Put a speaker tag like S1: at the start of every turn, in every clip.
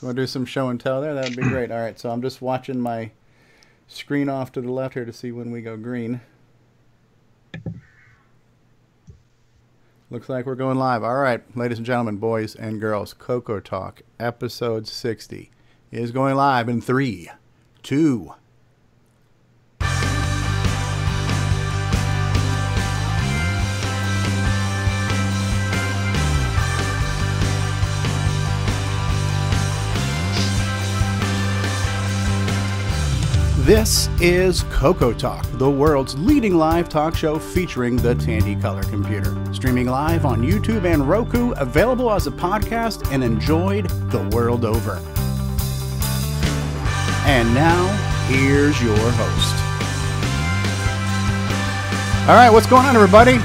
S1: Want to do some show and tell there? That would be great. All right, so I'm just watching my screen off to the left here to see when we go green. Looks like we're going live. All right, ladies and gentlemen, boys and girls, CoCoTALK, episode 60 is going live in 3, 2, This is CoCoTALK, the world's leading live talk show featuring the Tandy Color computer. Streaming live on YouTube and Roku, available as a podcast and enjoyed the world over. And now, here's your host. All right, what's going on, everybody?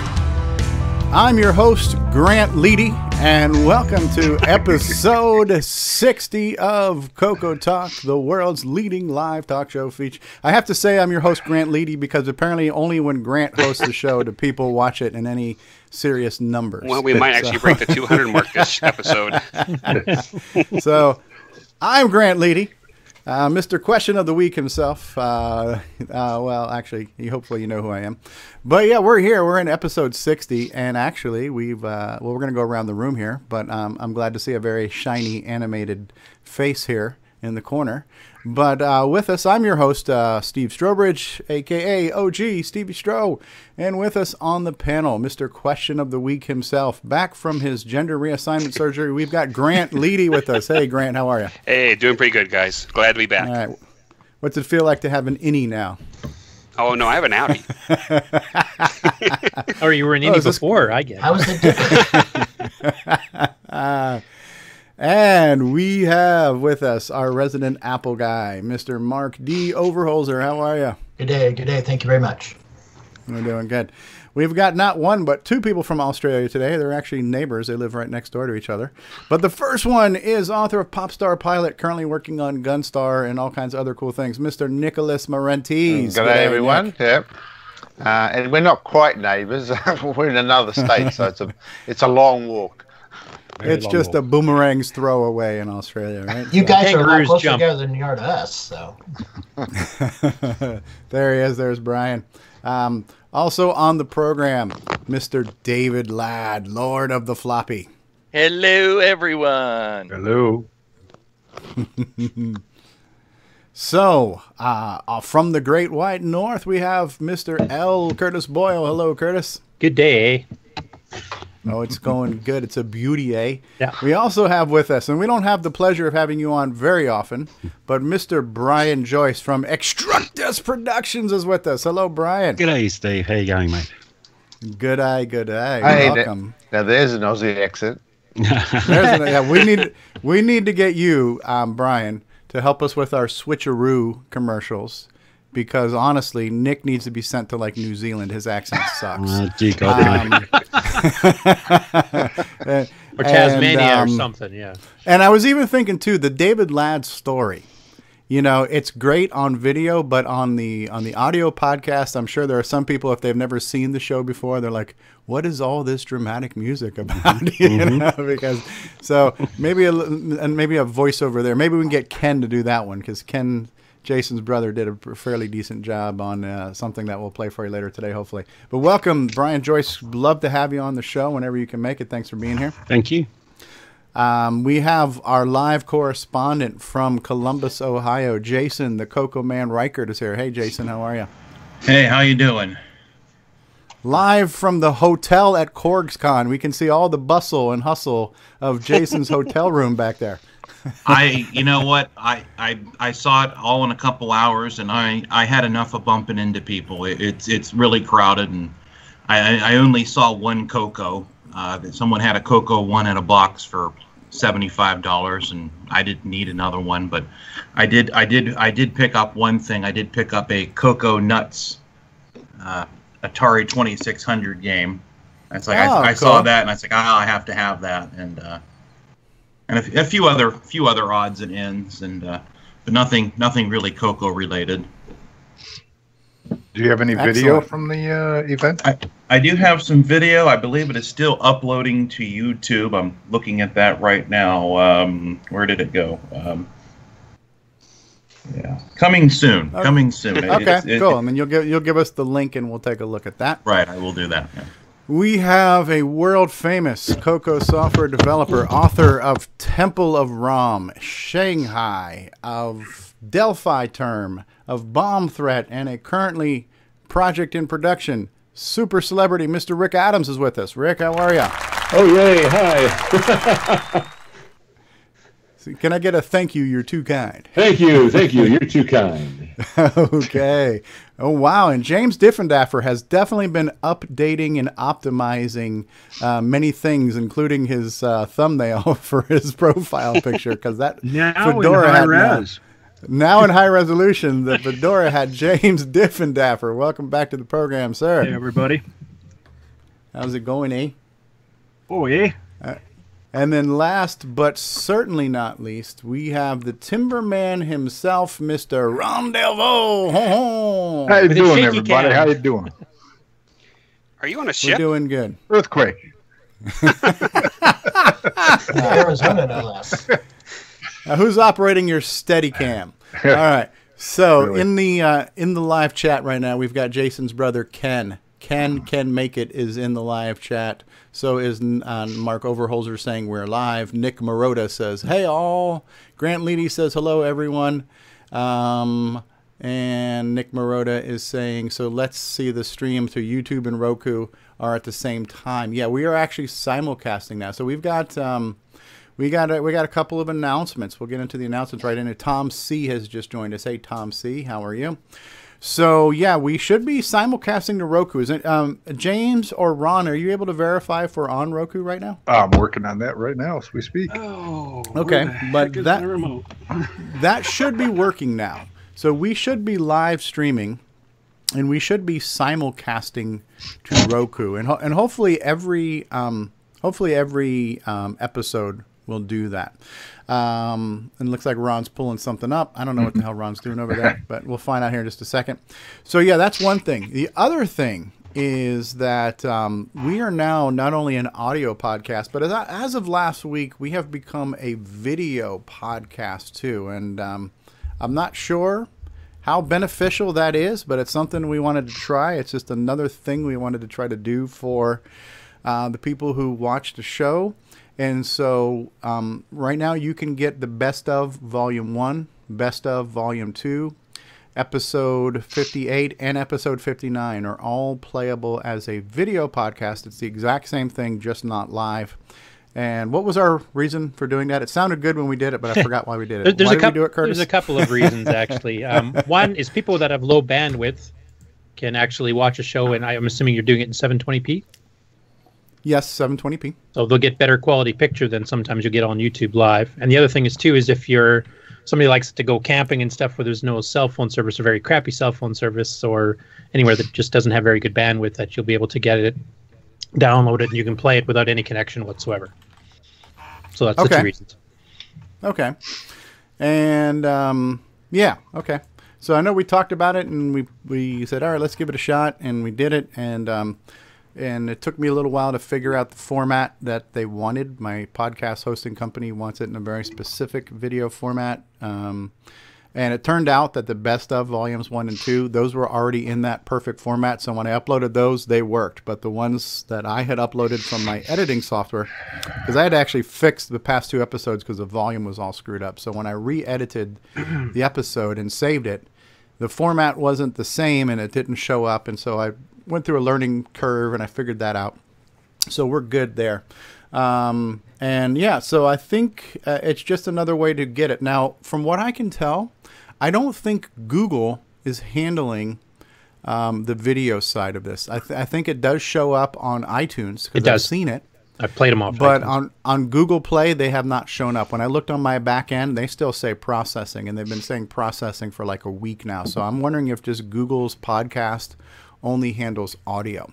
S1: I'm your host, Grant Leighty, and welcome to episode 60 of CoCoTALK, the world's leading live talk show feature. I have to say I'm your host, Grant Leighty, because apparently only when Grant hosts the show do people watch it in any serious numbers.
S2: Well, we might actually break the 200 mark this episode.
S1: So, I'm Grant Leighty, Mr. Question of the Week himself. Well, actually, hopefully you know who I am. But yeah, we're here. We're in episode 60, and actually, we're going to go around the room here, but I'm glad to see a very shiny animated face here in the corner. But with us, I'm your host, Steve Strobridge, a.k.a. OG Stevie Stro, and with us on the panel, Mr. Question of the Week himself, back from his gender reassignment surgery, we've got Grant Leighty with us. Hey, Grant, how are you?
S2: Hey, doing pretty good, guys. Glad to be back.
S1: All right. What's it feel like to have an innie now?
S2: Oh, no, I have an outie.
S3: Oh, you were an innie before, I guess.
S4: How was it different?
S1: And we have with us our resident Apple guy, Mr. Mark D. Overholser. How are you?
S4: Good day, good day. Thank you very much.
S1: We're doing good. We've got not one, but two people from Australia today. They're actually neighbors. They live right next door to each other. But the first one is author of Popstar Pilot, currently working on Gunstar and all kinds of other cool things, Mr. Nicholas Marentes.
S5: Good day, everyone. Yep. And we're not quite neighbors. We're in another state, so it's a long walk.
S1: It's just a boomerang's throw away in Australia, right?
S4: You guys are a lot closer together than you are to us, so.
S1: There he is. There's Brian. Also on the program, Mr. David Ladd, Lord of the Floppy.
S6: Hello, everyone.
S5: Hello.
S1: So, from the Great White North, we have Mr. L. Curtis Boyle. Hello, Curtis.
S3: Good day.
S1: Oh, it's going good. It's a beauty, eh?
S3: Yeah.
S1: We also have with us, and we don't have the pleasure of having you on very often, but Mr. Brian Joyce from Extructus Productions is with us. Hello, Brian.
S7: Good day, Steve. How you going, mate?
S1: Good eye, good eye.
S5: Hey,
S1: welcome.
S5: Now there's an Aussie accent.
S1: We need to get you, Brian, to help us with our switcheroo commercials. Because honestly, Nick needs to be sent to like New Zealand. His accent sucks.
S7: Gee, God,
S3: or Tasmania or something, yeah.
S1: And I was even thinking too, the David Ladd story. You know, it's great on video, but on the audio podcast, I'm sure there are some people, if they've never seen the show before, they're like, "What is all this dramatic music about?" You know, because so maybe a voiceover there. Maybe we can get Ken to do that one because Ken, Jason's brother, did a fairly decent job on something that we'll play for you later today, hopefully. But welcome, Brian Joyce. Love to have you on the show whenever you can make it. Thanks for being here.
S7: thank you.
S1: We have our live correspondent from Columbus, Ohio, Jason, the CoCo Man Reighard is here. Hey, Jason, how are you?
S8: Hey, how you doing?
S1: Live from the hotel at CORGSCON. We can see all the bustle and hustle of Jason's hotel room back there.
S8: You know what? I saw it all in a couple hours, and I had enough of bumping into people. It's really crowded, and I only saw one CoCo. Someone had a CoCo one in a box for $75, and I didn't need another one. But I did pick up one thing. I did pick up a CoCo Nuts Atari 2600 game. It's like I
S1: cool.
S8: saw that, and I was like, I have to have that, and a few other odds and ends, and but nothing really CoCo related.
S9: Do you have any video from the event?
S8: I do have some video. I believe it is still uploading to YouTube. I'm looking at that right now. Where did it go? Yeah, coming soon. Okay. Coming soon.
S1: Okay, cool. I mean, you'll give us the link, and we'll take a look at that.
S8: Right, I will do that. Yeah.
S1: We have a world-famous CoCo software developer, author of Temple of Rom, Shanghai, of Delphi Term, of Bomb Threat, and a currently project in production, super celebrity, Mr. Rick Adams is with us. Rick, how are you?
S10: Oh, yay, hi.
S1: So can I get a thank you? You're too kind.
S10: Thank you. You're too kind.
S1: Okay. Oh, wow. And James Diffendaffer has definitely been updating and optimizing many things, including his thumbnail for his profile picture, because that
S7: now
S1: fedora
S7: in high
S1: had
S7: res.
S1: Now in high resolution, the fedora had James Diffendaffer. Welcome back to the program, sir.
S7: Hey, everybody.
S1: How's it going, eh?
S7: Oh, yeah.
S1: And then last but certainly not least, we have the Timberman himself, Mr. Ron Delvaux.
S9: How you doing, everybody? How you doing?
S2: Are you on a ship?
S1: We're doing good.
S9: Earthquake.
S4: Arizona, no less.
S1: Who's operating your Steadicam? All right. So
S9: Really?
S1: in the live chat right now, we've got Jason's brother Ken. Ken Make It is in the live chat. So is Mark Overholser saying we're live. Nick Marentes says, hey all. Grant Leighty says, hello everyone. And Nick Marota is saying, so let's see the stream to YouTube and Roku are at the same time. Yeah, we are actually simulcasting now. So we've got we got a couple of announcements. We'll get into the announcements right in. Tom C has just joined us. Hey Tom C, how are you? So, yeah, we should be simulcasting to Roku. Is it, James or Ron, are you able to verify if we're on Roku right now?
S9: I'm working on that right now as we speak.
S7: Oh,
S1: okay, but
S7: that
S1: that should be working now. So we should be live streaming, and we should be simulcasting to Roku, and hopefully every episode will do that. And it looks like Ron's pulling something up. I don't know what the hell Ron's doing over there, but we'll find out here in just a second. So, yeah, that's one thing. The other thing is that we are now not only an audio podcast, but as of last week, we have become a video podcast too. And I'm not sure how beneficial that is, but it's something we wanted to try. It's just another thing we wanted to try to do for the people who watch the show. And so right now you can get the Best of Volume 1, Best of Volume 2, Episode 58, and Episode 59 are all playable as a video podcast. It's the exact same thing, just not live. And what was our reason for doing that? It sounded good when we did it, but I forgot why we did it. Why did we do it, Curtis?
S3: There's a couple of reasons, actually. One is people that have low bandwidth can actually watch a show, and I'm assuming you're doing it in 720p?
S1: Yes, 720p.
S3: So they'll get better quality picture than sometimes you get on YouTube Live. And the other thing is, too, is if you're somebody likes to go camping and stuff where there's no cell phone service or very crappy cell phone service or anywhere that just doesn't have very good bandwidth, that you'll be able to get it downloaded and you can play it without any connection whatsoever. So that's the two reasons. Okay.
S1: And, yeah, okay. So I know we talked about it and we said, all right, let's give it a shot. And we did it. And it took me a little while to figure out the format that they wanted. My podcast hosting company wants it in a very specific video format. And it turned out that the Best of Volumes 1 and 2, those were already in that perfect format. So when I uploaded those, they worked. But the ones that I had uploaded from my editing software, because I had actually fixed the past 2 episodes because the volume was all screwed up. So when I re-edited the episode and saved it, the format wasn't the same and it didn't show up. And so I went through a learning curve and I figured that out. So we're good there. And yeah, so I think it's just another way to get it. Now, from what I can tell, I don't think Google is handling the video side of this. I think it does show up on iTunes because I've seen it.
S3: I've played them off.
S1: But on Google Play, they have not shown up. When I looked on my back end, they still say processing, and they've been saying processing for like a week now. So I'm wondering if just Google's podcast only handles audio.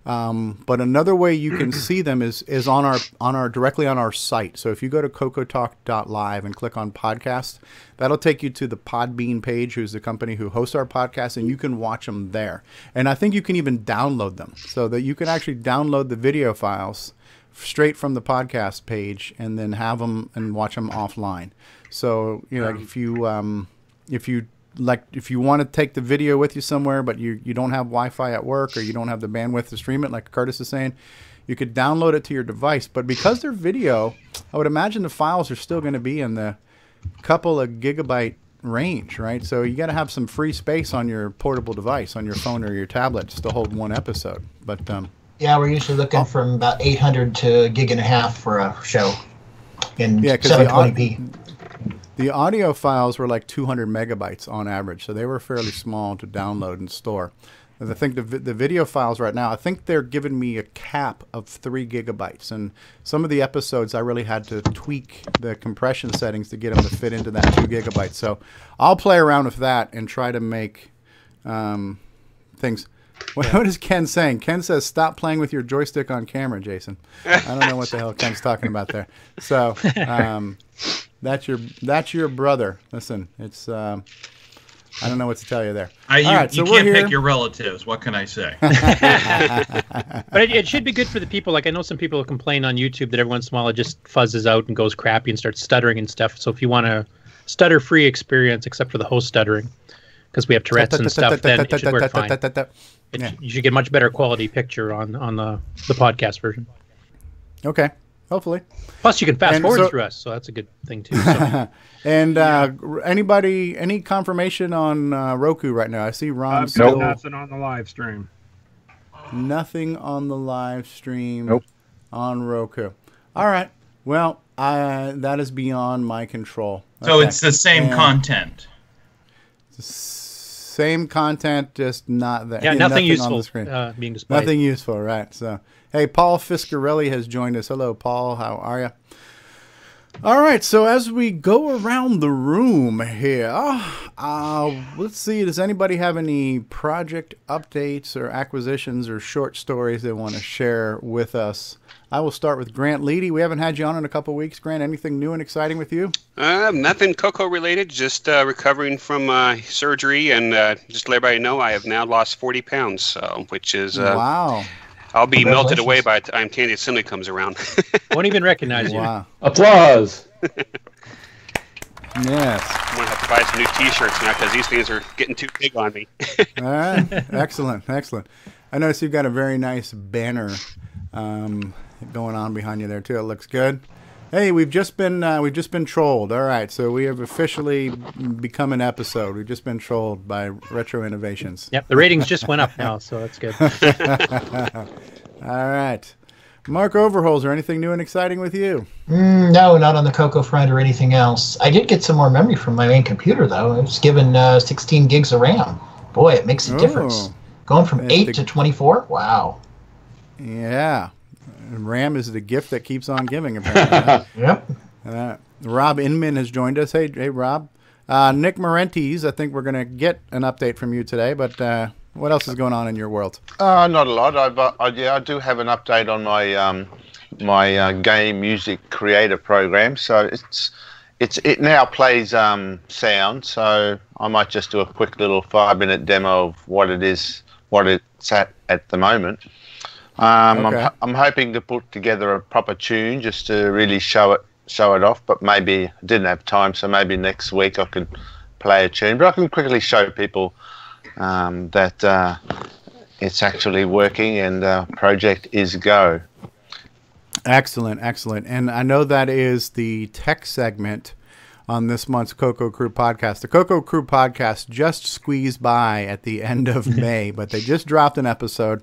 S1: But another way you can see them is on our directly on our site. So if you go to CoCoTALK.live and click on podcast, that'll take you to the Podbean page, who's the company who hosts our podcast, and you can watch them there. And I think you can even download them, so that you can actually download the video files straight from the podcast page and then have them and watch them offline. So like if you want to take the video with you somewhere, but you don't have Wi-Fi at work, or you don't have the bandwidth to stream it, like Curtis is saying, you could download it to your device. But because they're video, I would imagine the files are still going to be in the couple of gigabyte range, right? So you got to have some free space on your portable device, on your phone or your tablet, just to hold one episode. But
S4: yeah, we're usually looking from about 800 to a gig and a half for a show in 720p.
S1: The audio files were like 200 megabytes on average, so they were fairly small to download and store. And I think the video files right now, I think they're giving me a cap of 3 gigabytes. And some of the episodes, I really had to tweak the compression settings to get them to fit into that 2 gigabytes. So I'll play around with that and try to make things. What is Ken saying? Ken says, stop playing with your joystick on camera, Jason. I don't know what the hell Ken's talking about there. So that's your brother. Listen, it's I don't know what to tell you there.
S8: You can't pick your relatives. What can I say?
S3: But it should be good for the people. Like, I know some people complain on YouTube that every once in a while it just fuzzes out and goes crappy and starts stuttering and stuff. So if you want a stutter-free experience, except for the host stuttering, because we have Tourette's and stuff, then it should work fine. You should get much better quality picture on the podcast version.
S1: Okay, hopefully.
S3: Plus, you can fast forward through us, so that's a good thing too. So.
S1: And any confirmation on Roku right now? I see Ron.
S7: Still nothing on the live stream.
S1: Nothing on the live stream.
S9: Nope.
S1: On Roku. All right. Well, that is beyond my control.
S8: So it's the same content.
S1: Same content, just not that.
S3: Yeah, nothing useful
S1: on the screen.
S3: Being displayed.
S1: Nothing useful, right? So, hey, Paul Fiscarelli has joined us. Hello, Paul. How are you? All right. So as we go around the room here, let's see. Does anybody have any project updates or acquisitions or short stories they want to share with us? I will start with Grant Leighty. We haven't had you on in a couple of weeks. Grant, anything new and exciting with you?
S2: Nothing CoCo related, just recovering from surgery, and just to let everybody know, I have now lost 40 pounds, which is
S1: wow.
S2: I'll be melted away by the time Candy Assembly comes around.
S3: Won't even recognize you.
S1: Wow.
S10: Applause.
S1: Yes.
S2: I'm going to have to buy some new T-shirts now because these things are getting too big on me.
S1: All right. Excellent. Excellent. I notice you've got a very nice banner going on behind you there too. It looks good. Hey, we've just been trolled. All right, so we have officially become an episode. We've just been trolled by Retro Innovations.
S3: Yep, the ratings just went up now, so that's good.
S1: All right, Mark Overholser, anything new and exciting with you?
S4: No, not on the CoCo front or anything else. I did get some more memory from my main computer though. I was given 16 gigs of RAM. Boy, it makes a difference. Going from 8 to 24. Wow.
S1: Yeah. RAM is the gift that keeps on giving, apparently.
S4: Yep.
S1: Rob Inman has joined us. Hey, Rob. Nick Marentes, I think we're going to get an update from you today, but what else is going on in your world?
S5: Not a lot. I do have an update on my my game music creator program. So it now plays sound. So I might just do a quick little 5-minute demo of what it's at the moment.
S1: Okay.
S5: I'm hoping to put together a proper tune just to really show it off, but maybe I didn't have time, so maybe next week I could play a tune. But I can quickly show people that it's actually working and the project is go.
S1: Excellent, excellent. And I know that is the tech segment on this month's CoCo Crew podcast. The CoCo Crew podcast just squeezed by at the end of May, but they just dropped an episode.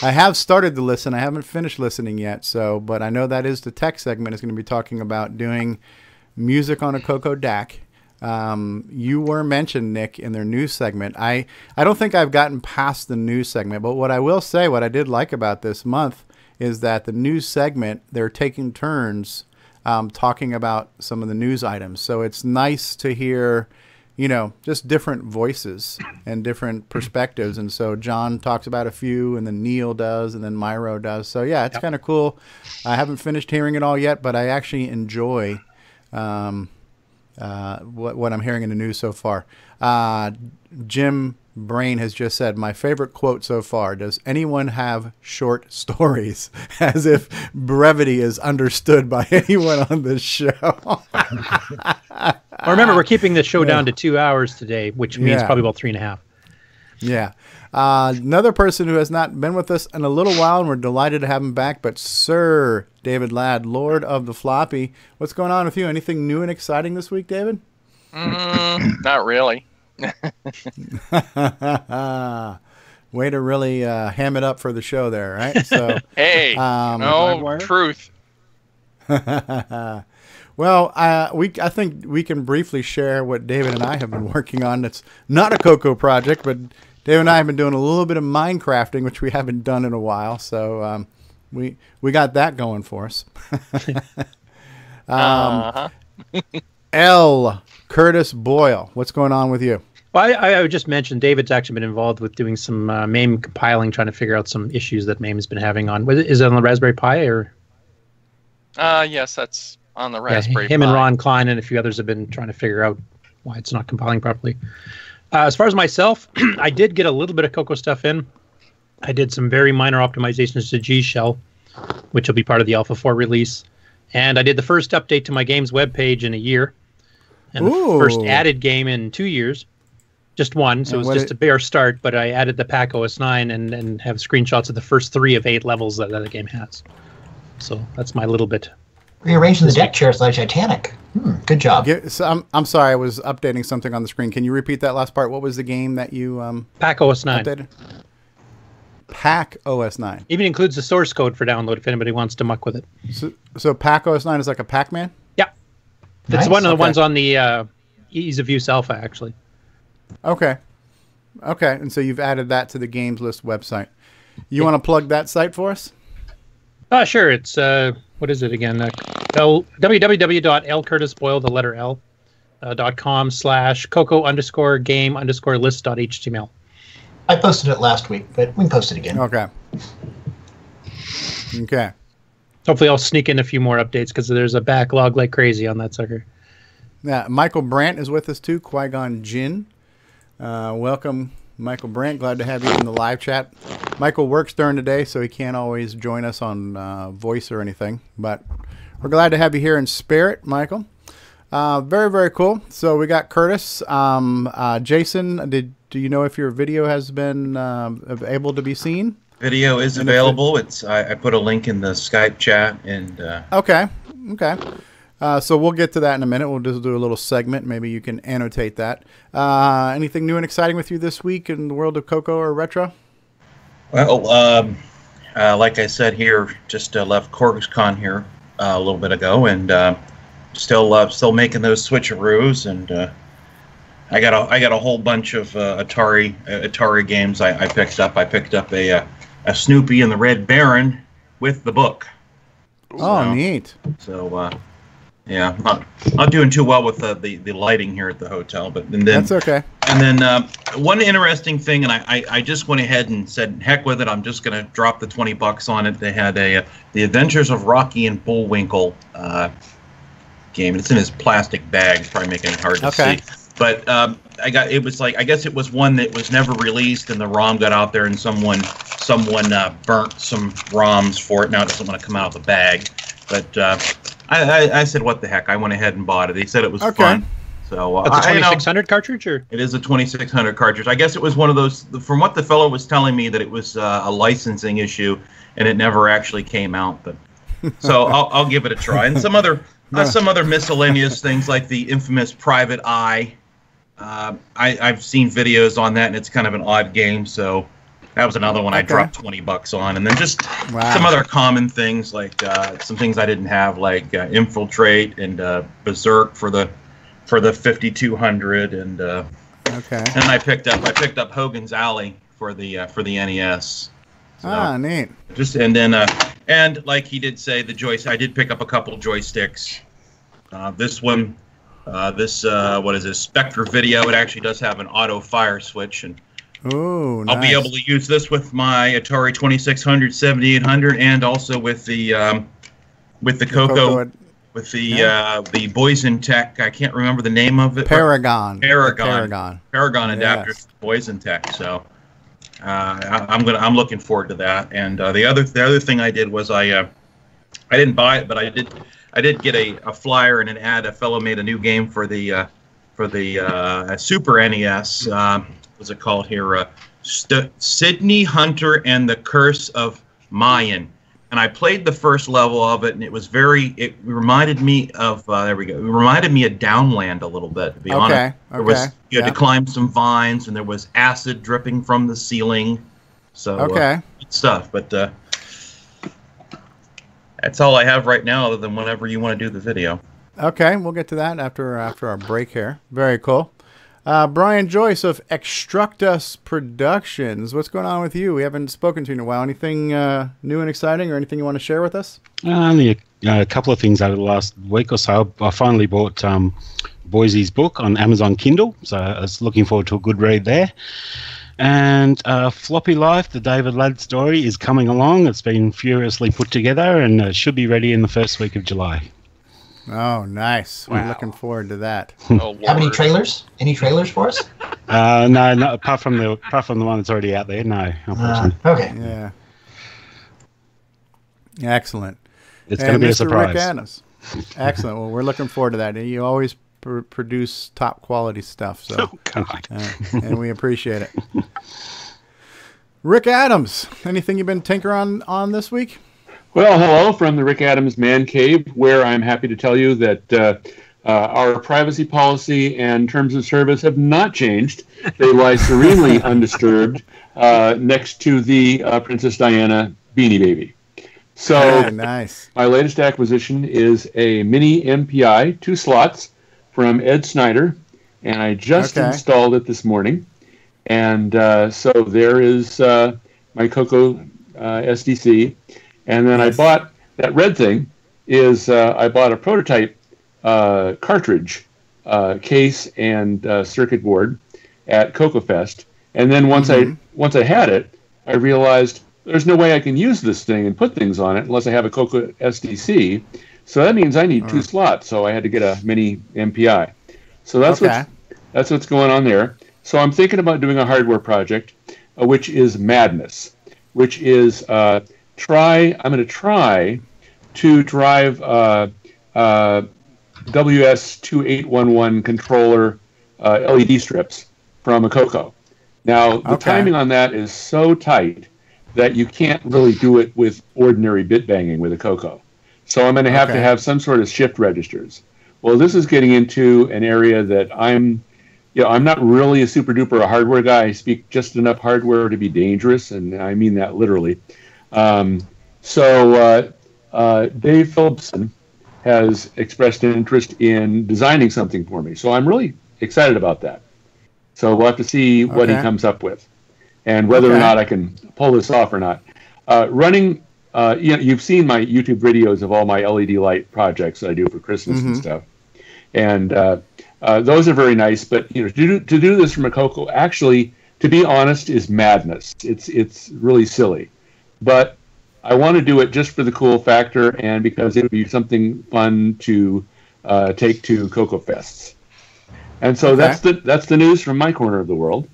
S1: I have started to listen. I haven't finished listening yet, but I know that is the tech segment. Is going to be talking about doing music on a CoCo DAC. You were mentioned, Nick, in their news segment. I don't think I've gotten past the news segment, but what I will say, what I did like about this month is that the news segment, they're taking turns talking about some of the news items. So it's nice to hear just different voices and different perspectives. And so John talks about a few, and then Neil does, and then Myro does. So yeah, it's kind of cool. I haven't finished hearing it all yet, but I actually enjoy what I'm hearing in the news so far. Jim Brain has just said, my favorite quote so far, does anyone have short stories? As if brevity is understood by anyone on this show.
S3: Well, remember, we're keeping the show down to 2 hours today, which means probably about 3.5.
S1: Yeah. Another person who has not been with us in a little while, and we're delighted to have him back, but Sir David Ladd, Lord of the Floppy. What's going on with you? Anything new and exciting this week, David?
S6: Not really.
S1: Way to really ham it up for the show there, right? So,
S6: hey, no truth.
S1: Well, I think we can briefly share what David and I have been working on. That's not a CoCo project, but David and I have been doing a little bit of Minecrafting, which we haven't done in a while. So we got that going for us. L. Curtis Boyle, what's going on with you?
S3: Well, I would just mention David's actually been involved with doing some MAME compiling, trying to figure out some issues that MAME has been having on. Is it on the Raspberry Pi or?
S6: Yes, that's on the Raspberry Pi.
S3: Him and Ron Klein and a few others have been trying to figure out why it's not compiling properly. As far as myself, I did get a little bit of CoCo stuff in. I did some very minor optimizations to G Shell, which will be part of the Alpha 4 release. And I did the first update to my game's webpage in a year. And the first added game in 2 years. Just one, so it was just a bare start, but I added the Pack OS 9 and have screenshots of the first 3 of 8 levels that the game has. So that's my little bit.
S4: Rearranging the deck chairs like Titanic. Good job.
S1: So I'm sorry, I was updating something on the screen. Can you repeat that last part? What was the game that you
S3: Pack OS 9.
S1: updated? Pack OS 9.
S3: Even includes the source code for download if anybody wants to muck with it.
S1: So Pack OS 9 is like a Pac-Man?
S3: Yeah. It's one of the ones on the Ease of Use Alpha, actually.
S1: Okay. And so you've added that to the games list website. You want to plug that site for us?
S3: Sure. It's what is it again? www.lcurtisboyle, the letter L, .com/CoCo_game_list.html.
S4: I posted it last week, but we can post it again.
S1: Okay.
S3: Hopefully I'll sneak in a few more updates because there's a backlog like crazy on that sucker.
S1: Yeah, Michael Brandt is with us too, Qui-Gon Jinn. Welcome, Michael Brandt. Glad to have you in the live chat. Michael works during the day, so he can't always join us on voice or anything, but we're glad to have you here in spirit, Michael. Very, very cool. So we got Curtis. Jason, do you know if your video has been able to be seen?
S8: Video is available. I put a link in the Skype chat. And
S1: Okay. So we'll get to that in a minute. We'll just do a little segment. Maybe you can annotate that. Anything new and exciting with you this week in the world of CoCo or retro?
S8: Well, like I said here, just left CORGSCON here a little bit ago, and still making those switcheroos. And I got a whole bunch of Atari games I picked up. I picked up a Snoopy and the Red Baron with the book.
S1: Oh, neat.
S8: So. Yeah, not doing too well with the lighting here at the hotel, but
S1: that's okay.
S8: And then one interesting thing, and I just went ahead and said, heck with it, I'm just going to drop the $20 on it. They had the Adventures of Rocky and Bullwinkle game. It's in his plastic bag, it's probably making it hard to see. But I guess it was one that was never released, and the ROM got out there, and someone burnt some ROMs for it. Now it doesn't want to come out of the bag, but. I said, what the heck? I went ahead and bought it. He said it was fun. So
S3: it's a 2600 cartridge, or
S8: it is a 2600 cartridge. I guess it was one of those. From what the fellow was telling me, that it was a licensing issue, and it never actually came out. But so I'll give it a try. And some other miscellaneous things like the infamous Private Eye. I've seen videos on that, and it's kind of an odd game. So. That was another one I dropped $20 on, and then just some other common things like some things I didn't have, like Infiltrate and Berserk for the 5200, and and I picked up Hogan's Alley for the NES. So,
S1: neat.
S8: And like he did say, the Joyce. I did pick up a couple joysticks. This one This what is this Spectre video? It actually does have an auto fire switch, and
S1: oh, nice.
S8: I'll be able to use this with my Atari 2600, 7800, and also with the CoCo. With the Boysen Tech, I can't remember the name of it. Paragon adapter, Boysen Tech. So I'm looking forward to that. And the other thing I did was I didn't buy it, but I did get a flyer and an ad. A fellow made a new game for the Super NES. What's it called here? Sydney Hunter and the Curse of Mayan. And I played the first level of it, and it reminded me of, there we go. It reminded me of Downland a little bit, to be honest. You had to climb some vines, and there was acid dripping from the ceiling. So, good stuff. But that's all I have right now, other than whenever you want to do the video.
S1: Okay, we'll get to that after our break here. Very cool. Brian Joyce of Extructus Productions. What's going on with you? We haven't spoken to you in a while. Anything new and exciting, or anything you want to share with us?
S11: Only a couple of things over the last week or so. I finally bought Boise's book on Amazon Kindle, so I was looking forward to a good read there. And Floppy Life, the David Ladd story, is coming along. It's been furiously put together, and it should be ready in the first week of July.
S1: Oh, nice. Wow. We're looking forward to that.
S4: How many trailers? Any trailers for us?
S11: No, apart from the one that's already out there, no, unfortunately.
S4: Okay.
S1: Yeah. Excellent.
S11: It's going to be a surprise.
S1: Rick Adams. Excellent. Well, we're looking forward to that. You always produce top quality stuff, so and we appreciate it. Rick Adams, anything you've been tinkering on this week?
S10: Well, hello from the Rick Adams Man Cave, where I'm happy to tell you that our privacy policy and terms of service have not changed. They lie serenely undisturbed next to the Princess Diana Beanie Baby. So
S1: nice.
S10: My latest acquisition is a mini MPI, 2 slots, from Ed Snyder, and I just installed it this morning. And so there is my CoCo SDC. And then I bought, that red thing is, I bought a prototype cartridge case and circuit board at CoCoFest. And then once I had it, I realized there's no way I can use this thing and put things on it unless I have a CoCo SDC. So that means I need 2 slots. So I had to get a mini MPI. So that's what's going on there. So I'm thinking about doing a hardware project, which is madness, which is I'm going to try to drive WS2811 controller LED strips from a CoCo. Now, the timing on that is so tight that you can't really do it with ordinary bit banging with a CoCo. So I'm going to have some sort of shift registers. Well, this is getting into an area that I'm not really a super duper hardware guy. I speak just enough hardware to be dangerous, and I mean that literally. So Dave Phillipson has expressed an interest in designing something for me. So I'm really excited about that. So we'll have to see what he comes up with and whether or not I can pull this off or not. You've seen my YouTube videos of all my LED light projects that I do for Christmas and stuff. And those are very nice. But to do this from a CoCo, actually, to be honest, is madness. It's really silly. But I want to do it just for the cool factor and because it would be something fun to take to CoCo Fests. And so that's the news from my corner of the world.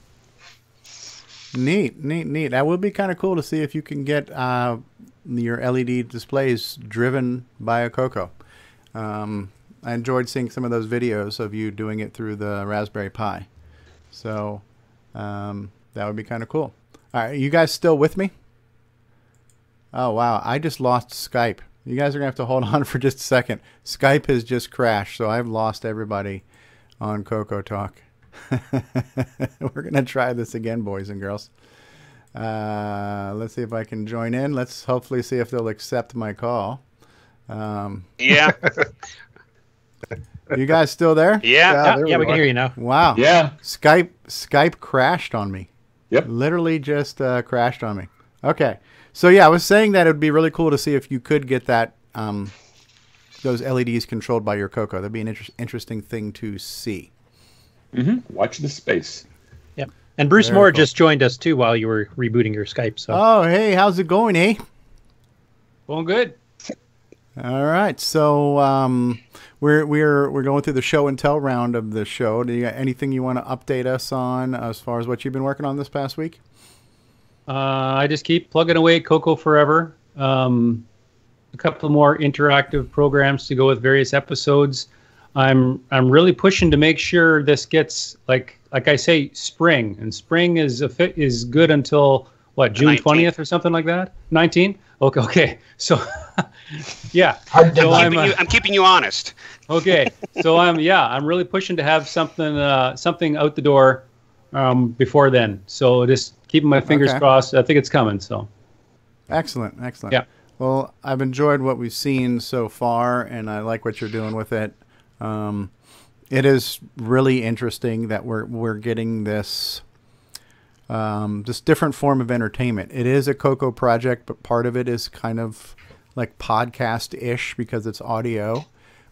S1: Neat. That would be kind of cool to see if you can get your LED displays driven by a CoCo. I enjoyed seeing some of those videos of you doing it through the Raspberry Pi. So that would be kind of cool. All right, you guys still with me? Oh, wow. I just lost Skype. You guys are going to have to hold on for just a second. Skype has just crashed, so I've lost everybody on CoCoTALK. We're going to try this again, boys and girls. Let's see if I can join in. Let's hopefully see if they'll accept my call.
S2: Yeah.
S1: You guys still there?
S2: Yeah,
S3: we can hear you now.
S1: Wow.
S10: Yeah.
S1: Skype crashed on me.
S10: Yep.
S1: Literally just crashed on me. Okay. So yeah, I was saying that it would be really cool to see if you could get that those LEDs controlled by your CoCo. That'd be an interesting thing to see.
S10: Watch the space.
S3: Yep. And Bruce
S1: Very
S3: Moore
S1: cool.
S3: just joined us too while you were rebooting your Skype. So.
S1: Oh, hey, how's it going, eh?
S6: Well, good.
S1: All right, so we're going through the show and tell round of the show. Do you got anything you want to update us on as far as what you've been working on this past week?
S3: I just keep plugging away CoCo forever. A couple more interactive programs to go with various episodes. I'm really pushing to make sure this gets like I say spring, and spring is good until what, June 20th or something like that. 19. Okay. So yeah. So
S2: I'm keeping you honest.
S3: Okay. So I'm really pushing to have something out the door before then. So just keeping my fingers crossed. I think it's coming. So
S1: excellent.
S3: Yeah.
S1: Well, I've enjoyed what we've seen so far, and I like what you're doing with it. It is really interesting that we're getting this different form of entertainment. It is a CoCo project, but part of it is kind of like podcast-ish because it's audio,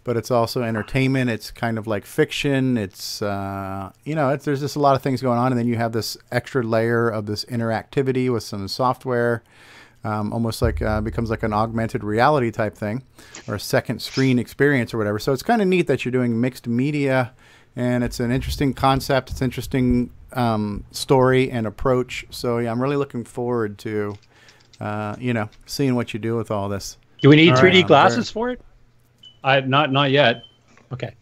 S1: but it's also entertainment. It's kind of like fiction. It's there's just a lot of things going on, and then you have this extra layer of this interactivity with some software. Almost like becomes like an augmented reality type thing, or a second screen experience or whatever. So it's kind of neat that you're doing mixed media, and it's an interesting concept. It's an interesting story and approach. So yeah, I'm really looking forward to seeing what you do with all this.
S3: Do we need 3D glasses for it? Not yet. Okay,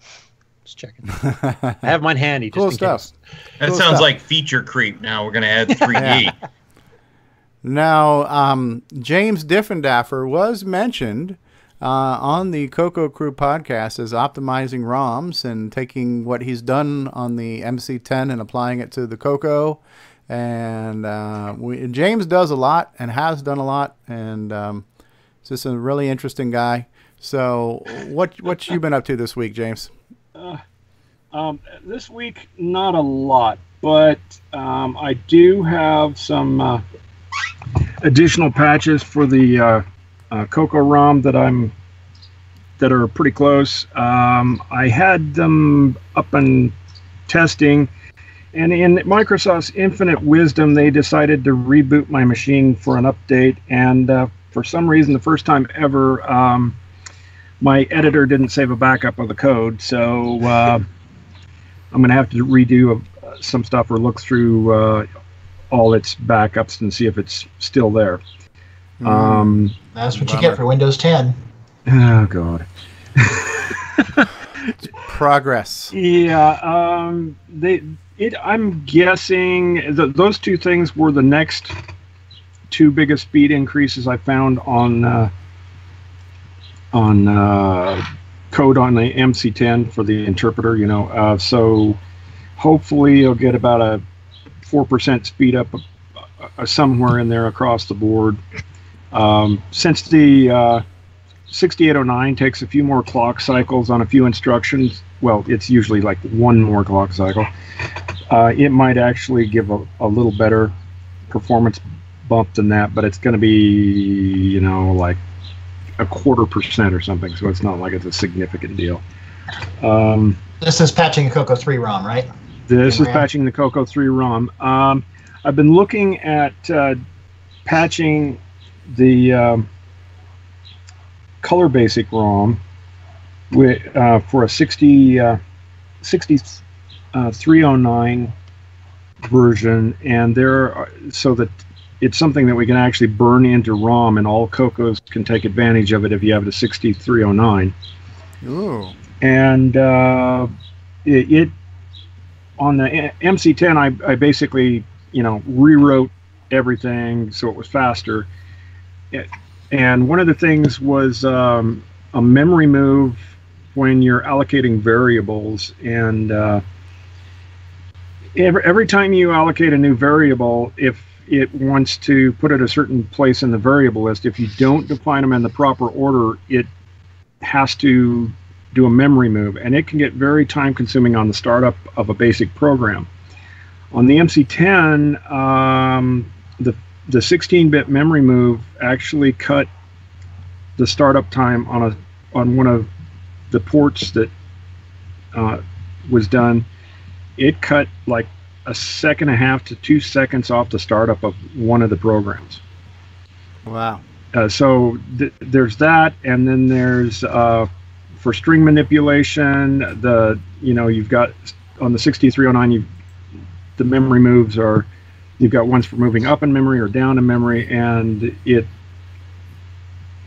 S3: just checking. I have mine handy.
S1: Cool
S3: just in
S1: stuff.
S3: case.
S8: That sounds like feature creep. Now we're going to add 3D.
S1: Now, James Diffendaffer was mentioned on the CoCo Crew podcast as optimizing ROMs and taking what he's done on the MC10 and applying it to the CoCo. And James does a lot and has done a lot, and he's just a really interesting guy. So what you been up to this week, James?
S7: This week, not a lot, but I do have some additional patches for the CoCo ROM that are pretty close. I had them up and testing, and in Microsoft's infinite wisdom, they decided to reboot my machine for an update. And for some reason, the first time ever, my editor didn't save a backup of the code. So I'm going to have to redo some stuff or look through all its backups and see if it's still there.
S4: That's what you get for Windows 10.
S7: Oh God.
S1: Progress.
S7: Yeah. I'm guessing those two things were the next two biggest speed increases I found on code on the MC10 for the interpreter. So hopefully you'll get about a 4% speed up somewhere in there across the board. Since the 6809 takes a few more clock cycles on a few instructions, well, it's usually like one more clock cycle, it might actually give a little better performance bump than that, but it's going to be, like a 0.25% or something, so it's not like it's a significant deal.
S4: This is patching a CoCo 3 ROM, right?
S7: This is patching the CoCo 3 ROM. I've been looking at patching the color basic ROM for a 6309 version, and so that it's something that we can actually burn into ROM, and all CoCos can take advantage of it if you have the 6309.
S1: Ooh.
S7: And it on the MC10, I basically rewrote everything so it was faster. And one of the things was a memory move when you're allocating variables. And every time you allocate a new variable, if it wants to put it a certain place in the variable list, if you don't define them in the proper order, it has to do a memory move. And it can get very time consuming on the startup of a basic program. On the MC10, the 16-bit memory move actually cut the startup time on one of the ports that was done, it cut like 1.5 to 2 seconds off the startup of one of the programs.
S1: Wow.
S7: So there's that, and then there's for string manipulation, you've got on the 6309, the memory moves are, you've got ones for moving up in memory or down in memory, and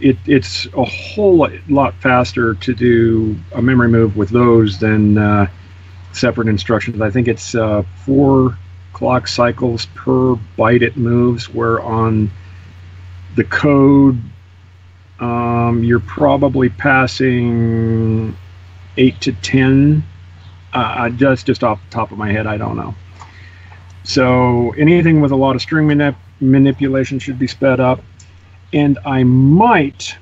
S7: it's a whole lot faster to do a memory move with those than separate instructions. I think it's 4 clock cycles per byte it moves, where on the code you're probably passing 8 to 10. Just off the top of my head, I don't know. So anything with a lot of string manipulation should be sped up. And I might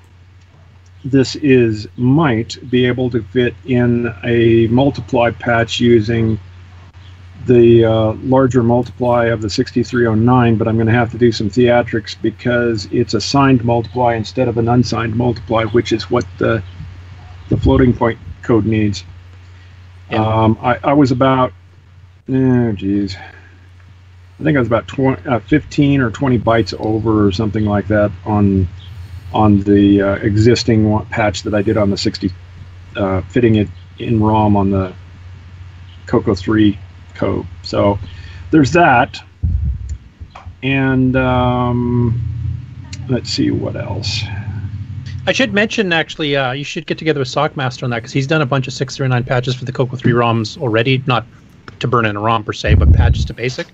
S7: be able to fit in a multiply patch using the larger multiply of the 6309, but I'm going to have to do some theatrics because it's a signed multiply instead of an unsigned multiply, which is what the floating point code needs. Yeah. I was about, I think I was about 15 or 20 bytes over or something like that on the existing patch that I did on the 60, fitting it in ROM on the CoCo 3 code. So there's that. And let's see what else.
S3: I should mention, actually, you should get together with Sockmaster on that, because he's done a bunch of 609 patches for the CoCo 3 ROMs already, not to burn in a ROM per se, but patches to basic.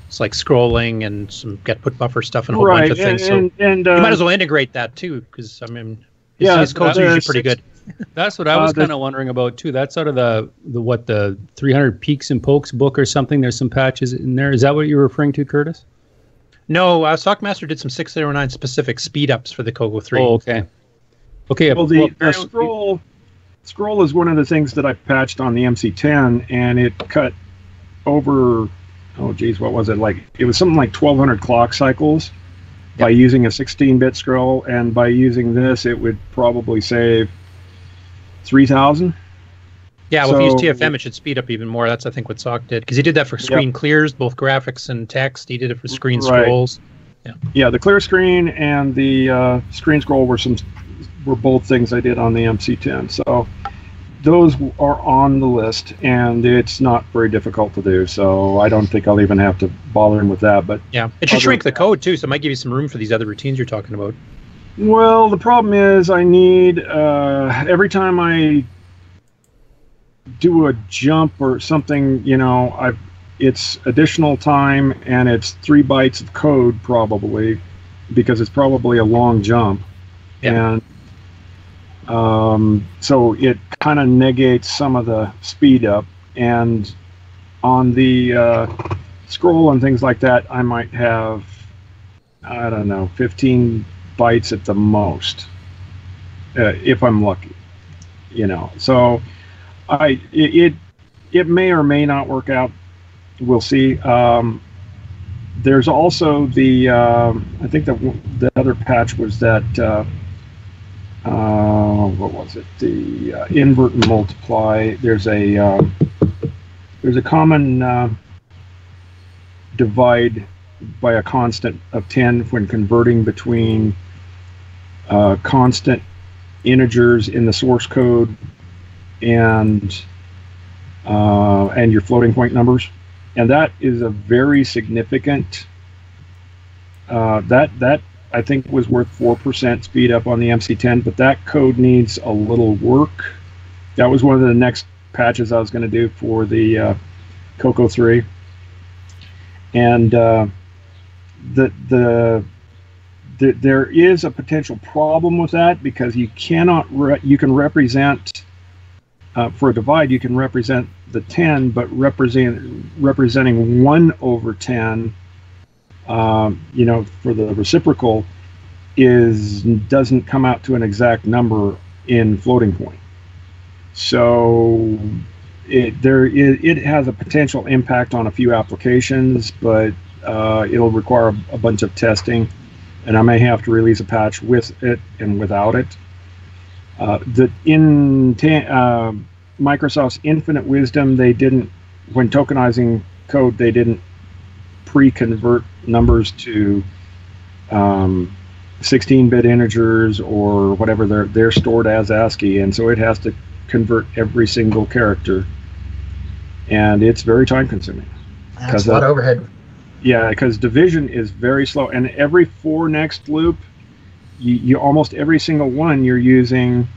S3: It's like scrolling and some get put buffer stuff and a whole bunch of things. So you might as well integrate that too, because I mean, his code's usually pretty good.
S12: That's what I was kind of wondering about too. That's out of the 300 Peaks and Pokes book or something. There's some patches in there. Is that what you're referring to, Curtis?
S3: No, Sockmaster did some 609 specific speed ups for the CoCo 3.
S12: Oh, okay. Okay.
S7: Well, the scroll is one of the things that I patched on the MC10, and it cut over. Oh geez, what was it like? It was something like 1,200 clock cycles by using a 16-bit scroll, and by using this, it would probably save 3,000.
S3: Yeah, well, if you use TFM, it should speed up even more. That's, I think, what Sock did, because he did that for screen clears, both graphics and text. He did it for screen scrolls.
S7: Yeah, the clear screen and the screen scroll were both things I did on the MC10. So those are on the list, and it's not very difficult to do. So I don't think I'll even have to bother him with that. But
S3: yeah, it should shrink the code too, so it might give you some room for these other routines you're talking about.
S7: Well, the problem is I need every time I do a jump or something, it's additional time, and it's 3 bytes of code probably, because it's probably a long jump. Yeah. And so it kind of negates some of the speed up, and on the scroll and things like that, I might have, I don't know, 15 bytes at the most, if I'm lucky, So it may or may not work out. We'll see. There's also the I think the other patch was that what was it? The invert and multiply. There's a common divide by a constant of 10 when converting between constant integers in the source code and your floating point numbers, and that is a very significant. That I think was worth 4% speed up on the MC10, but that code needs a little work. That was one of the next patches I was going to do for the CoCo 3, and there is a potential problem with that, because you cannot you can represent for a divide, you can represent the 10, but representing 1 over 10, for the reciprocal doesn't come out to an exact number in floating point. So it has a potential impact on a few applications, but it'll require a bunch of testing, and I may have to release a patch with it and without it. Microsoft's infinite wisdom, they didn't, when tokenizing code, they didn't pre-convert numbers to 16-bit integers or whatever. They're stored as ASCII, and so it has to convert every single character, and it's very time-consuming.
S4: That's a lot of overhead.
S7: Yeah, because division is very slow, and every for next loop, you almost every single one you're using,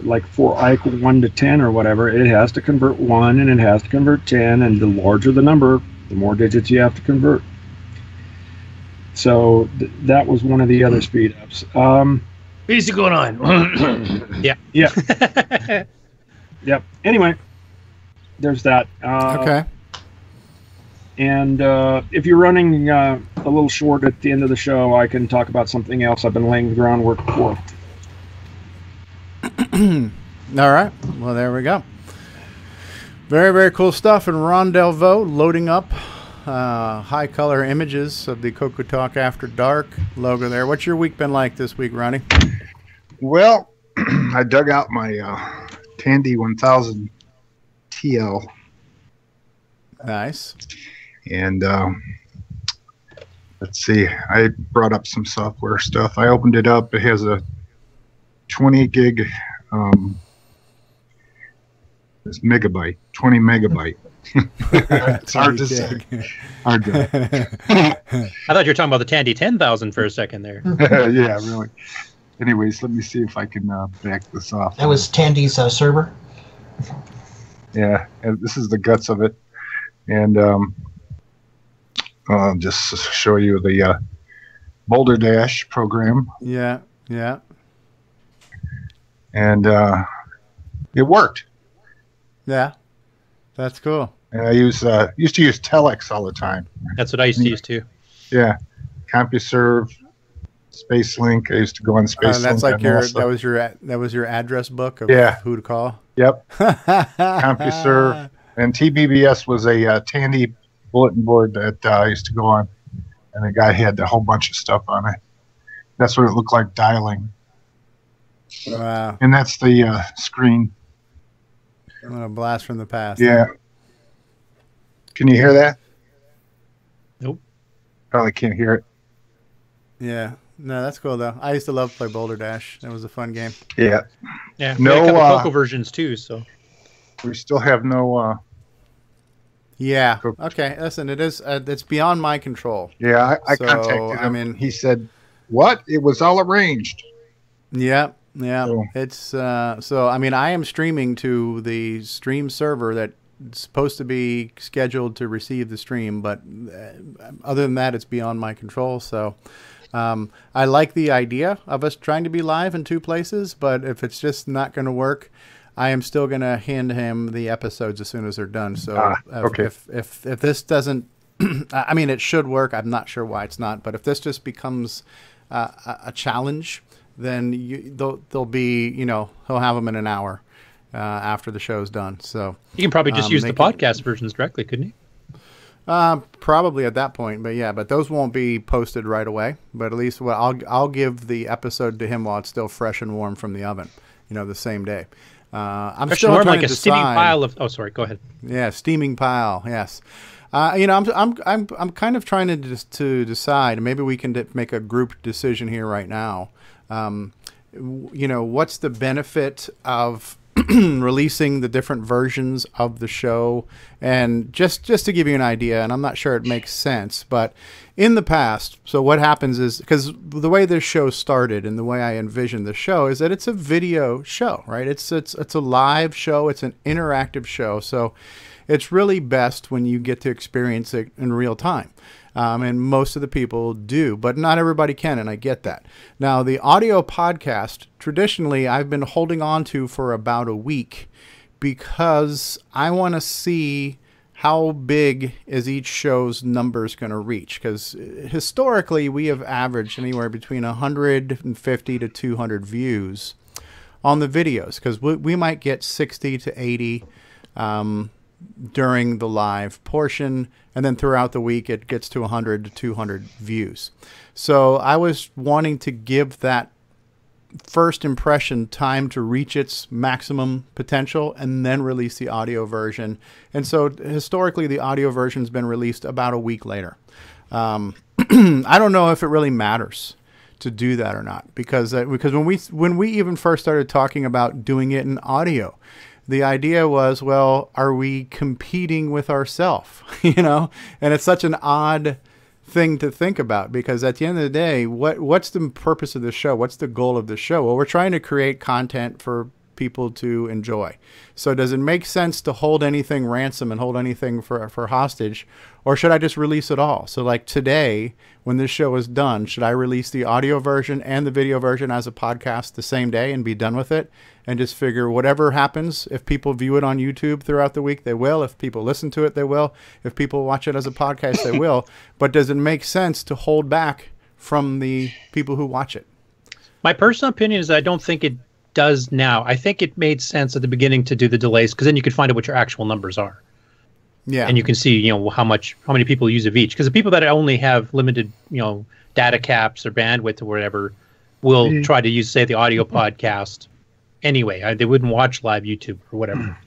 S7: like for I equal 1 to 10 or whatever, it has to convert 1 and it has to convert 10, and the larger the number, the more digits you have to convert. So that was one of the other speed ups.
S3: What's going on? Yeah.
S7: Yeah. Yep. Anyway, there's that.
S1: Okay.
S7: And if you're running a little short at the end of the show, I can talk about something else I've been laying the groundwork for.
S1: All right. Well, there we go. Very, very cool stuff. And Ron Delvaux loading up high color images of the CoCoTALK After Dark logo there. What's your week been like this week, Ronnie?
S9: Well, I dug out my Tandy 1000 TL.
S1: Nice.
S9: And let's see, I brought up some software stuff. I opened it up. It has a 20 gig, it's megabyte, 20 megabyte. It's hard to say. Hard to.
S3: I thought you were talking about the Tandy 10,000 for a second there.
S9: Yeah, really. Anyways, let me see if I can back this off.
S4: That was Tandy's server?
S9: Yeah, and this is the guts of it. And just to show you the Boulder Dash program.
S1: Yeah, yeah.
S9: And it worked.
S1: Yeah, that's cool.
S9: And I used to use Telex all the time.
S3: That's what I used to use too.
S9: Yeah, CompuServe, SpaceLink. I used to go on SpaceLink.
S1: That's like that was your address book of who to call.
S9: Yep. CompuServe. And TBBS was a Tandy bulletin board that I used to go on, and the guy had a whole bunch of stuff on it. That's what it looked like dialing.
S1: Wow.
S9: And that's the screen.
S1: What a blast from the past.
S9: Yeah. Can you hear that?
S3: Nope.
S9: Probably can't hear it.
S1: Yeah. No, that's cool though. I used to love to play Boulder Dash. That was a fun game.
S9: Yeah.
S3: Yeah. No, we had a couple CoCo versions too, so.
S9: We still have no.
S1: Yeah. Okay. Listen, it is. It's beyond my control.
S9: Yeah, I contacted him. I mean, he said, "What? It was all arranged."
S1: Yeah. Yeah. So. It's so. I mean, I am streaming to the stream server that's supposed to be scheduled to receive the stream, but other than that, it's beyond my control. So. I like the idea of us trying to be live in two places, but if it's just not going to work, I am still going to hand him the episodes as soon as they're done. So
S9: okay.
S1: if this doesn't, I mean, it should work. I'm not sure why it's not, but if this just becomes a challenge, then they'll be, he'll have them in an hour after the show's done. So
S3: you can probably just use the podcast versions directly, couldn't you?
S1: Probably at that point, but those won't be posted right away. But at least I'll give the episode to him while it's still fresh and warm from the oven, the same day. I'm
S3: fresh
S1: still
S3: and warm,
S1: trying
S3: like
S1: to
S3: a steaming
S1: decide.
S3: pile of. Oh, sorry. Go ahead.
S1: Yeah, steaming pile. Yes. I'm kind of trying to decide. Maybe we can make a group decision here right now. What's the benefit of releasing the different versions of the show? And just to give you an idea, and I'm not sure it makes sense, but in the past, so what happens is, because the way this show started and the way I envision the show is that it's a video show, right? It's a live show. It's an interactive show. So it's really best when you get to experience it in real time. And most of the people do, but not everybody can, and I get that. Now, the audio podcast, traditionally, I've been holding on to for about a week because I want to see how big is each show's numbers going to reach. Because historically, we have averaged anywhere between 150 to 200 views on the videos, because we might get 60 to 80 during the live portion, and then throughout the week it gets to 100 to 200 views. So I was wanting to give that first impression time to reach its maximum potential and then release the audio version. And so historically, the audio version's been released about a week later. I don't know if it really matters to do that or not, because when we even first started talking about doing it in audio, the idea was, well, are we competing with ourselves? You know, and it's such an odd thing to think about, because at the end of the day, what's the purpose of the show? What's the goal of the show? Well, we're trying to create content for people to enjoy. So does it make sense to hold anything ransom and hold anything for hostage, or should I just release it all? So like today, when this show is done, should I release the audio version and the video version as a podcast the same day and be done with it, and just figure whatever happens, if people view it on YouTube throughout the week, they will. If people listen to it, they will. If people watch it as a podcast, they will. But does it make sense to hold back from the people who watch it?
S3: My personal opinion is I don't think it does now. I think it made sense at the beginning to do the delays, because then you could find out what your actual numbers are. Yeah. And you can see, you know, how many people use of each. Because the people that only have limited, you know, data caps or bandwidth or whatever will try to use, say, the audio podcast anyway. They wouldn't watch live YouTube or whatever.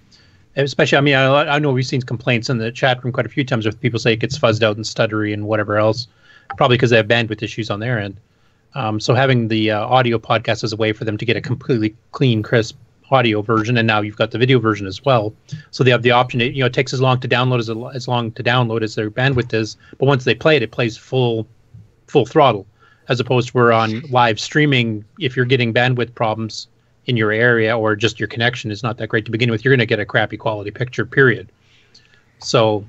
S3: Especially, I mean, I know we've seen complaints in the chat room quite a few times with people say it gets fuzzed out and stuttery and whatever else, probably because they have bandwidth issues on their end. So having the audio podcast as a way for them to get a completely clean, crisp audio version, and now you've got the video version as well. So they have the option. It takes as long to download as long to download as their bandwidth is. But once they play it, it plays full throttle, as opposed to we're on live streaming. If you're getting bandwidth problems in your area, or just your connection is not that great to begin with, you're going to get a crappy quality picture. Period. So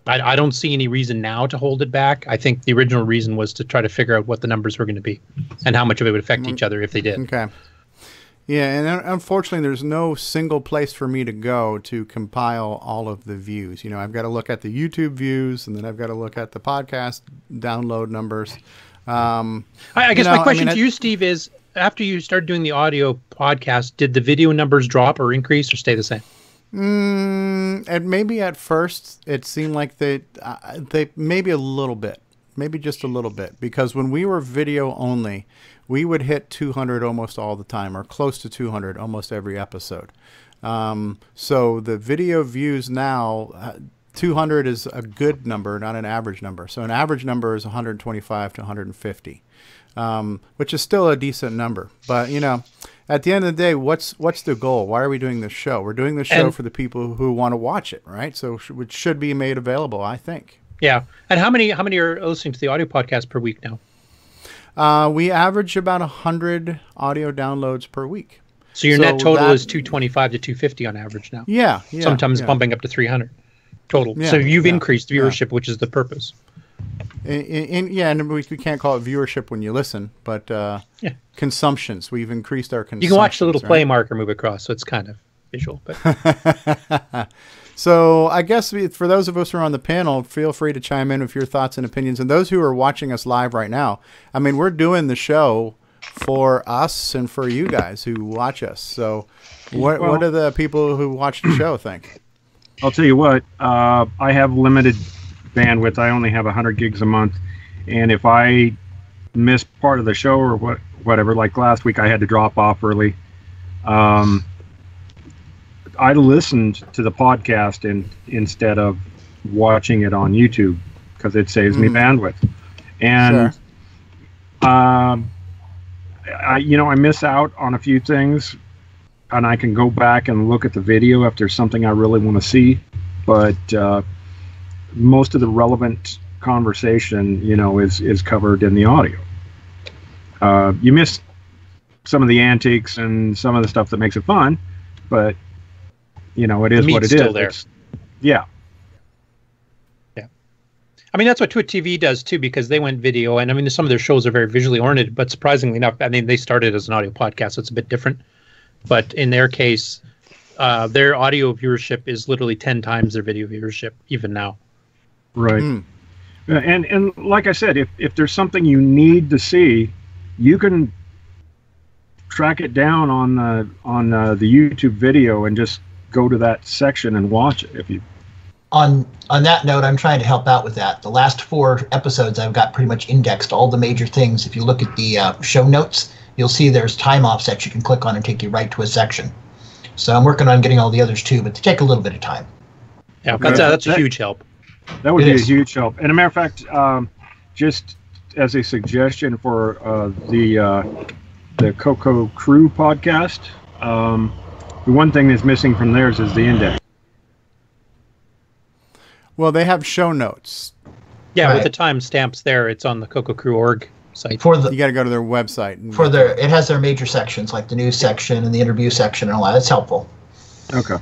S3: I don't see any reason now to hold it back. I think the original reason was to try to figure out what the numbers were going to be and how much of it would affect each other if they did.
S1: Okay. Yeah, and unfortunately, there's no single place for me to go to compile all of the views. You know, I've got to look at the YouTube views, and then I've got to look at the podcast download numbers.
S3: I guess my question to you, Steve, is after you started doing the audio podcast, did the video numbers drop or increase or stay the same?
S1: And maybe at first it seemed like they maybe a little bit, maybe just a little bit, because when we were video only, we would hit 200 almost all the time, or close to 200 almost every episode. So the video views now, 200 is a good number, not an average number. So an average number is 125 to 150, which is still a decent number. But, you know, at the end of the day, what's the goal? Why are we doing this show? We're doing this show for the people who want to watch it, right? So it should be made available, I think.
S3: Yeah. And how many are listening to the audio podcast per week now?
S1: We average about 100 audio downloads per week.
S3: So your net total is 225 to 250 on average now.
S1: Yeah.
S3: Sometimes bumping up to 300 total. Yeah, so you've increased viewership, which is the purpose.
S1: And we can't call it viewership when you listen, but consumptions. We've increased our consumptions.
S3: You can watch the little play marker move across, so it's kind of visual. But
S1: so I guess for those of us who are on the panel, feel free to chime in with your thoughts and opinions. And those who are watching us live right now, I mean, we're doing the show for us and for you guys who watch us. So what do the people who watch the show think?
S7: I'll tell you what, I have limited bandwidth. I only have 100 gigs a month. And if I miss part of the show or whatever, like last week I had to drop off early, I listened to the podcast instead of watching it on YouTube, because it saves me bandwidth. And I miss out on a few things, and I can go back and look at the video if there's something I really want to see. But most of the relevant conversation, is covered in the audio. You miss some of the antiques and some of the stuff that makes it fun, but it is what it is.
S3: Still there.
S7: Yeah.
S3: I mean, that's what Twit TV does too, because they went video, and I mean, some of their shows are very visually oriented, but surprisingly enough, I mean, they started as an audio podcast, so it's a bit different. But in their case, their audio viewership is literally 10 times their video viewership, even now.
S7: Right. And like I said, if there's something you need to see, you can track it down on the YouTube video and just go to that section and watch it. If you
S4: on that note, I'm trying to help out with that. The last 4 episodes I've got pretty much indexed all the major things. If you look at the show notes you'll see there's time offsets you can click on and take you right to a section. So I'm working on getting all the others too, but they take a little bit of time.
S3: Yeah, that's a huge help.
S7: That would be a huge help. And a matter of fact, just as a suggestion for the CoCo Crew podcast, the one thing that's missing from theirs is the index.
S1: Well, they have show notes.
S3: Yeah, with the timestamps there, it's on the CoCo Crew org site.
S1: You got to go to their website.
S4: It has their major sections, like the news section and the interview section and all that. That's helpful.
S7: Okay.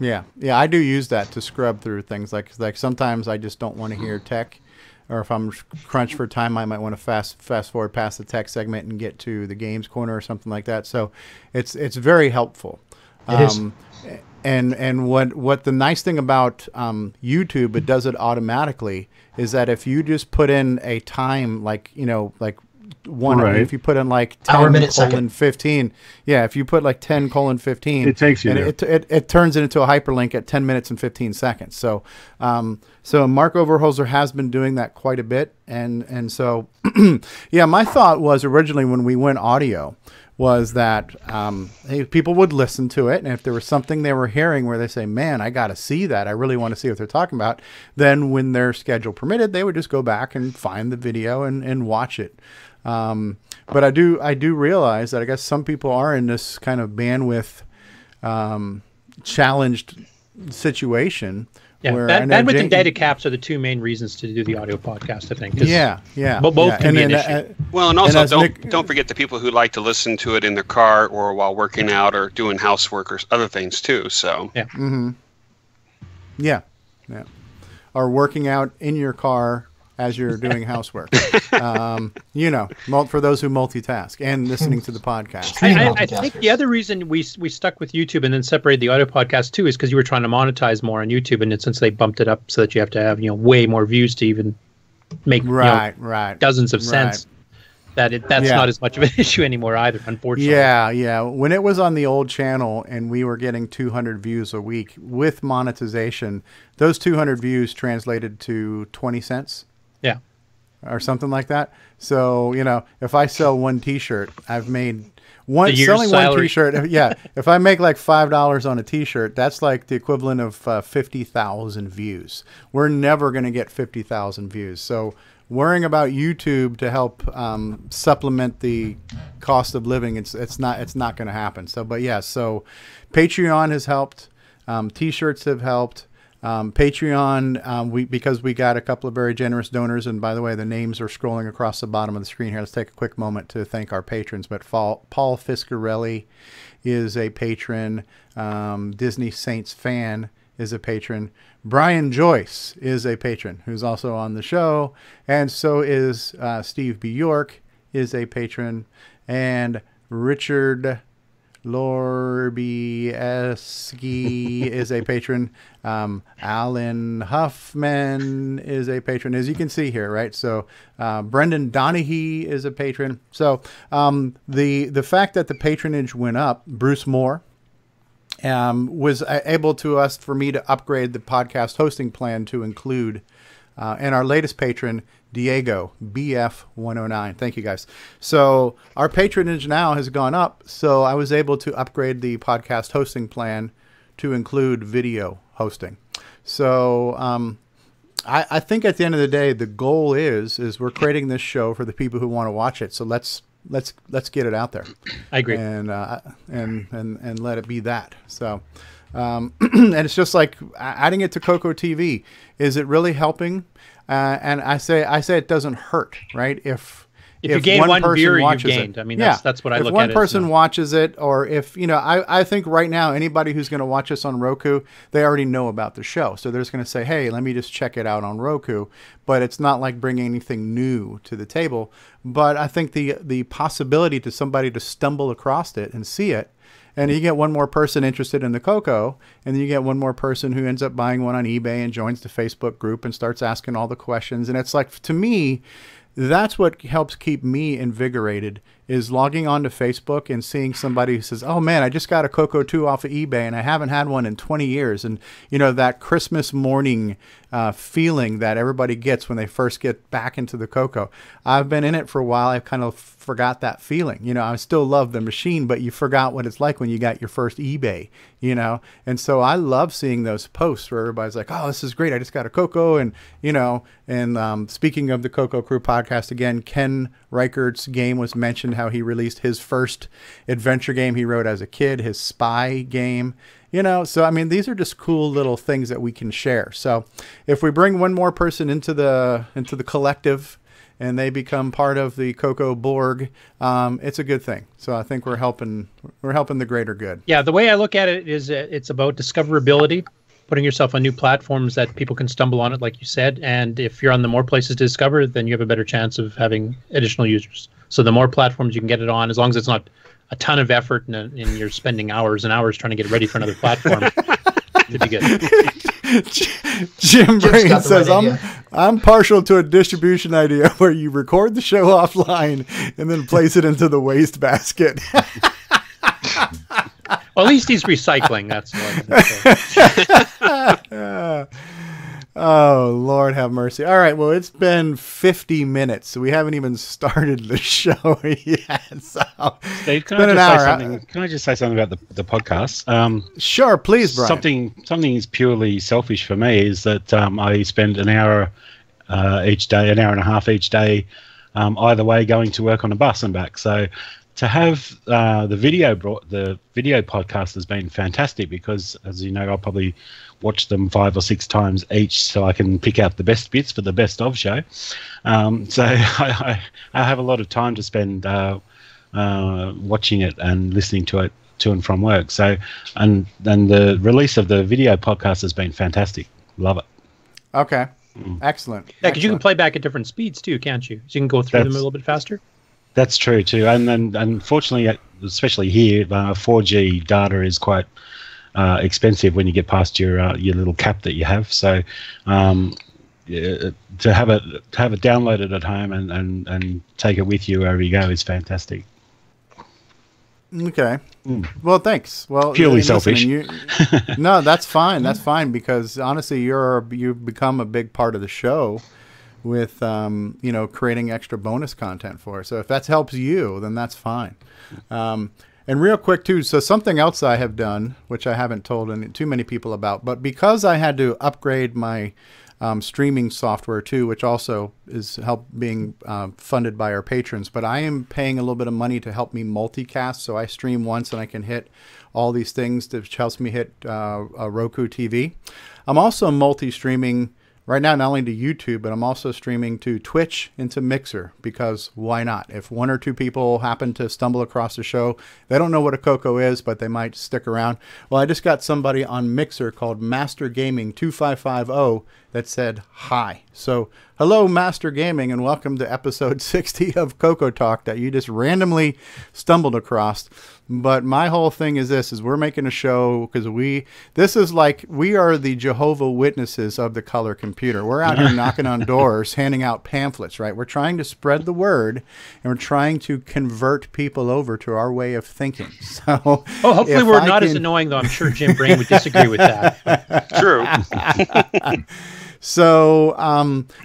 S1: Yeah, I do use that to scrub through things. Like sometimes I just don't want to hear tech, or if I'm crunched for time, I might want to fast forward past the tech segment and get to the games corner or something like that. So it's very helpful.
S4: It is.
S1: And what the nice thing about YouTube, it does it automatically, is that if you just put in a time, like if you put in like 10:15, if you put like 10:15,
S7: it takes you
S1: and it turns it into a hyperlink at 10 minutes and 15 seconds. So Mark Overholser has been doing that quite a bit, and so my thought was originally when we went audio was that people would listen to it, and if there was something they were hearing where they say, man, I got to see that, I really want to see what they're talking about, then when their schedule permitted, they would just go back and find the video and watch it. But I do realize that I guess some people are in this kind of bandwidth challenged situation.
S3: Yeah,
S1: where
S3: bandwidth and data caps are the two main reasons to do the audio podcast, I think. Both can be an issue.
S2: Well, and also don't forget the people who like to listen to it in their car or while working out or doing housework or other things too. So
S1: or working out in your car as you're doing housework. For those who multitask and listening to the podcast.
S3: I think the other reason we stuck with YouTube and then separated the audio podcast too is because you were trying to monetize more on YouTube, and since they bumped it up so that you have to have way more views to even make dozens of cents. That's not as much of an issue anymore either, unfortunately.
S1: Yeah. When it was on the old channel and we were getting 200 views a week with monetization, those 200 views translated to 20 cents.
S3: Yeah.
S1: Or something like that. So, if I sell one T-shirt, I've made selling one T-shirt. If I make like $5 on a T-shirt, that's like the equivalent of 50,000 views. We're never going to get 50,000 views. So worrying about YouTube to help supplement the cost of living, it's not going to happen. So, so Patreon has helped. T-shirts have helped. Patreon, because we got a couple of very generous donors, and by the way, the names are scrolling across the bottom of the screen here. Let's take a quick moment to thank our patrons. But Paul Fiscarelli is a patron. Disney Saints fan is a patron. Brian Joyce is a patron who's also on the show, and so is Steve B. York is a patron, and Richard Lorbieski is a patron. Alan Huffman is a patron, as you can see here, right? So Brendan Donahue is a patron. So the fact that the patronage went up, Bruce Moore was able for me to upgrade the podcast hosting plan to include, and our latest patron, Diego BF109. Thank you guys. So our patronage now has gone up. So I was able to upgrade the podcast hosting plan to include video hosting. So I think at the end of the day, the goal is we're creating this show for the people who want to watch it. So let's get it out there.
S3: I agree.
S1: And let it be that. So and it's just like adding it to CoCo TV. Is it really helping? And I say it doesn't hurt, right? If
S3: you gain one viewer, you've gained. I mean, that's what I look at.
S1: If one person watches it, or if, I think right now, anybody who's going to watch us on Roku, they already know about the show. So they're just going to say, hey, let me just check it out on Roku. But it's not like bringing anything new to the table. But I think the possibility to somebody to stumble across it and see it, and you get one more person interested in the CoCo, and then you get one more person who ends up buying one on eBay and joins the Facebook group and starts asking all the questions. And it's like, to me, that's what helps keep me invigorated, is logging onto Facebook and seeing somebody who says, "Oh man, I just got a CoCo 2 off of eBay and I haven't had one in 20 years." And you know, that Christmas morning feeling that everybody gets when they first get back into the CoCo. I've been in it for a while. I kind of forgot that feeling. You know, I still love the machine, but you forgot what it's like when you got your first eBay, you know? And so I love seeing those posts where everybody's like, "Oh, this is great. I just got a CoCo." And, you know, and speaking of the CoCo Crew podcast, again, Ken Reichard's game was mentioned, how he released his first adventure game he wrote as a kid, his spy game. You know, so I mean, these are just cool little things that we can share. So if we bring one more person into the collective and they become part of the CoCo Borg, it's a good thing. So I think we're helping the greater good.
S3: Yeah, the way I look at it is it's about discoverability, putting yourself on new platforms that people can stumble on it, like you said. And if you're on the more places to discover, then you have a better chance of having additional users. So the more platforms you can get it on, as long as it's not a ton of effort and you're spending hours and hours trying to get ready for another platform, it'd be good.
S1: Jim Brain says, I'm partial to a distribution idea where you record the show offline and then place it into the waste basket.
S3: Well, at least he's recycling. That's what.
S1: Oh, Lord have mercy. All right, well, it's been 50 minutes, so we haven't even started the show yet. So
S11: Steve, can I just say something about the podcast?
S1: Sure, please, Brian.
S11: Something is purely selfish for me is that I spend an hour each day, an hour and a half each day, either way, going to work on a bus and back. So to have the video podcast has been fantastic because, as you know, I'll probably watch them 5 or 6 times each so I can pick out the best bits for the best of show. So I have a lot of time to spend watching it and listening to it to and from work. So and the release of the video podcast has been fantastic. Love it.
S1: Okay. Excellent.
S3: Yeah, because you can play back at different speeds too, can't you? So you can go through them a little bit faster.
S11: That's true too. And then unfortunately, especially here, 4G data is quite expensive when you get past your little cap that you have. So to have it downloaded at home and take it with you wherever you go is fantastic.
S1: Okay. Well, thanks. Well,
S11: purely selfish.
S1: No, that's fine. That's fine because honestly, you've become a big part of the show with you know, creating extra bonus content for us. So if that helps you, then that's fine. And real quick too, so something else I have done, which I haven't told too many people about, but because I had to upgrade my streaming software too, which also is being funded by our patrons, but I am paying a little bit of money to help me multicast. So I stream once and I can hit all these things, which helps me hit a Roku TV. I'm also multi-streaming right now, not only to YouTube, but I'm also streaming to Twitch and to Mixer because why not? If 1 or 2 people happen to stumble across the show, they don't know what a CoCo is, but they might stick around. Well, I just got somebody on Mixer called Master Gaming 2550 that said hi. So hello, Master Gaming, and welcome to episode 60 of CoCoTALK that you just randomly stumbled across. But my whole thing is this, is we're making a show because this is like, we are the Jehovah Witnesses of the color computer. We're out here knocking on doors, handing out pamphlets, right? We're trying to spread the word and we're trying to convert people over to our way of thinking. So
S3: hopefully we're not as annoying, though. I'm sure Jim Brain would disagree with that.
S2: True.
S1: So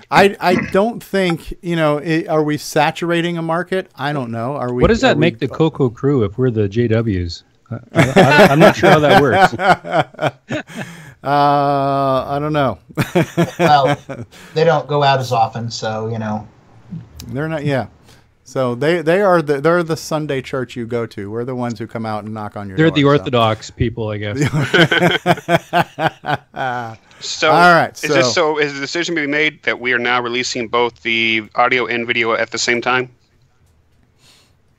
S1: I don't think, you know, are we saturating a market? I don't know. Are we?
S12: What does that make the CoCo Crew if we're the JWs? I'm not sure how that works.
S1: I don't know.
S4: Well, they don't go out as often, so you know.
S1: They're not. Yeah. So they're the Sunday church you go to. We're the ones who come out and knock on your door.
S12: They're the Orthodox people, I guess.
S2: So,
S1: all right.
S2: Is the decision being made that we are now releasing both the audio and video at the same time?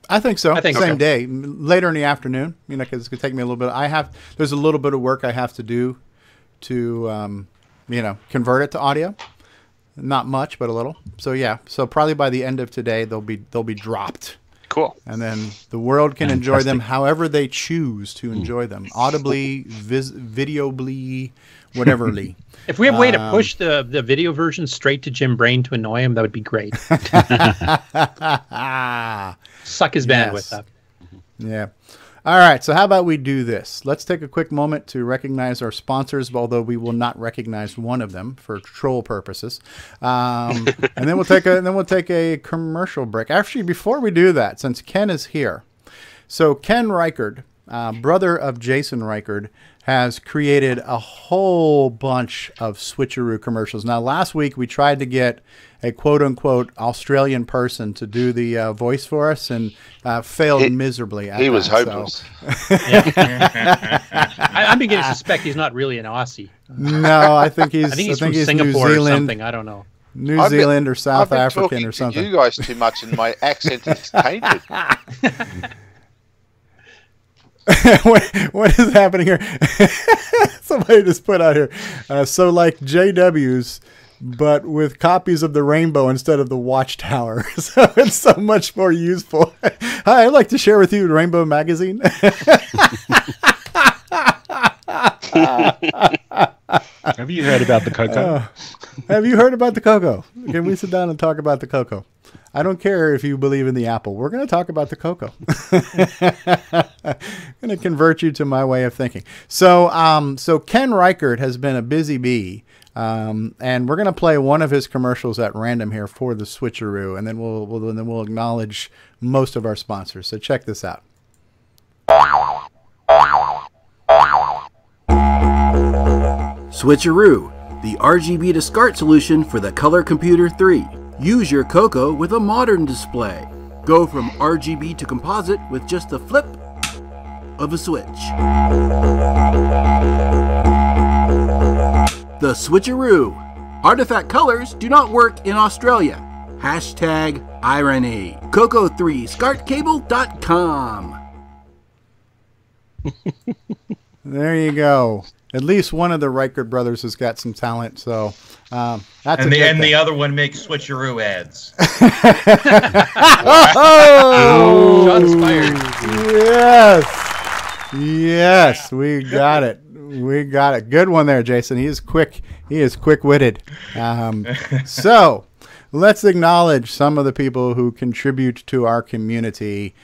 S1: I think so. Same
S2: okay.
S1: day, later in the afternoon. You know, because it's gonna take me a little bit. There's a little bit of work I have to do to, you know, convert it to audio. Not much, but a little. So yeah. So probably by the end of today, they'll be dropped.
S2: Cool.
S1: And then the world can enjoy them however they choose to enjoy them. Audibly, videobly, whateverly.
S3: If we have a way to push the video version straight to Jim Brain to annoy him, that would be great. Suck his bandwidth up.
S1: Yeah. All right, so how about we do this? Let's take a quick moment to recognize our sponsors, although we will not recognize one of them for troll purposes. And then we'll take a commercial break. Actually, before we do that, since Ken is here, so Ken Reighard, brother of Jason Reighard, has created a whole bunch of switcheroo commercials. Now, last week we tried to get a quote-unquote Australian person to do the voice for us and failed miserably.
S5: He was hopeless.
S3: So. I'm beginning to suspect he's not really an Aussie.
S1: No, I think he's
S3: from Singapore or something. I don't know.
S1: New Zealand or South African or something.
S5: You guys too much, and my accent is tainted.
S1: What is happening here? Somebody just put out here. So like JW's, but with copies of the rainbow instead of the watchtower. So it's so much more useful. Hi, I'd like to share with you Rainbow Magazine.
S11: Have you heard about the CoCo?
S1: Have you heard about the CoCo? Can we sit down and talk about the CoCo? I don't care if you believe in the apple. We're going to talk about the CoCo. I'm going to convert you to my way of thinking. So Ken Reighard has been a busy bee, and we're going to play one of his commercials at random here for the switcheroo, and then we'll acknowledge most of our sponsors. So check this out.
S13: Switcheroo, the RGB to SCART solution for the Color Computer 3. Use your CoCo with a modern display. Go from RGB to composite with just the flip of a switch. The Switcheroo. Artifact colors do not work in Australia. Hashtag irony. CoCo3SCARTcable.com.
S1: There you go. At least one of the Reighard brothers has got some talent, so that's
S8: the other one makes switcheroo ads.
S1: Oh,
S3: shots fired.
S1: Yes, we got it. Good one there, Jason. He is quick. He is quick-witted. So let's acknowledge some of the people who contribute to our community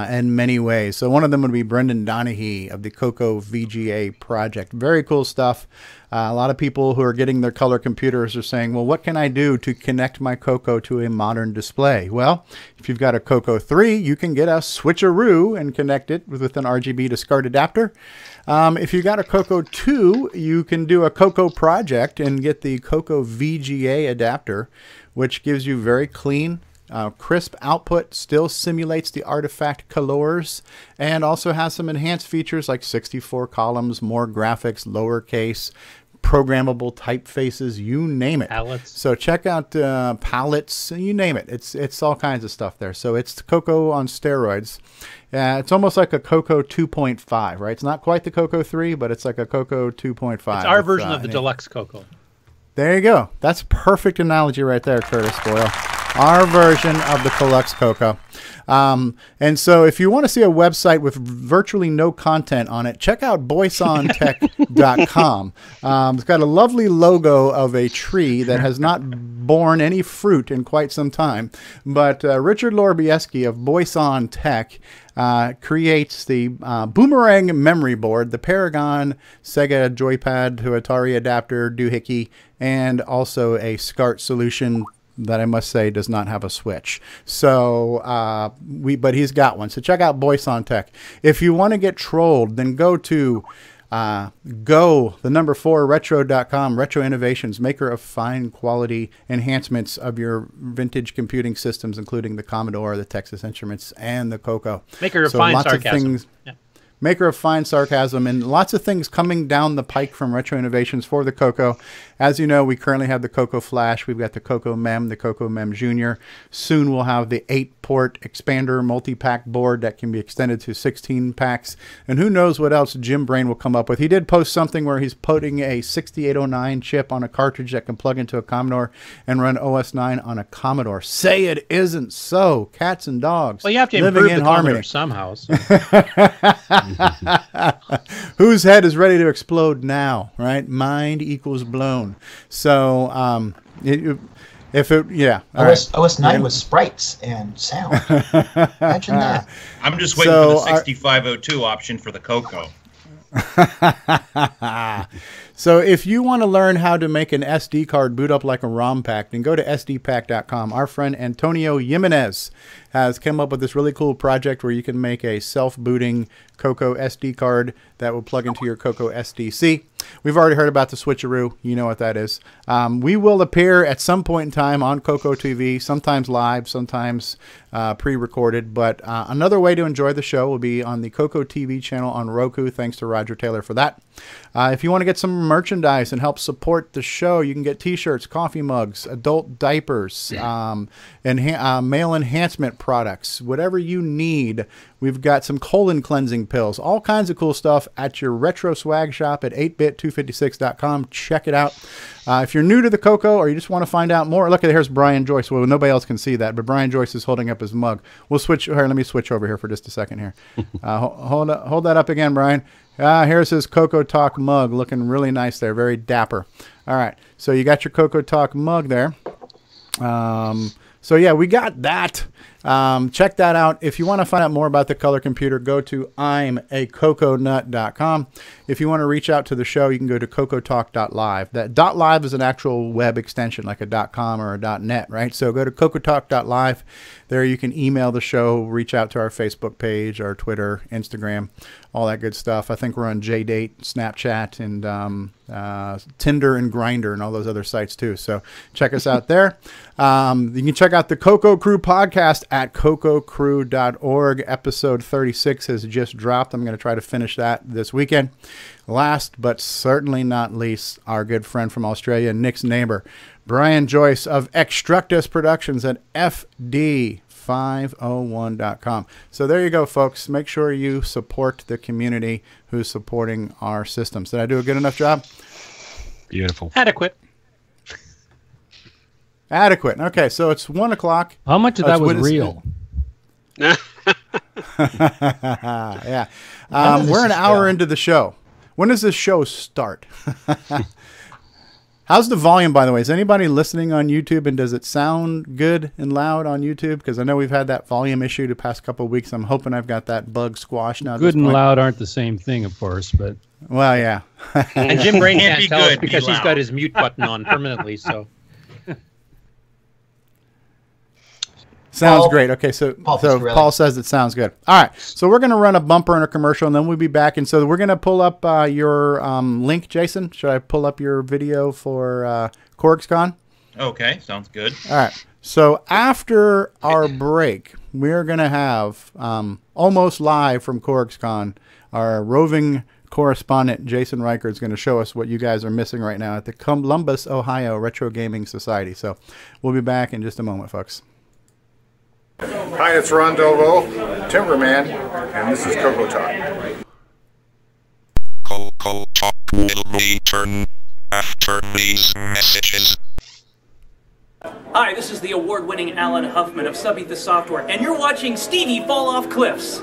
S1: in many ways. So one of them would be Brendan Donahue of the CoCo VGA project. Very cool stuff. A lot of people who are getting their color computers are saying, well, what can I do to connect my CoCo to a modern display? Well, if you've got a CoCo 3, you can get a switcheroo and connect it with an RGB to SCART adapter. If you got a CoCo 2, you can do a CoCo project and get the CoCo VGA adapter, which gives you very clean, crisp output, still simulates the artifact colors, and also has some enhanced features like 64 columns, more graphics, lowercase, programmable typefaces, you name it.
S3: Palettes.
S1: So check out palettes, you name it. It's all kinds of stuff there. So it's CoCo on steroids. It's almost like a CoCo 2.5, right? It's not quite the CoCo 3, but it's like a CoCo 2.5.
S3: It's our version of the deluxe CoCo.
S1: There you go. That's a perfect analogy right there, Curtis Boyle. Our version of the Deluxe CoCo. And so if you want to see a website with virtually no content on it, check out boysontech.com. It's got a lovely logo of a tree that has not borne any fruit in quite some time. But Richard Lorbieski of Boyson Tech creates the Boomerang memory board, the Paragon Sega Joypad to Atari adapter doohickey, and also a SCART solution that I must say does not have a switch. So, but he's got one. So check out Boyson Tech. If you want to get trolled, then go to retro.com, Retro Innovations, maker of fine quality enhancements of your vintage computing systems, including the Commodore, the Texas Instruments, and the CoCo.
S3: Maker of fine sarcasm.
S1: Maker of fine sarcasm, and lots of things coming down the pike from Retro Innovations for the CoCo. As you know, we currently have the CoCo Flash. We've got the CoCo Mem, the CoCo Mem Junior. Soon we'll have the 8-port expander multi-pack board that can be extended to 16 packs. And who knows what else Jim Brain will come up with. He did post something where he's putting a 6809 chip on a cartridge that can plug into a Commodore and run OS 9 on a Commodore. Say it isn't so. Cats and dogs.
S3: Well, you have to improve the Commodore somehow. So.
S1: Whose head is ready to explode now, right? Mind equals blown. So,
S4: OS 9 with sprites and sound. Imagine that.
S8: I'm just waiting for the 6502 option for the CoCo.
S1: So if you want to learn how to make an SD card boot up like a ROM pack, then go to sdpack.com. Our friend Antonio Jimenez has come up with this really cool project where you can make a self-booting CoCo SD card that will plug into your CoCo SDC. We've already heard about the switcheroo. You know what that is. We will appear at some point in time on CoCo TV, sometimes live, sometimes pre-recorded. But another way to enjoy the show will be on the CoCo TV channel on Roku. Thanks to Roger Taylor for that. If you want to get some merchandise and help support the show, you can get T-shirts, coffee mugs, adult diapers, and male enhancement products. Whatever you need. We've got some colon cleansing pills, all kinds of cool stuff at your retro swag shop at 8bit256.com. Check it out. If you're new to the CoCo or you just want to find out more, look, here's Brian Joyce. Well, nobody else can see that, but Brian Joyce is holding up his mug. We'll switch. Here, let me switch over here for just a second here. Hold that up again, Brian. Here's his CoCoTALK mug, looking really nice there, very dapper. All right, so you got your CoCoTALK mug there. So yeah, we got that. Check that out. If you want to find out more about the color computer, go to imacoconut.com. If you want to reach out to the show, you can go to cocotalk.live. That .live is an actual web extension like a .com or a .net, right? So go to cocotalk.live. There you can email the show, reach out to our Facebook page, our Twitter, Instagram, all that good stuff. I think we're on JDate, Snapchat, and Tinder and Grindr and all those other sites too. So check us out there. You can check out the CoCo Crew podcast at cococrew.org. Episode 36 has just dropped. I'm going to try to finish that this weekend. Last but certainly not least, our good friend from Australia, Nick's neighbor, Brian Joyce of Extructus Productions at FD501.com. So there you go, folks. Make sure you support the community who's supporting our systems. Did I do a good enough job?
S11: Beautiful.
S3: Adequate.
S1: Adequate. Okay, so it's 1 o'clock.
S12: How much of that was real?
S1: Yeah. We're an hour into the show. When does this show start? How's the volume, by the way? Is anybody listening on YouTube, and does it sound good and loud on YouTube? Because I know we've had that volume issue the past couple of weeks. I'm hoping I've got that bug squashed now.
S12: Good and loud aren't the same thing, of course, but...
S1: Well, yeah.
S3: And Jim Brain can't tell us because he's got his mute button on permanently, so...
S1: Sounds great. Okay, so Paul says it sounds good. All right, so we're going to run a bumper and a commercial, and then we'll be back. And so we're going to pull up your link, Jason. Should I pull up your video for CORGSCON?
S8: Okay, sounds good.
S1: All right, so after our break, we're going to have almost live from CORGSCON, our roving correspondent, Jason Reighard, is going to show us what you guys are missing right now at the Columbus, Ohio Retro Gaming Society. So we'll be back in just a moment, folks.
S14: Hi, it's Ron Delvaux, Timberman, and this is CoCoTALK.
S15: CoCoTALK will return after these messages.
S16: Hi, this is the award-winning Alan Huffman of Subetha Software, and you're watching Stevie Fall Off Cliffs.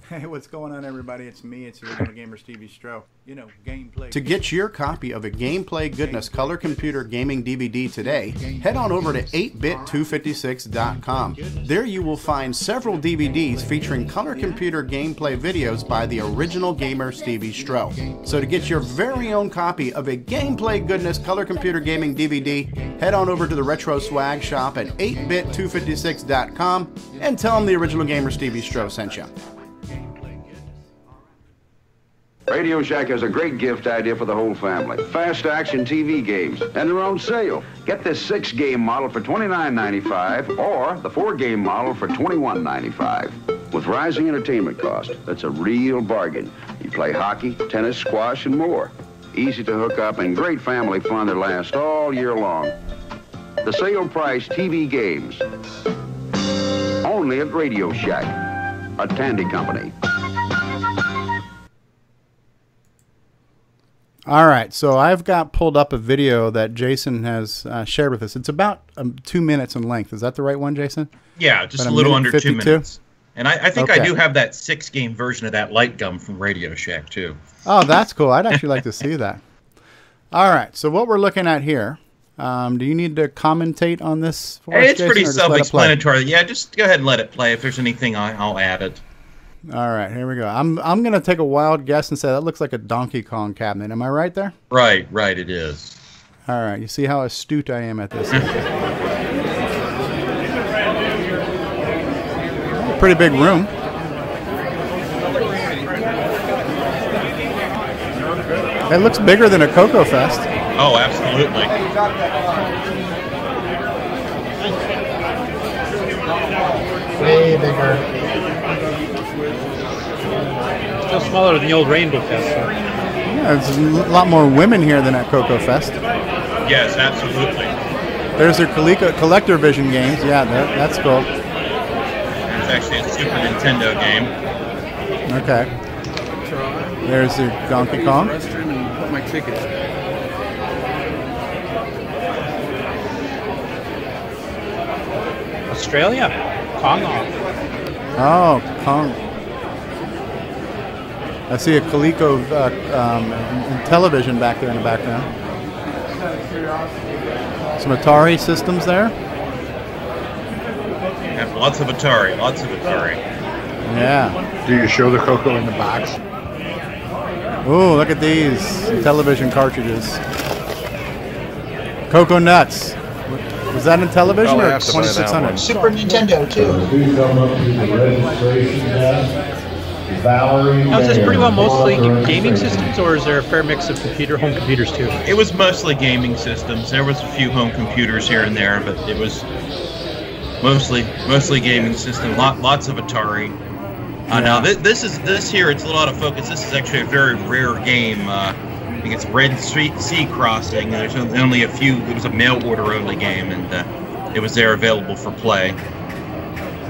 S1: Hey, what's going on, everybody? It's me. It's your original gamer, Stevie Stroh. You know, gameplay. To get your copy of a Gameplay Goodness Color Computer Gaming DVD today, head on over to 8bit256.com. There you will find several DVDs featuring color computer gameplay videos by the original gamer, Stevie Stroh. So to get your very own copy of a Gameplay Goodness Color Computer Gaming DVD, head on over to the Retro Swag Shop at 8bit256.com and tell them the original gamer, Stevie Stroh, sent you.
S17: Radio Shack has a great gift idea for the whole family. Fast action TV games, and they're on sale. Get this 6-game model for $29.95 or the 4-game model for $21.95. With rising entertainment costs, that's a real bargain. You play hockey, tennis, squash, and more. Easy to hook up and great family fun that lasts all year long. The sale price TV games. Only at Radio Shack, a Tandy company.
S1: All right, so I've got pulled up a video that Jason has shared with us. It's about 2 minutes in length. Is that the right one, Jason?
S8: Yeah, just a little under 2 minutes. And I think
S1: Okay.
S8: I do have that 6-game version of that light gum from Radio Shack, too.
S1: Oh, that's cool. I'd actually like to see that. All right. So what we're looking at here, do you need to commentate on this for us,
S8: It's
S1: Jason,
S8: pretty
S1: or just let it play?
S8: self-explanatory. Yeah, just go ahead and let it play. If there's anything, I'll add it.
S1: All right, here we go. I'm going to take a wild guess and say that looks like a Donkey Kong cabinet. Am I right there?
S8: Right, it is.
S1: All right, you see how astute I am at this. Pretty big room. It looks bigger than a CoCo Fest.
S8: Oh, absolutely.
S4: Way bigger.
S3: Still smaller than the old Rainbow Fest. So.
S1: Yeah, there's a lot more women here than at CoCo Fest.
S8: Yes, absolutely.
S1: There's their Collector Vision games. Yeah, that's cool.
S8: It's actually a Super Nintendo game.
S1: Okay. There's the Donkey Kong.
S18: My ticket.
S3: Australia? Kong.
S1: Oh, Kong. I see a Coleco television back there in the background. Some Atari systems there.
S8: Yeah, lots of Atari.
S1: Yeah.
S9: Do you show the CoCo in the box?
S1: Ooh, look at these television cartridges. CoCo Nuts. Was that in television or 2600?
S4: Super Nintendo too.
S3: Now, is this pretty well mostly gaming systems, or is there a fair mix of home computers too?
S8: It was mostly gaming systems. There was a few home computers here and there, but it was mostly gaming systems. Lots of Atari. Now this here, it's a lot of focus. This is actually a very rare game. I think it's Red Sea Crossing. There's only a few. It was a mail order only game, and it was there available for play.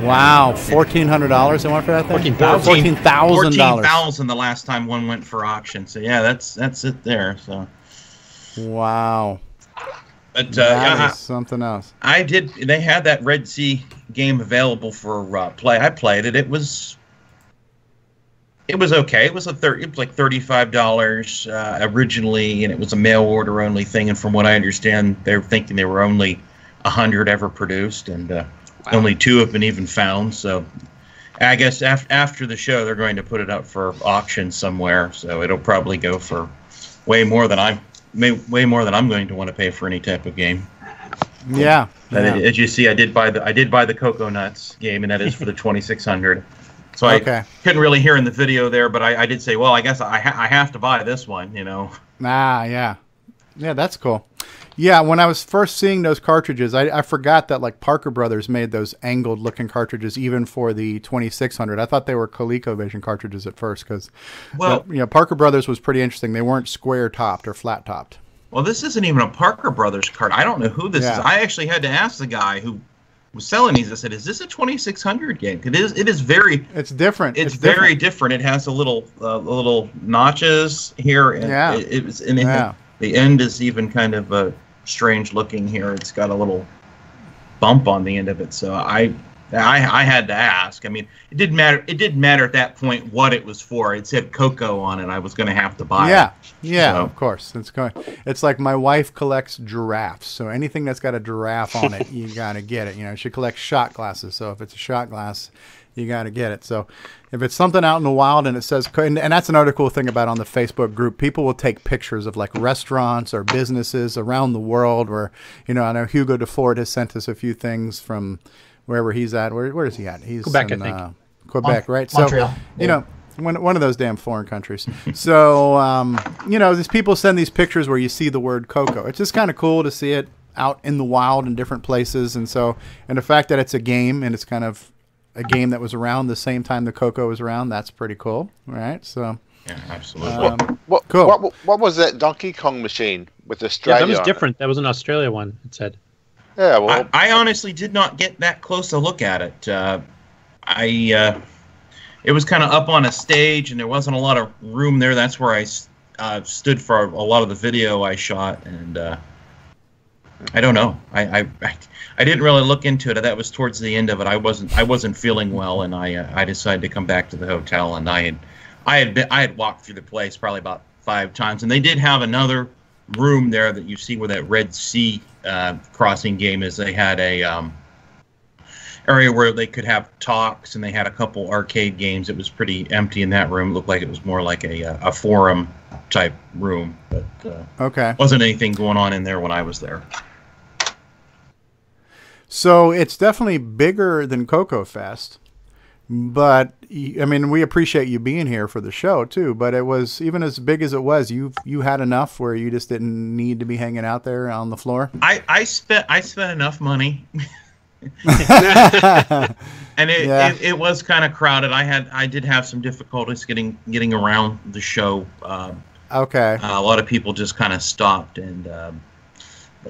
S1: Wow, $1,400 they want for that thing? $14,000.
S8: $14,000 the last time one went for auction. So yeah, that's it there. So.
S1: Wow.
S8: But
S1: that is something else.
S8: They had that Red Sea game available for play. I played it. It was okay. It was like $35 originally, and it was a mail order only thing. And from what I understand, they're thinking there were only 100 ever produced, and only 2 have been even found. So I guess after the show, they're going to put it up for auction somewhere. So it'll probably go for way more than I'm going to want to pay for any type of game.
S1: Yeah.
S8: As you see, I did buy the CoCo Nuts game, and that is for the 2600. So I couldn't really hear in the video there, but I did say, well, I guess I have to buy this one, you know.
S1: Yeah, that's cool. Yeah, when I was first seeing those cartridges, I forgot that like Parker Brothers made those angled looking cartridges even for the 2600. I thought they were ColecoVision cartridges at first because, Parker Brothers was pretty interesting. They weren't square topped or flat topped.
S8: Well, this isn't even a Parker Brothers card. I don't know who this is. I actually had to ask the guy who was selling these. I said, "Is this a 2600 game?" It is very.
S1: It's different.
S8: It's very different. It has a little notches here. And the end is even kind of strange looking here. It's got a little bump on the end of it. So I had to ask. I mean, it didn't matter. It didn't matter at that point what it was for. It said CoCo on it. I was going to have to buy it.
S1: Yeah, of course. It's like my wife collects giraffes. So anything that's got a giraffe on it, you got to get it. You know, she collects shot glasses. So if it's a shot glass, you got to get it. So if it's something out in the wild and it says, and that's another cool thing about on the Facebook group, people will take pictures of like restaurants or businesses around the world where, I know Hugo Dufort has sent us a few things from wherever he's at. Where is he at? He's
S3: Quebec,
S1: in,
S3: I think.
S1: Quebec, right?
S4: Montreal.
S1: So, one of those damn foreign countries. So, these people send these pictures where you see the word CoCo. It's just kind of cool to see it out in the wild in different places. And the fact that it's a game and it's kind of a game that was around the same time the CoCo was around, that's pretty cool, right? So,
S8: yeah, absolutely.
S1: Cool.
S5: What was that Donkey Kong machine with Australia?
S3: Yeah, that was different. That was an Australia one, it said.
S5: Yeah, well,
S8: I honestly did not get that close a look at it. It was kind of up on a stage, and there wasn't a lot of room there. That's where I stood for a lot of the video I shot, and I don't know. I didn't really look into it. That was towards the end of it. I wasn't feeling well, and I decided to come back to the hotel. And I had walked through the place probably about 5 times, and they did have another room there that you see where that Red Sea crossing game is. They had a area where they could have talks, and they had a couple arcade games. It was pretty empty in that room. It looked like it was more like a forum type room, but
S1: okay,
S8: wasn't anything going on in there when I was there.
S1: So it's definitely bigger than CoCo Fest, but I mean, we appreciate you being here for the show too. But it was, even as big as it was, you had enough where you just didn't need to be hanging out there on the floor.
S8: I spent enough money. And it was kind of crowded. I did have some difficulties getting around the show.
S1: Okay.
S8: A lot of people just kind of stopped, and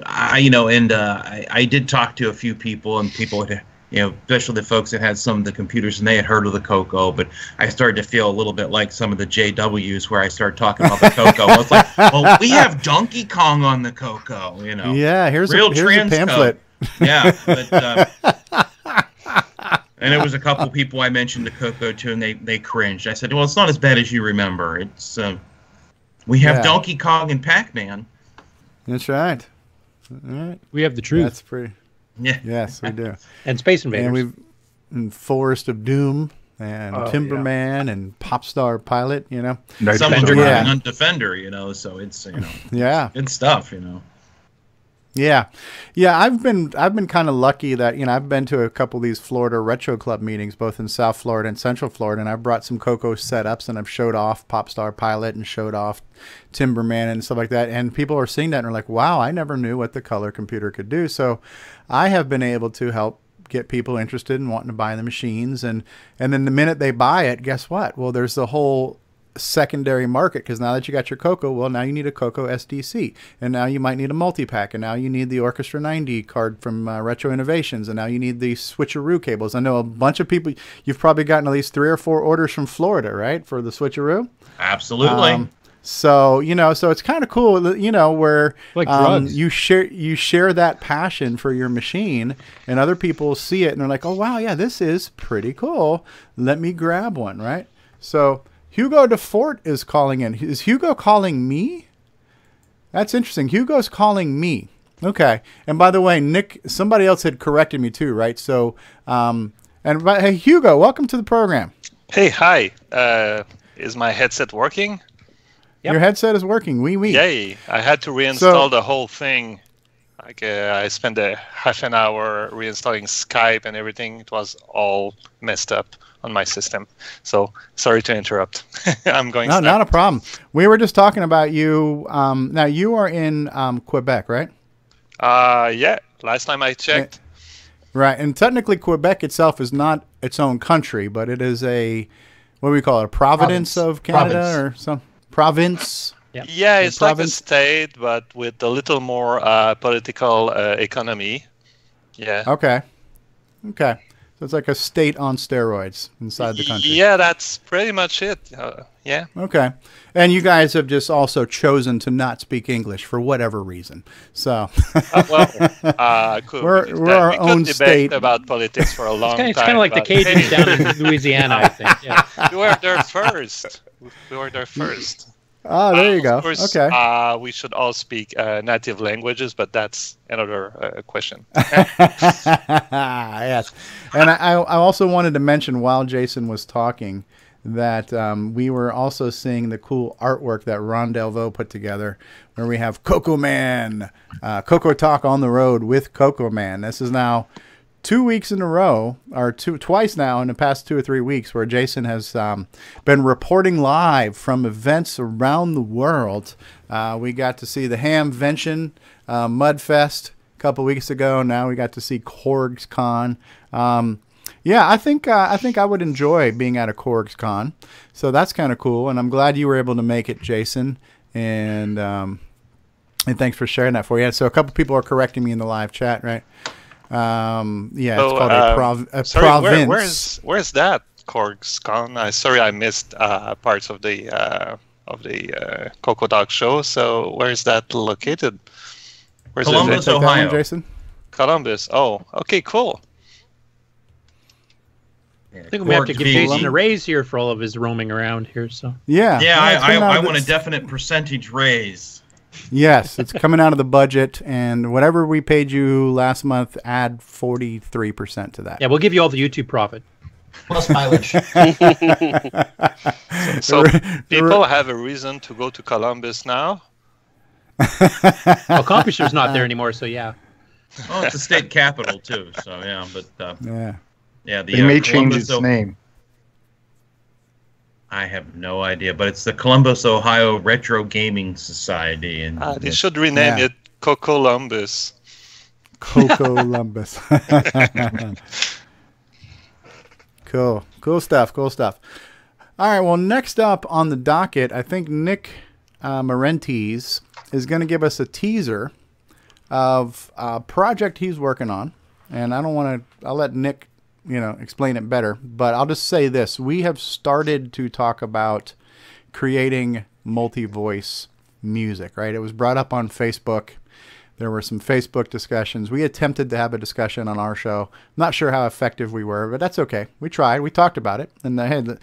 S8: I did talk to a few people, and people had, especially the folks that had some of the computers, and they had heard of the CoCo. But I started to feel a little bit like some of the JWs where I started talking about the CoCo. I was like, well, we have Donkey Kong on the CoCo,
S1: Yeah, here's a pamphlet.
S8: Yeah, but and there was a couple people I mentioned to CoCo to, and they cringed. I said, well, it's not as bad as you remember. It's we have Donkey Kong and Pac-Man.
S1: That's right. All right.
S12: We have the truth.
S1: That's pretty.
S8: Yeah.
S1: Yes, we do.
S3: And Space Invaders.
S1: And Forest of Doom and Timberman and Popstar Pilot.
S8: Someone's running on Defender. So it's
S1: yeah,
S8: good stuff.
S1: Yeah, I've been kind of lucky that I've been to a couple of these Florida Retro Club meetings, both in South Florida and Central Florida, and I've brought some CoCo setups, and I've showed off Popstar Pilot and showed off Timberman and stuff like that, and people are seeing that and are like, wow, I never knew what the color computer could do. So I have been able to help get people interested in wanting to buy the machines, and then the minute they buy it, guess what? Well, there's the whole secondary market, because now that you got your CoCo, well, now you need a CoCo SDC, and now you might need a multi-pack, and now you need the Orchestra 90 card from Retro Innovations, and now you need the switcheroo cables. I know a bunch of people, you've probably gotten at least 3 or 4 orders from Florida, right, for the switcheroo?
S8: Absolutely.
S1: So so it's kind of cool, where
S12: like drugs.
S1: you share that passion for your machine, and other people see it and they're like, oh wow, yeah, this is pretty cool, let me grab one, right? So Hugo Dufort is calling in. Is Hugo calling me? That's interesting. Hugo's calling me. Okay. And by the way, Nick, somebody else had corrected me too, right? So, hey, Hugo, welcome to the program.
S18: Hey, hi. Is my headset working?
S1: Yep. Your headset is working. Oui.
S18: Yay. I had to reinstall the whole thing. I spent a half an hour reinstalling Skype and everything. It was all messed up on my system. So sorry to interrupt. I'm going.
S1: No, not a problem. We were just talking about you. Now you are in Quebec, right?
S18: Yeah. Last time I checked.
S1: Right, and technically Quebec itself is not its own country, but it is what do we call it? A province of Canada or some province.
S18: Yep. Yeah, it's like a state, but with a little more political economy. Yeah.
S1: Okay. So it's like a state on steroids inside the country.
S18: Yeah, that's pretty much it. Yeah.
S1: Okay. And you guys have just also chosen to not speak English for whatever reason. So
S18: we're
S1: our own state
S18: about politics for a long time.
S3: It's kind of like the Cajuns down in Louisiana, I think. Yeah.
S18: We were there first.
S1: Oh, there you go.
S18: Of course,
S1: okay.
S18: We should all speak native languages, but that's another question.
S1: Yes. And I also wanted to mention while Jason was talking that we were also seeing the cool artwork that Ron Delvaux put together, where we have CoCo Man, CoCoTALK on the road with CoCo Man. This is now 2 weeks in a row, or twice now in the past 2 or 3 weeks, where Jason has been reporting live from events around the world. We got to see the Hamvention Mudfest a couple weeks ago. Now we got to see CORGSCON. Yeah, I think I would enjoy being at a CORGSCON, so that's kind of cool. And I'm glad you were able to make it, Jason. And thanks for sharing that for you. So a couple people are correcting me in the live chat, right? Yeah, so, it's called a province.
S18: Where's that CORGSCON? Sorry, I missed parts of the CoCoTALK show. So where is that located? Where's
S8: Columbus,
S18: it?
S8: Ohio.
S1: One, Jason?
S18: Columbus. Oh, okay, cool.
S3: I think we have to give Jason a raise here for all of his roaming around here. So
S1: yeah,
S8: I want a definite percentage raise.
S1: Yes, it's coming out of the budget, and whatever we paid you last month, add 43% to that.
S3: Yeah, we'll give you all the YouTube profit.
S4: Plus mileage.
S18: So people have a reason to go to Columbus now?
S3: Well, Computer's not there anymore, so yeah.
S8: Oh, it's the state capital, too, so yeah, but...
S1: yeah.
S8: Yeah,
S9: they may change its name.
S8: I have no idea, but it's the Columbus, Ohio Retro Gaming Society, and
S18: they should rename it CoColumbus.
S1: CoColumbus. Cool stuff. All right, well, next up on the docket, I think Nick Marentes is going to give us a teaser of a project he's working on, and I'll let Nick explain it better, but I'll just say this. We have started to talk about creating multi-voice music, right? It was brought up on Facebook. There were some Facebook discussions. We attempted to have a discussion on our show. I'm not sure how effective we were, but that's okay. We tried. We talked about it. And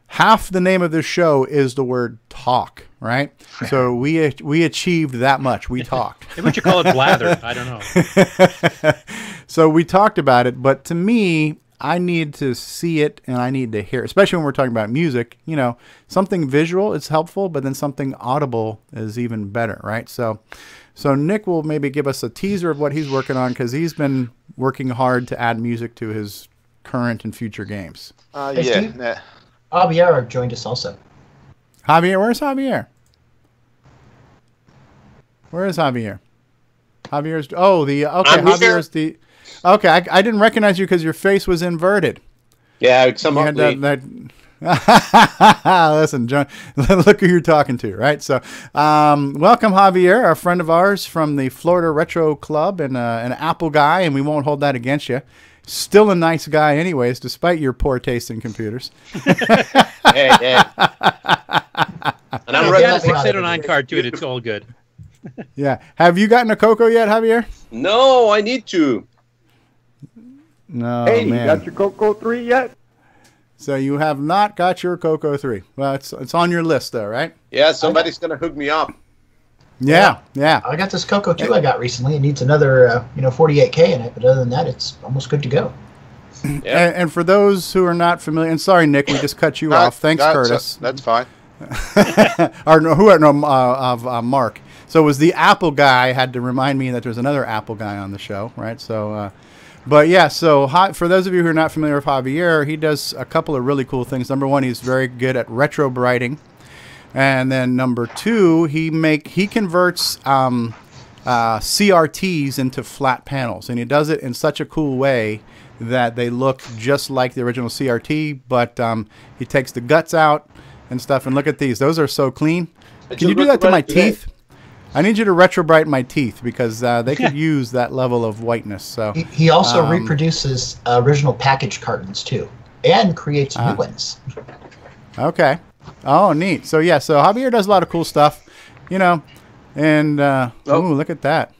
S1: half the name of this show is the word talk, right? So we achieved that much. We talked.
S3: Maybe we should call it blather. I don't know.
S1: So we talked about it, but to me, I need to see it and I need to hear it, especially when we're talking about music. Something visual is helpful, but then something audible is even better, right? So Nick will maybe give us a teaser of what he's working on, because he's been working hard to add music to his current and future games.
S4: Javier joined us also.
S1: Javier, where's Javier? Where is Javier? Javier's Javier's the. Okay, I didn't recognize you because your face was inverted.
S19: Yeah, somewhat.
S1: Listen, John, look who you're talking to, right? So, welcome, Javier, a friend of ours from the Florida Retro Club, and an Apple guy, and we won't hold that against you. Still a nice guy, anyways, despite your poor taste in computers.
S19: Hey.
S3: And I'm ready. 609 card to it. It's all good.
S1: Yeah. Have you gotten a CoCo yet, Javier?
S19: No, I need to.
S1: No,
S7: hey,
S1: man.
S7: You got your CoCo 3 yet?
S1: So you have not got your CoCo 3. Well, it's on your list, though, right?
S19: Yeah, somebody's going to hook me up.
S1: Yeah.
S4: I got this CoCo 2 I got recently. It needs another 48K in it, but other than that, it's almost good to go.
S19: Yeah.
S1: And for those who are not familiar, and sorry, Nick, we just cut you off. Thanks, Curtis.
S5: That's fine.
S1: Mark. So it was the Apple guy had to remind me that there's another Apple guy on the show, right? So, but yeah, so for those of you who are not familiar with Javier, he does a couple of really cool things. Number one, he's very good at retro brighting. And then number two, he converts CRTs into flat panels, and he does it in such a cool way that they look just like the original CRT, but he takes the guts out and stuff. And look at these; those are so clean. Can you do that to my teeth? I need you to retrobrite my teeth, because they could use that level of whiteness. So
S4: he also reproduces original package cartons too, and creates new ones.
S1: Okay. Oh, neat. So yeah, so Javier does a lot of cool stuff, and look at that.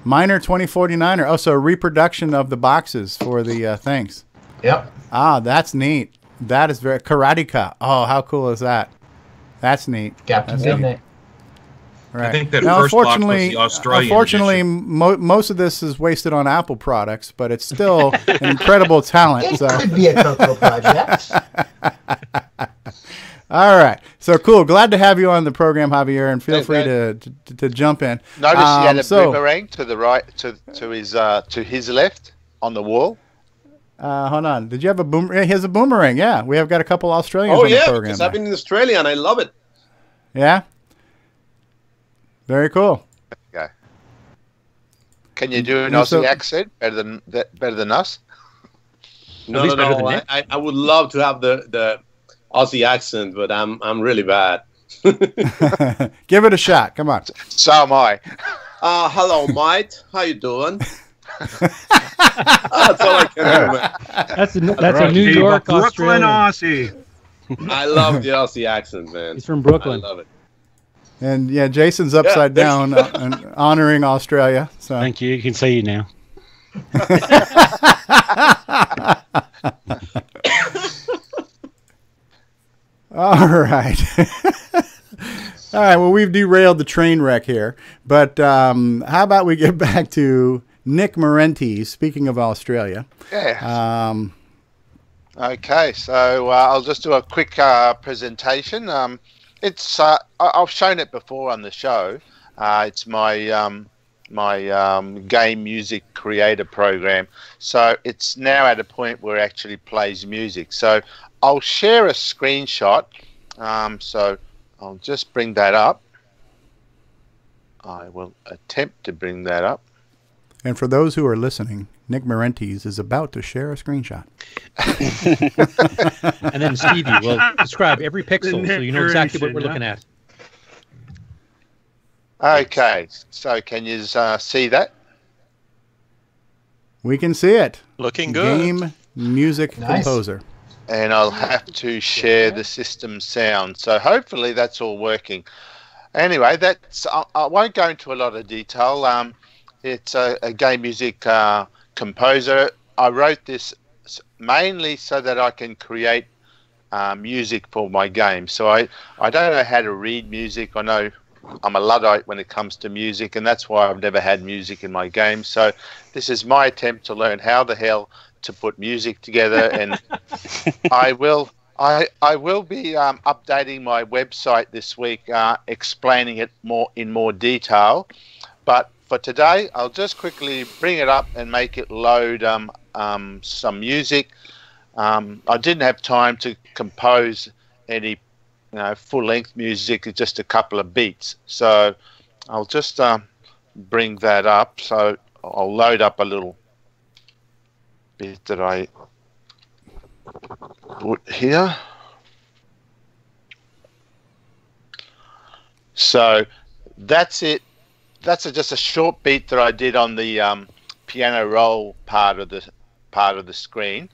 S1: Minor 2049er. Oh, so reproduction of the boxes for the things.
S4: Yep.
S1: Ah, that's neat. That is very Karateka. Oh, how cool is that? That's neat.
S4: Captain Midnight.
S1: Right.
S8: I think that first box was the Australian
S1: unfortunately,
S8: edition.
S1: Most of this is wasted on Apple products, but it's still an incredible talent.
S4: It could be a CoCo project.
S1: All right. So cool. Glad to have you on the program, Javier, and feel free to jump in.
S5: Notice he had a boomerang to the right, to his left on the wall.
S1: Hold on. Did you have a boomerang? He has a boomerang. Yeah, we have got a couple Australians on the program.
S19: Because I've been in Australia and I love it.
S1: Yeah. Very cool.
S5: Okay. Can you do an Aussie accent better than us?
S19: No. I would love to have the Aussie accent, but I'm really bad.
S1: Give it a shot. Come on.
S5: So am I.
S19: Hello, mate. How you doing? That's all I can do, man.
S12: That's a New York
S7: Brooklyn
S12: Australian.
S7: Aussie.
S19: I love the Aussie accent, man.
S12: He's from Brooklyn.
S19: I love it.
S1: And yeah, Jason's upside down and honoring Australia. So
S11: thank you. You can see you now.
S1: All right. All right. Well, we've derailed the train wreck here, but how about we get back to Nick Marentes? Speaking of Australia.
S5: Yeah. Okay, so I'll just do a quick presentation. It's I've shown it before on the show. It's my game music creator program. So it's now at a point where it actually plays music. So I'll share a screenshot. So I'll just bring that up. I will attempt to bring that up.
S1: And for those who are listening, Nick Marentes is about to share a screenshot.
S3: And then Stevie will describe every pixel so you know exactly what we're looking at.
S5: Okay, so can you see that?
S1: We can see it.
S18: Looking good.
S1: Game music composer.
S5: And I'll have to share the system sound. So hopefully that's all working. Anyway, that's I won't go into a lot of detail. It's a game music composer. I wrote this mainly so that I can create music for my game. So I don't know how to read music. I know I'm a Luddite when it comes to music, and that's why I've never had music in my game. So this is my attempt to learn how the hell to put music together, and I will be updating my website this week, explaining it in more detail. But for today, I'll just quickly bring it up and make it load some music. I didn't have time to compose any full-length music, just a couple of beats. So I'll just bring that up. So I'll load up a little bit that I put here. So that's it. That's just a short beat that I did on the piano roll part of the screen.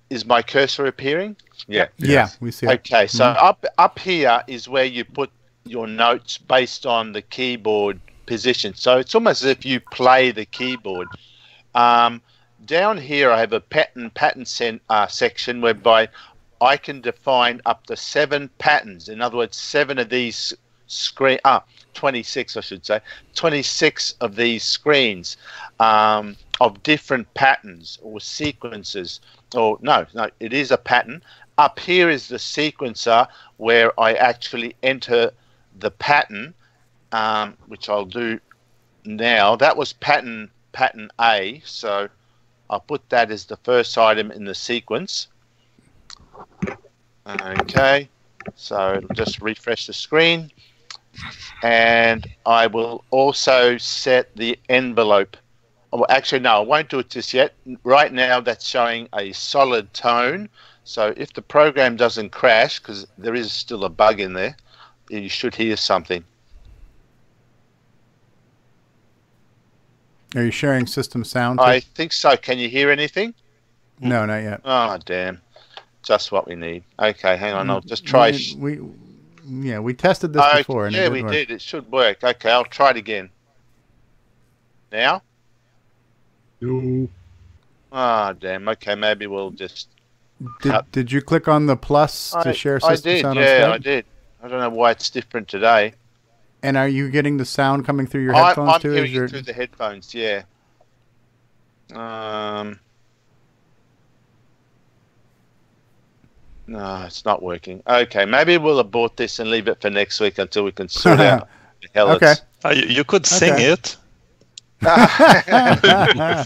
S5: Is my cursor appearing? Yeah.
S1: Yeah, we see it.
S5: Okay, so up here is where you put your notes based on the keyboard position. So it's almost as if you play the keyboard. Down here I have a pattern section whereby I can define up to 7 patterns. In other words, 7 of these 26 I should say, 26 of these screens of different patterns or sequences. Or no, it is a pattern. Up here is the sequencer where I actually enter the pattern, which I'll do now. That was pattern A, so I'll put that as the first item in the sequence. Okay, so just refresh the screen, and I will also set the envelope. Oh, actually, no, I won't do it just yet. Right now, that's showing a solid tone. So if the program doesn't crash, because there is still a bug in there, you should hear something.
S1: Are you sharing system sound?
S5: I think so. Can you hear anything?
S1: No, not yet.
S5: Oh, damn. Just what we need. Okay, hang on. I'll just try.
S1: We tested this before. And
S5: yeah, we did. It should work. Okay, I'll try it again. Now?
S7: No.
S5: Ah, damn. Okay, maybe we'll just...
S1: Did you click on the plus to share system sound?
S5: I did. I don't know why it's different today.
S1: And are you getting the sound coming through your headphones too?
S5: I'm hearing it through the headphones, yeah. No, it's not working. Okay, maybe we'll abort this and leave it for next week until we can sort out the hell
S1: okay.
S18: You could sing it. By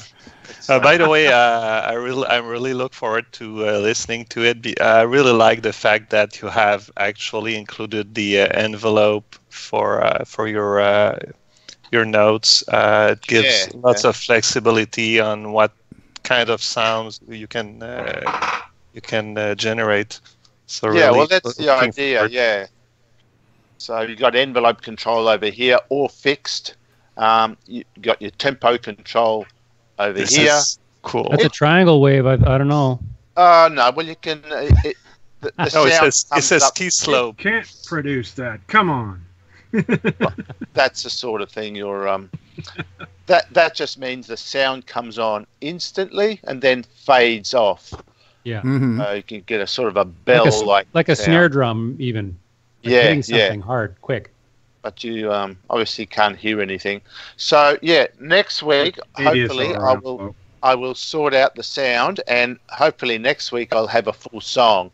S18: the way, I really look forward to listening to it. I really like the fact that you have actually included the envelope for your notes. It gives lots of flexibility on what kind of sounds you can generate. So
S5: yeah,
S18: really
S5: well, that's the idea. Yeah. So you've got envelope control over here, or fixed. You got your tempo control over here.
S18: Cool.
S12: That's a triangle wave. I don't know.
S5: No, well, you can.
S19: the
S18: No,
S19: sound
S18: it says
S19: up.
S18: T-slope.
S7: Can't produce that. Come on.
S19: That's the sort of thing you're that just means the sound comes on instantly and then fades off.
S12: Yeah.
S19: You can get a sort of a bell
S12: like a
S19: sound.
S12: snare drum, even. Like
S19: Yeah,
S12: hitting something hard, quick.
S19: But you obviously can't hear anything. So yeah, next week hopefully I will sort out the sound, and hopefully next week I'll have a full song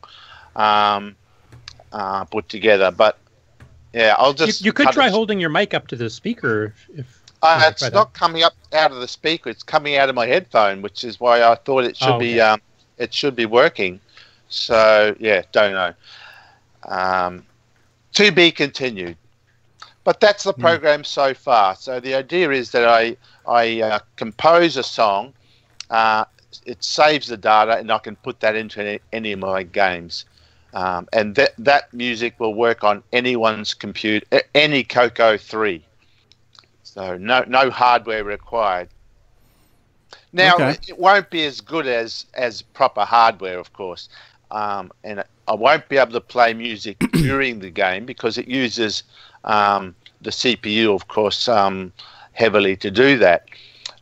S19: put together. But yeah, I'll just
S3: you could try holding your mic up to the speaker if
S19: it's not coming up out of the speaker. It's coming out of my headphone, which is why I thought it should be it should be working. So yeah, don't know. To be continued. But that's the program so far. So the idea is that I compose a song, it saves the data, and I can put that into any of my games. And that music will work on anyone's computer, any CoCo 3. So no hardware required. Now, it won't be as good as proper hardware, of course. And I won't be able to play music during the game because it uses the CPU, of course, heavily to do that.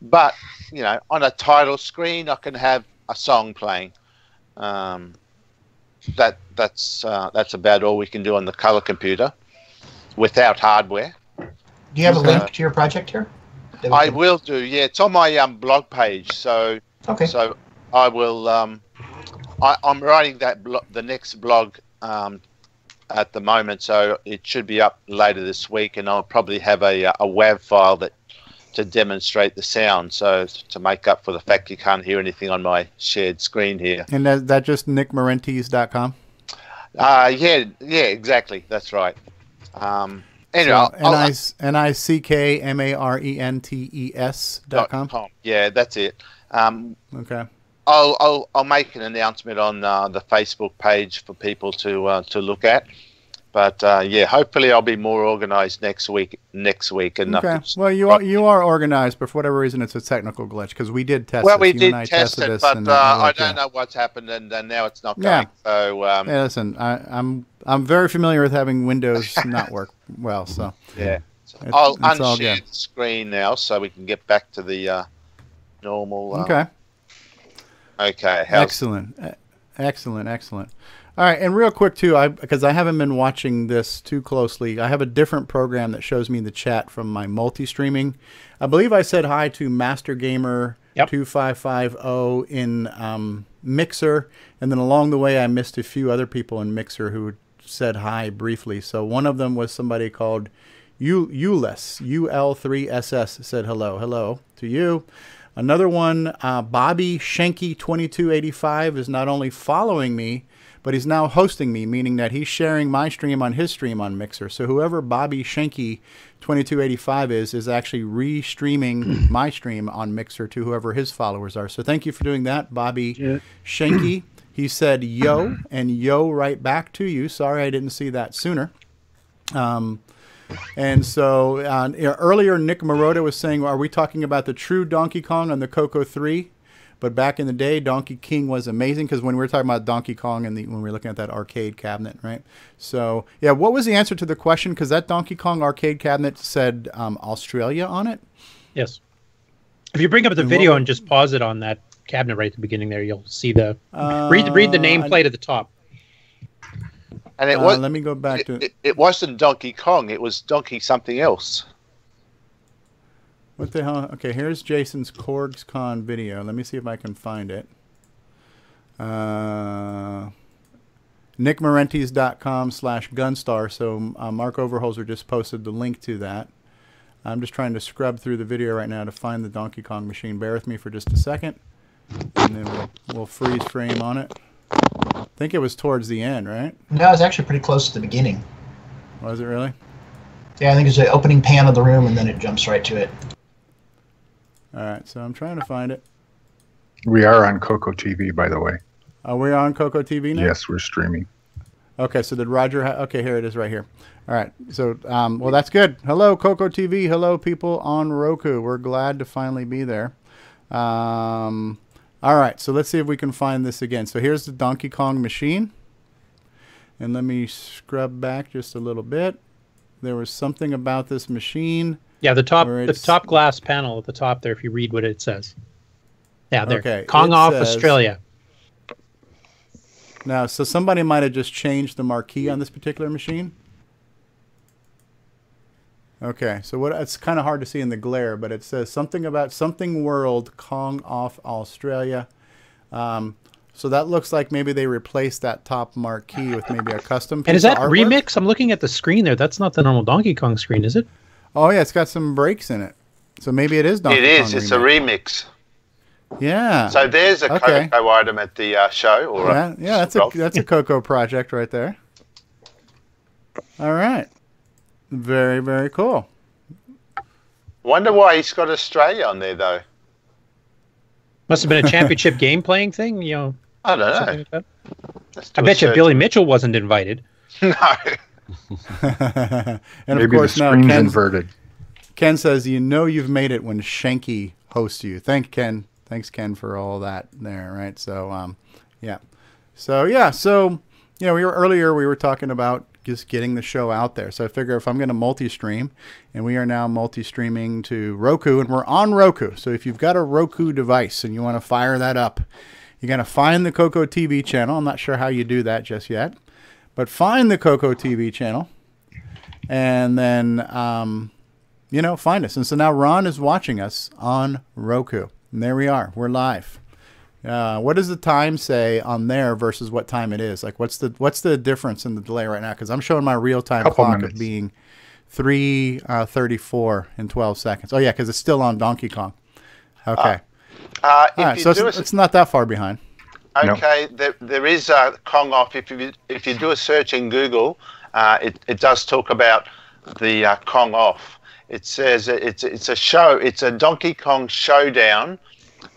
S19: But, you know, on a title screen, I can have a song playing. That's about all we can do on the color computer without hardware.
S4: Do you have a link to your project here?
S19: I will do. Yeah, it's on my blog page. So So I will. I'm writing the next blog at the moment, so it should be up later this week, and I'll probably have a WAV file to demonstrate the sound, so to make up for the fact you can't hear anything on my shared screen here.
S1: And that just nickmarentes.com?
S19: Yeah, exactly. That's right. Anyway,
S1: so, nickmarentes.com.
S19: Yeah, that's it.
S1: Okay.
S19: I'll make an announcement on the Facebook page for people to look at. But yeah, hopefully I'll be more organised next week. And
S1: okay. Well, you are organised, but for whatever reason, it's a technical glitch because we did test.
S19: Well, we did test it, but I don't know what's happened, and now it's not going. So
S1: yeah, listen, I'm very familiar with having Windows not work well. So
S19: yeah, I'll unshare the screen now so we can get back to the normal.
S1: Okay.
S19: Okay.
S1: Excellent. All right, and real quick too, because I haven't been watching this too closely, I have a different program that shows me the chat from my multi-streaming. I believe I said hi to Master Gamer 2550 in Mixer, and then along the way I missed a few other people in Mixer who said hi briefly. So one of them was somebody called Ules, UL3SS, said hello to you. Another one, Bobby Shanky 2285, is not only following me, but he's now hosting me, meaning that he's sharing my stream on his stream on Mixer. So whoever Bobby Shanky 2285 is actually re-streaming my stream on Mixer to whoever his followers are. So thank you for doing that, Bobby Shanky. He said yo, and yo right back to you. Sorry I didn't see that sooner. And so earlier Nick Marentes was saying, are we talking about the true Donkey Kong on the CoCo 3? But back in the day, Donkey King was amazing because when we were talking about Donkey Kong and when we were looking at that arcade cabinet, right? So, yeah, what was the answer to the question? Because that Donkey Kong arcade cabinet said Australia on it?
S3: Yes. If you bring up the video and just pause it on that cabinet right at the beginning there, you'll see the... read the nameplate at the top.
S19: And it was,
S1: let me go back to...
S19: It wasn't Donkey Kong. It was Donkey something else.
S1: What the hell? Okay, here's Jason's CORGSCON video. Let me see if I can find it. nickmarentes.com/gunstar. So Mark Overholser just posted the link to that. I'm just trying to scrub through the video right now to find the Donkey Kong machine. Bear with me for just a second. And then we'll freeze frame on it. I think it was towards the end, right?
S4: No, it was actually pretty close to the beginning.
S1: Was it really?
S4: Yeah, I think it's the opening pan of the room, and then it jumps right to it.
S1: All right, so I'm trying to find it.
S9: We are on CoCo TV, by the way.
S1: Are we on CoCo TV now?
S9: Yes, we're streaming.
S1: Okay, so did Roger... okay, here it is right here. All right, so, well, that's good. Hello, CoCo TV. Hello, people on Roku. We're glad to finally be there. All right, so let's see if we can find this again. So here's the Donkey Kong machine. And let me scrub back just a little bit. There was something about this machine.
S3: Yeah, the top glass panel at the top there, if you read what it says. Yeah, there.
S1: Okay,
S3: Kong off
S1: says,
S3: Australia.
S1: Now, so somebody might have just changed the marquee on this particular machine. Okay, so it's kind of hard to see in the glare, but it says something about something world, Kong off Australia. So that looks like maybe they replaced that top marquee with maybe a custom piece.
S3: And is that
S1: of artwork?
S3: remix? I'm looking at the screen there. That's not the normal Donkey Kong screen, is it?
S1: Oh yeah, it's got some breaks in it. So maybe it is Donkey Kong.
S5: It is. It's a remix.
S1: Yeah.
S5: So there's a CoCo item at the show. Or
S1: yeah, that's a CoCo project right there. All right. Very, very cool.
S5: Wonder why he's got Australia on there though.
S3: Must have been a championship game playing thing, you know.
S5: I don't know.
S3: Like that. I bet you Billy Mitchell wasn't invited.
S5: No.
S1: And
S9: maybe
S1: of course
S9: the
S1: now
S9: screen's inverted.
S1: Ken says, "You know you've made it when Shanky hosts you." Thanks, Ken, for all that there, right? So, yeah. So you know, we were talking about just getting the show out there. So I figure if I'm going to multi-stream, and we are now multi-streaming to Roku, and we're on Roku. So if you've got a Roku device and you want to fire that up, you're going to find the CoCo TV channel. I'm not sure how you do that just yet, but find the CoCo TV channel, and then, you know, find us. And so now Ron is watching us on Roku. And there we are. We're live. What does the time say on there versus what time it is? Like, what's the difference in the delay right now? Because I'm showing my real-time clock of being 3:34 and 12 seconds. Oh, yeah, because it's still on Donkey Kong. Okay. All right, so it's not that far behind.
S5: Okay, no. There is Kong off. If you do a search in Google, it does talk about the Kong off. It says it's a show. It's a Donkey Kong showdown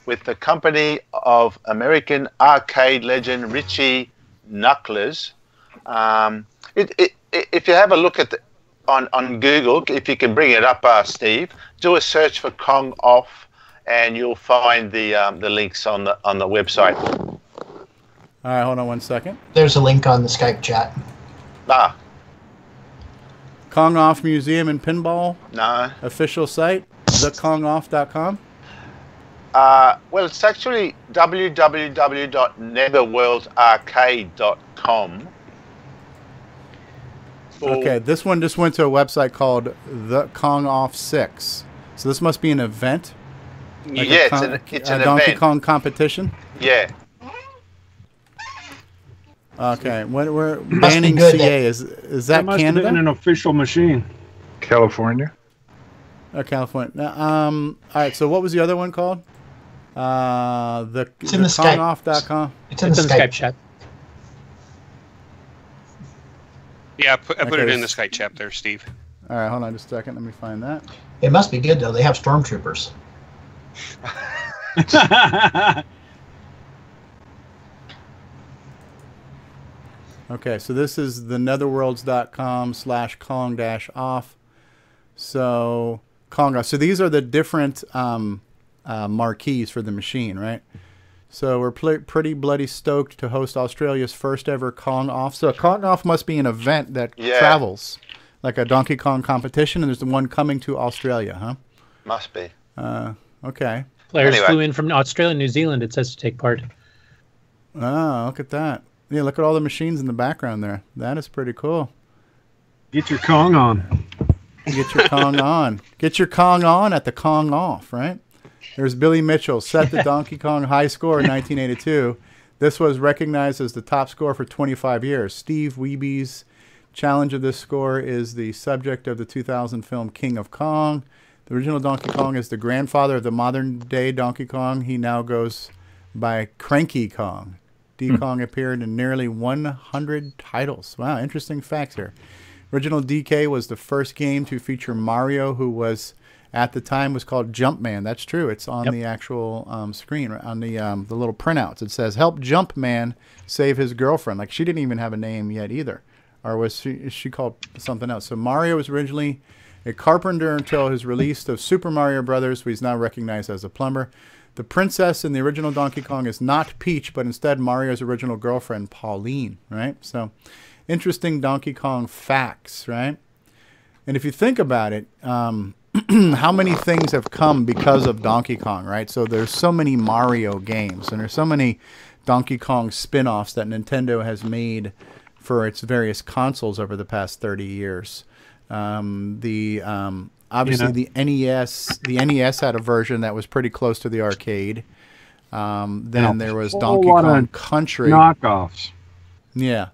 S5: with the company of American arcade legend Richie Knucklers. If you have a look at on Google, if you can bring it up, Steve, do a search for Kong off, and you'll find the links on the website.
S1: All right, hold on one second.
S4: There's a link on the Skype chat.
S1: Kong Off Museum and Pinball?
S5: No.
S1: Official site? thekongoff.com?
S5: Well, it's actually www.netherworldarcade.com.
S1: Okay, this one just went to a website called The Kong Off 6. So this must be an event?
S5: Like it's an
S1: Donkey
S5: event.
S1: Kong competition?
S5: Yeah.
S1: Okay, we're banning CA. Is that
S7: must
S1: Canada?
S7: have been an official machine.
S9: California.
S1: Oh, California. Now, all right, so what was the other one called?
S4: It's in the Skype.
S1: KongOff.com?
S4: It's in the Skype chat.
S2: Yeah, I put it in the Skype chat there, Steve.
S1: All right, hold on just a second. Let me find that.
S4: It must be good, though. They have stormtroopers.
S1: Okay, so this is the netherworlds.com/Kong-off. So Kong off. So these are the different marquees for the machine, right? So we're pretty bloody stoked to host Australia's first ever Kong off. So a Kong off must be an event that travels, like a Donkey Kong competition, and there's the one coming to Australia, huh?
S5: Must be.
S1: Okay.
S3: Players flew in from Australia and New Zealand, it says, to take part.
S1: Oh, look at that. Yeah, look at all the machines in the background there. That is pretty cool.
S7: Get your Kong on.
S1: Get your Kong on. Get your Kong on at the Kong off, right? There's Billy Mitchell, set the Donkey Kong high score in 1982. This was recognized as the top score for 25 years. Steve Wiebe's challenge of this score is the subject of the 2000 film King of Kong. The original Donkey Kong is the grandfather of the modern-day Donkey Kong. He now goes by Cranky Kong. D-Kong appeared in nearly 100 titles. Wow, interesting facts here. Original DK was the first game to feature Mario, who was, at the time, was called Jumpman. That's true. It's on the actual screen, on the little printouts. It says, help Jumpman save his girlfriend. Like, she didn't even have a name yet either. Or was she called something else? So Mario was originally a carpenter until his release of Super Mario Brothers, where he's now recognized as a plumber. The princess in the original Donkey Kong is not Peach, but instead Mario's original girlfriend, Pauline, right? So interesting Donkey Kong facts, right? And if you think about it, how many things have come because of Donkey Kong, right? So there's so many Mario games, and there's so many Donkey Kong spin-offs that Nintendo has made for its various consoles over the past 30 years. Obviously the NES had a version that was pretty close to the arcade. Then there was Donkey Kong Country
S7: knockoffs.
S1: Yeah,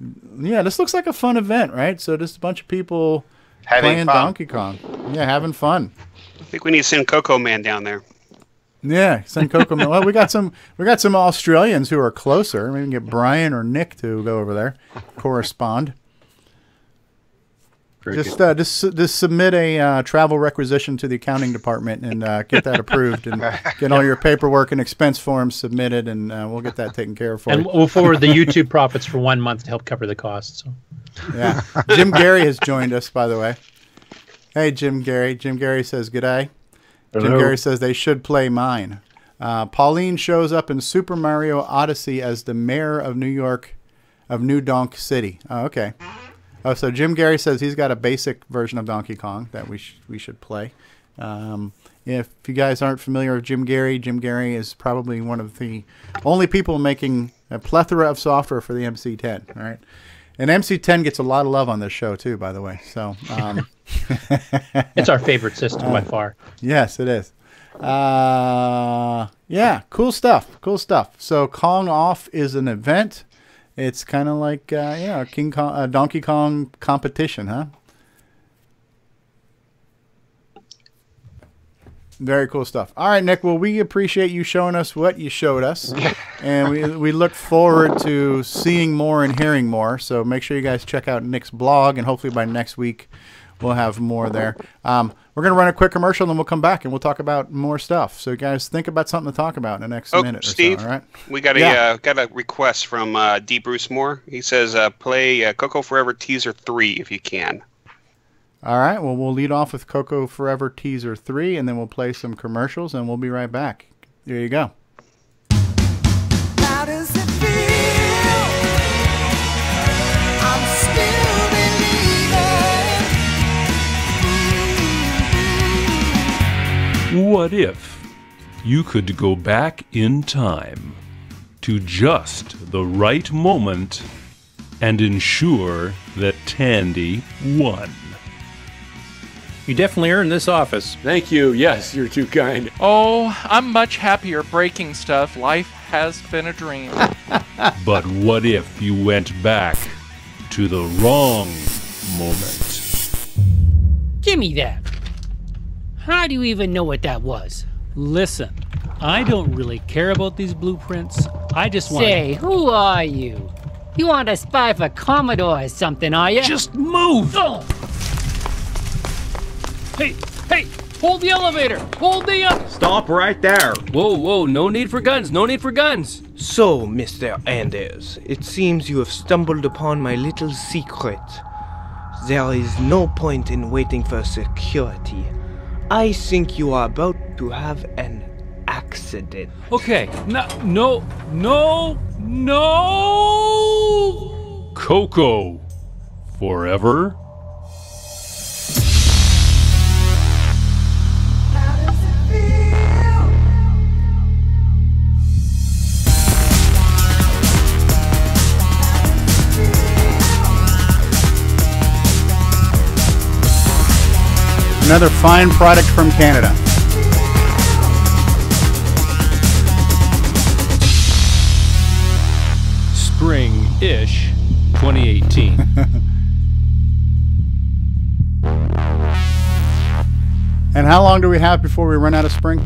S1: this looks like a fun event, right? So just a bunch of people playing Donkey Kong. Yeah, having fun.
S2: I think we need to send CoCo Man down there.
S1: Yeah, send CoCo Man. Well, we got some Australians who are closer. Maybe we can get Brian or Nick to go over there, correspond. Just submit a travel requisition to the accounting department and get that approved, and get all your paperwork and expense forms submitted, and we'll get that taken care of for you.
S3: And we'll forward the YouTube profits for 1 month to help cover the costs. So.
S1: Yeah, Jim Gary has joined us, by the way. Hey, Jim Gary. Jim Gary says, "G'day."
S7: Hello.
S1: Jim Gary says they should play mine. Pauline shows up in Super Mario Odyssey as the mayor of New York, of New Donk City. Oh, okay. Oh, so Jim Gary says he's got a basic version of Donkey Kong that we should play. If you guys aren't familiar with Jim Gary is probably one of the only people making a plethora of software for the MC10. All right, and MC10 gets a lot of love on this show too, by the way. So
S3: it's our favorite system by far.
S1: Yes, it is. Yeah, cool stuff. Cool stuff. So Kong Off is an event. It's kind of like Donkey Kong competition, huh? Very cool stuff. All right, Nick. Well, we appreciate you showing us what you showed us, and we look forward to seeing more and hearing more. So make sure you guys check out Nick's blog, and hopefully by next week we'll have more there. We're going to run a quick commercial, and then we'll come back, and we'll talk about more stuff. So, guys, think about something to talk about in the next minute or
S2: Steve,
S1: so, all right?
S2: We got a request from D. Bruce Moore. He says, play CoCo Forever Teaser 3 if you can.
S1: All right. Well, we'll lead off with CoCo Forever Teaser 3, and then we'll play some commercials, and we'll be right back. There you go.
S20: How does it feel? I'm still believing.
S21: What if you could go back in time to just the right moment and ensure that Tandy won?
S12: You definitely earned this office.
S10: Thank you. Yes, you're too kind.
S6: Oh, I'm much happier breaking stuff. Life has been a dream.
S21: But what if you went back to the wrong moment?
S22: Give me that. How do you even know what that was?
S12: Listen, I don't really care about these blueprints. I just want...
S22: Say, who are you? You want to spy for Commodore or something, are you?
S12: Just move!
S22: Oh.
S12: Hey, hold the elevator! Hold the
S23: Stop right there!
S12: Whoa, no need for guns, no need for guns!
S23: So, Mr. Anders, it seems you have stumbled upon my little secret. There is no point in waiting for security. I think you are about to have an accident.
S12: Okay, no!
S21: CoCo Forever?
S1: Another fine product from Canada.
S21: Spring-ish 2018.
S1: And how long do we have before we run out of spring?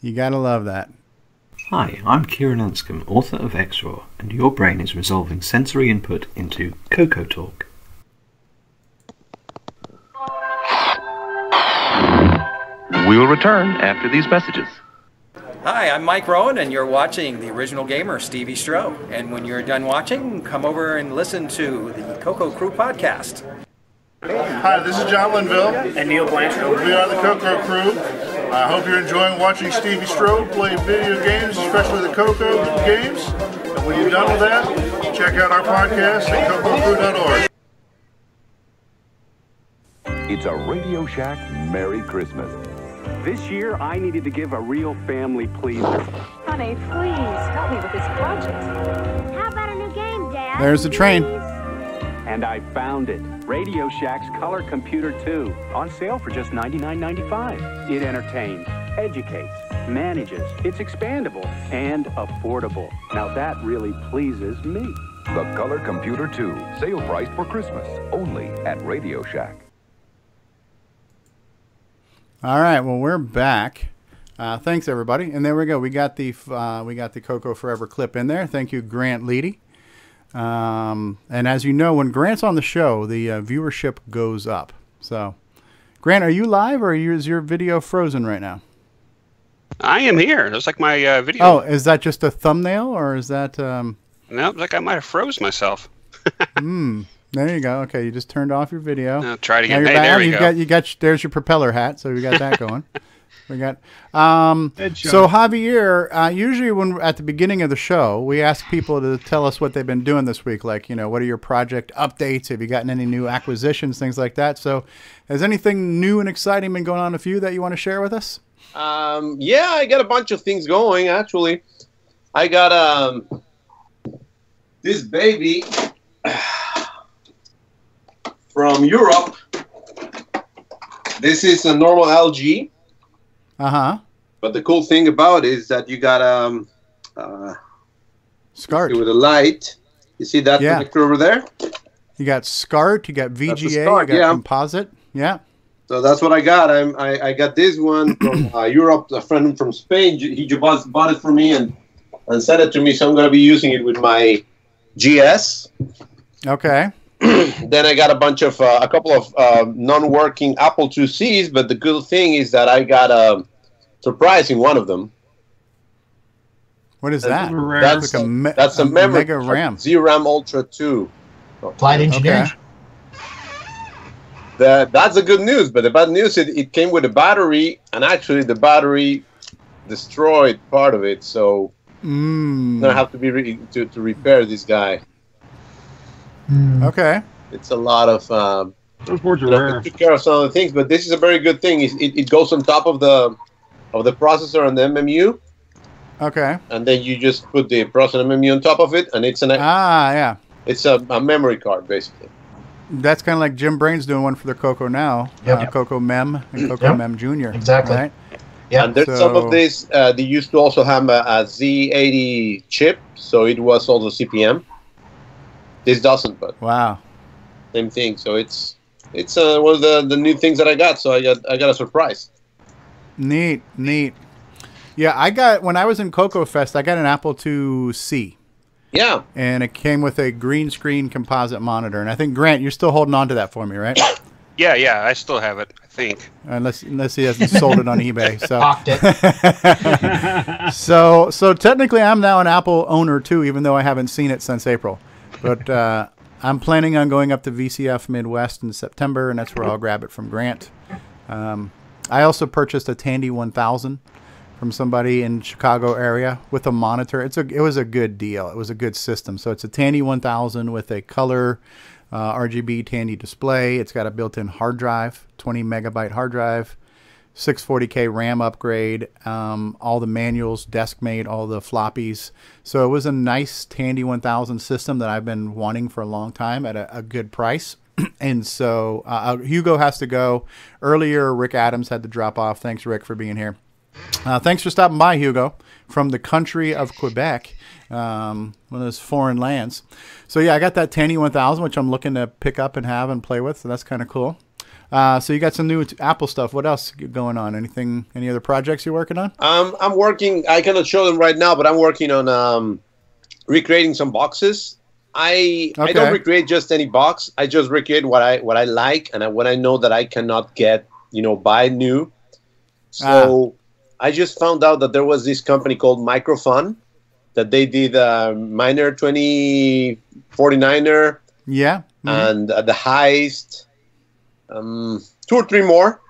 S1: You gotta love that.
S24: Hi, I'm Kieran Anscombe, author of XRAW, and your brain is resolving sensory input into CoCoTALK.
S25: We will return after these messages.
S26: Hi, I'm Mike Rowan, and you're watching The Original Gamer, Stevie Stroh. And when you're done watching, come over and listen to the CoCo Crew podcast.
S27: Hi, this is John Linville.
S26: And Neil Blanchard.
S27: We are the CoCo Crew.
S8: I hope you're enjoying watching Stevie Stroh play video games, especially the CoCo games. And when you're done with that, check out our podcast at CoCoCrew.org.
S13: It's a Radio Shack Merry Christmas.
S14: This year, I needed to give a real family pleaser.
S15: Honey, please help me with this project. How about a new game, Dad?
S1: There's the train.
S14: And I found it. Radio Shack's Color Computer 2. On sale for just $99.95. It entertains, educates, manages. It's expandable and affordable. Now that really pleases me.
S13: The Color Computer 2. Sale price for Christmas. Only at Radio Shack.
S1: All right, well, we're back. Thanks, everybody. And there we go. We got the CoCo Forever clip in there. Thank you, Grant Leighty. And as you know, when Grant's on the show, the viewership goes up. So, Grant, are you live or is your video frozen right now?
S2: I am here. Looks like my video.
S1: Oh, is that just a thumbnail or is that...
S2: No, it's like I might have froze myself.
S1: There you go. Okay, you just turned off your video.
S2: I'll try it again.
S1: Hey,
S2: There we go.
S1: You got. There's your propeller hat. So we got that going. We got. So Javier, usually when at the beginning of the show, we ask people to tell us what they've been doing this week. Like, what are your project updates? Have you gotten any new acquisitions, things like that? So, has anything new and exciting been going on with you that you want to share with us?
S16: Yeah, I got a bunch of things going. Actually, I got this baby from Europe. This is a normal LG. But the cool thing about it is that you got
S1: SCART
S16: with a light. You see that connector over there?
S1: You got SCART, you got VGA,
S16: SCART,
S1: you got composite. Yeah.
S16: So that's what I got. I got this one from Europe. A friend from Spain, he just bought it for me and sent it to me. So I'm going to be using it with my GS.
S1: Okay.
S16: Then I got a couple of non-working Apple IIc's, but the good thing is that I got a surprise in one of them.
S1: What is that?
S16: That's a memory
S1: Mega RAM.
S16: ZRAM Ultra 2.
S4: Applied engineering.
S16: Okay. That's the good news, but the bad news is it came with a battery, and actually the battery destroyed part of it, so I'm going to have to be to repair this guy.
S1: Okay.
S16: It's a lot of...
S7: Those boards are rare.
S16: Took care of some of the things, but this is a very good thing. It goes on top of the processor and the MMU.
S1: Okay.
S16: And then you just put the processor and MMU on top of it, and it's
S1: yeah.
S16: It's a memory card, basically.
S1: That's kind of like Jim Brain's doing one for the CoCo now. CoCo Mem and CoCo Mem Jr.
S4: Exactly.
S1: Right?
S16: Yeah. And there's some of this. They used to also have a Z80 chip, so it was also CPM. This doesn't, but
S1: wow,
S16: same thing. So it's one of the new things that I got. So I got a surprise.
S1: Neat. Yeah, I got when I was in CoCo Fest, I got an Apple IIc.
S16: Yeah.
S1: And it came with a green screen composite monitor, and I think Grant, you're still holding on to that for me, right?
S2: Yeah, I still have it, I think.
S1: Unless he hasn't sold it on eBay. So
S4: Pocked it.
S1: so technically I'm now an Apple owner too, even though I haven't seen it since April. But I'm planning on going up to VCF Midwest in September, and that's where I'll grab it from Grant. I also purchased a Tandy 1000 from somebody in Chicago area with a monitor. It was a good deal. It was a good system. So it's a Tandy 1000 with a color RGB Tandy display. It's got a built-in hard drive, 20 megabyte hard drive, 640K RAM upgrade, all the manuals, desk made, all the floppies. So it was a nice Tandy 1000 system that I've been wanting for a long time at a good price. And so Hugo has to go. Earlier, Rick Adams had to drop off. Thanks, Rick, for being here. Thanks for stopping by, Hugo, from the country of Quebec, one of those foreign lands. So yeah, I got that Tandy 1000, which I'm looking to pick up and have and play with. So that's kind of cool. So you got some new Apple stuff. What else going on? Any other projects you're working on?
S16: I'm working. I cannot show them right now, but I'm working on recreating some boxes. I don't recreate just any box. I just recreate what I like and when I know that I cannot get buy new. So I just found out that there was this company called Microfun that they did a Miner 2049er.
S1: Yeah.
S16: And the Heist. 2 or 3 more.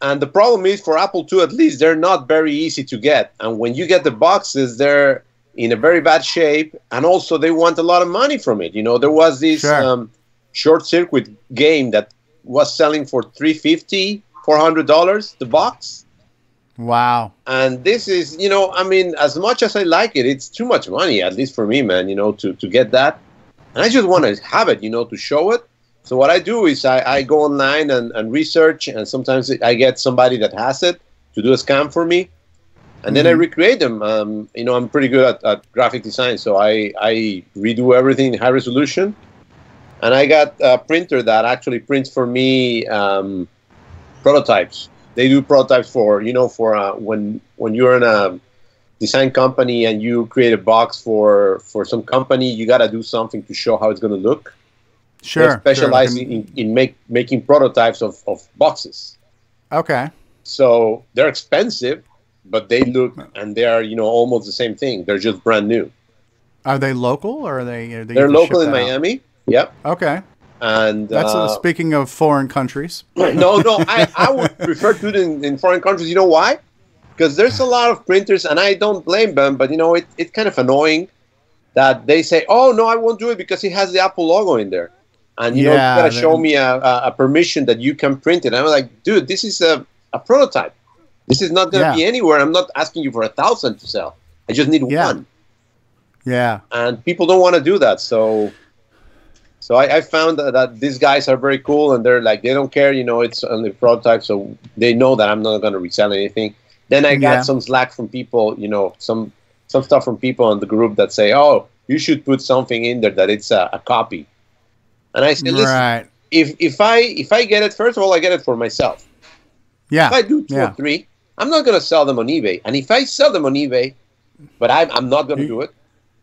S16: And the problem is for Apple II, at least, they're not very easy to get. And when you get the boxes, they're in a very bad shape. And also they want a lot of money from it. You know, there was this Short Circuit game that was selling for $350, $400, the box.
S1: Wow.
S16: And this is, you know, I mean, as much as I like it, it's too much money, at least for me, man, you know, to get that. And I just want to have it, you know, to show it. So what I do is I go online and research, and sometimes I get somebody that has it to do a scan for me. And then I recreate them. You know, I'm pretty good at graphic design, so I redo everything in high resolution. And I got a printer that actually prints for me prototypes. They do prototypes for, you know, for when you're in a design company and you create a box for some company, you got to do something to show how it's going to look.
S1: Sure.
S16: They specialize in making prototypes of boxes.
S1: Okay.
S16: So they're expensive, but they look, and they are, you know, almost the same thing. They're just brand new.
S1: Are they local, or are they?
S16: They're local in Miami. Yep.
S1: Okay.
S16: And
S1: that's speaking of foreign countries.
S16: No, I would prefer to do it in foreign countries. You know why? Because there's a lot of printers, and I don't blame them, but you know, it's kind of annoying that they say, "Oh no, I won't do it because it has the Apple logo in there," and you know, you gotta show me a permission that you can print it. And I'm like, dude, this is a prototype. This is not gonna be anywhere. I'm not asking you for 1,000 to sell. I just need one.
S1: Yeah.
S16: And people don't want to do that, so I found that these guys are very cool, and they're like, they don't care, you know, it's only prototype, so they know that I'm not going to resell anything. Then I got some slack from people, you know, some stuff from people in the group that say, oh, you should put something in there that it's a copy. And I said, listen, if I get it, first of all, I get it for myself.
S1: Yeah.
S16: If I do 2 or 3, I'm not going to sell them on eBay. And if I sell them on eBay, but I'm not going to do it,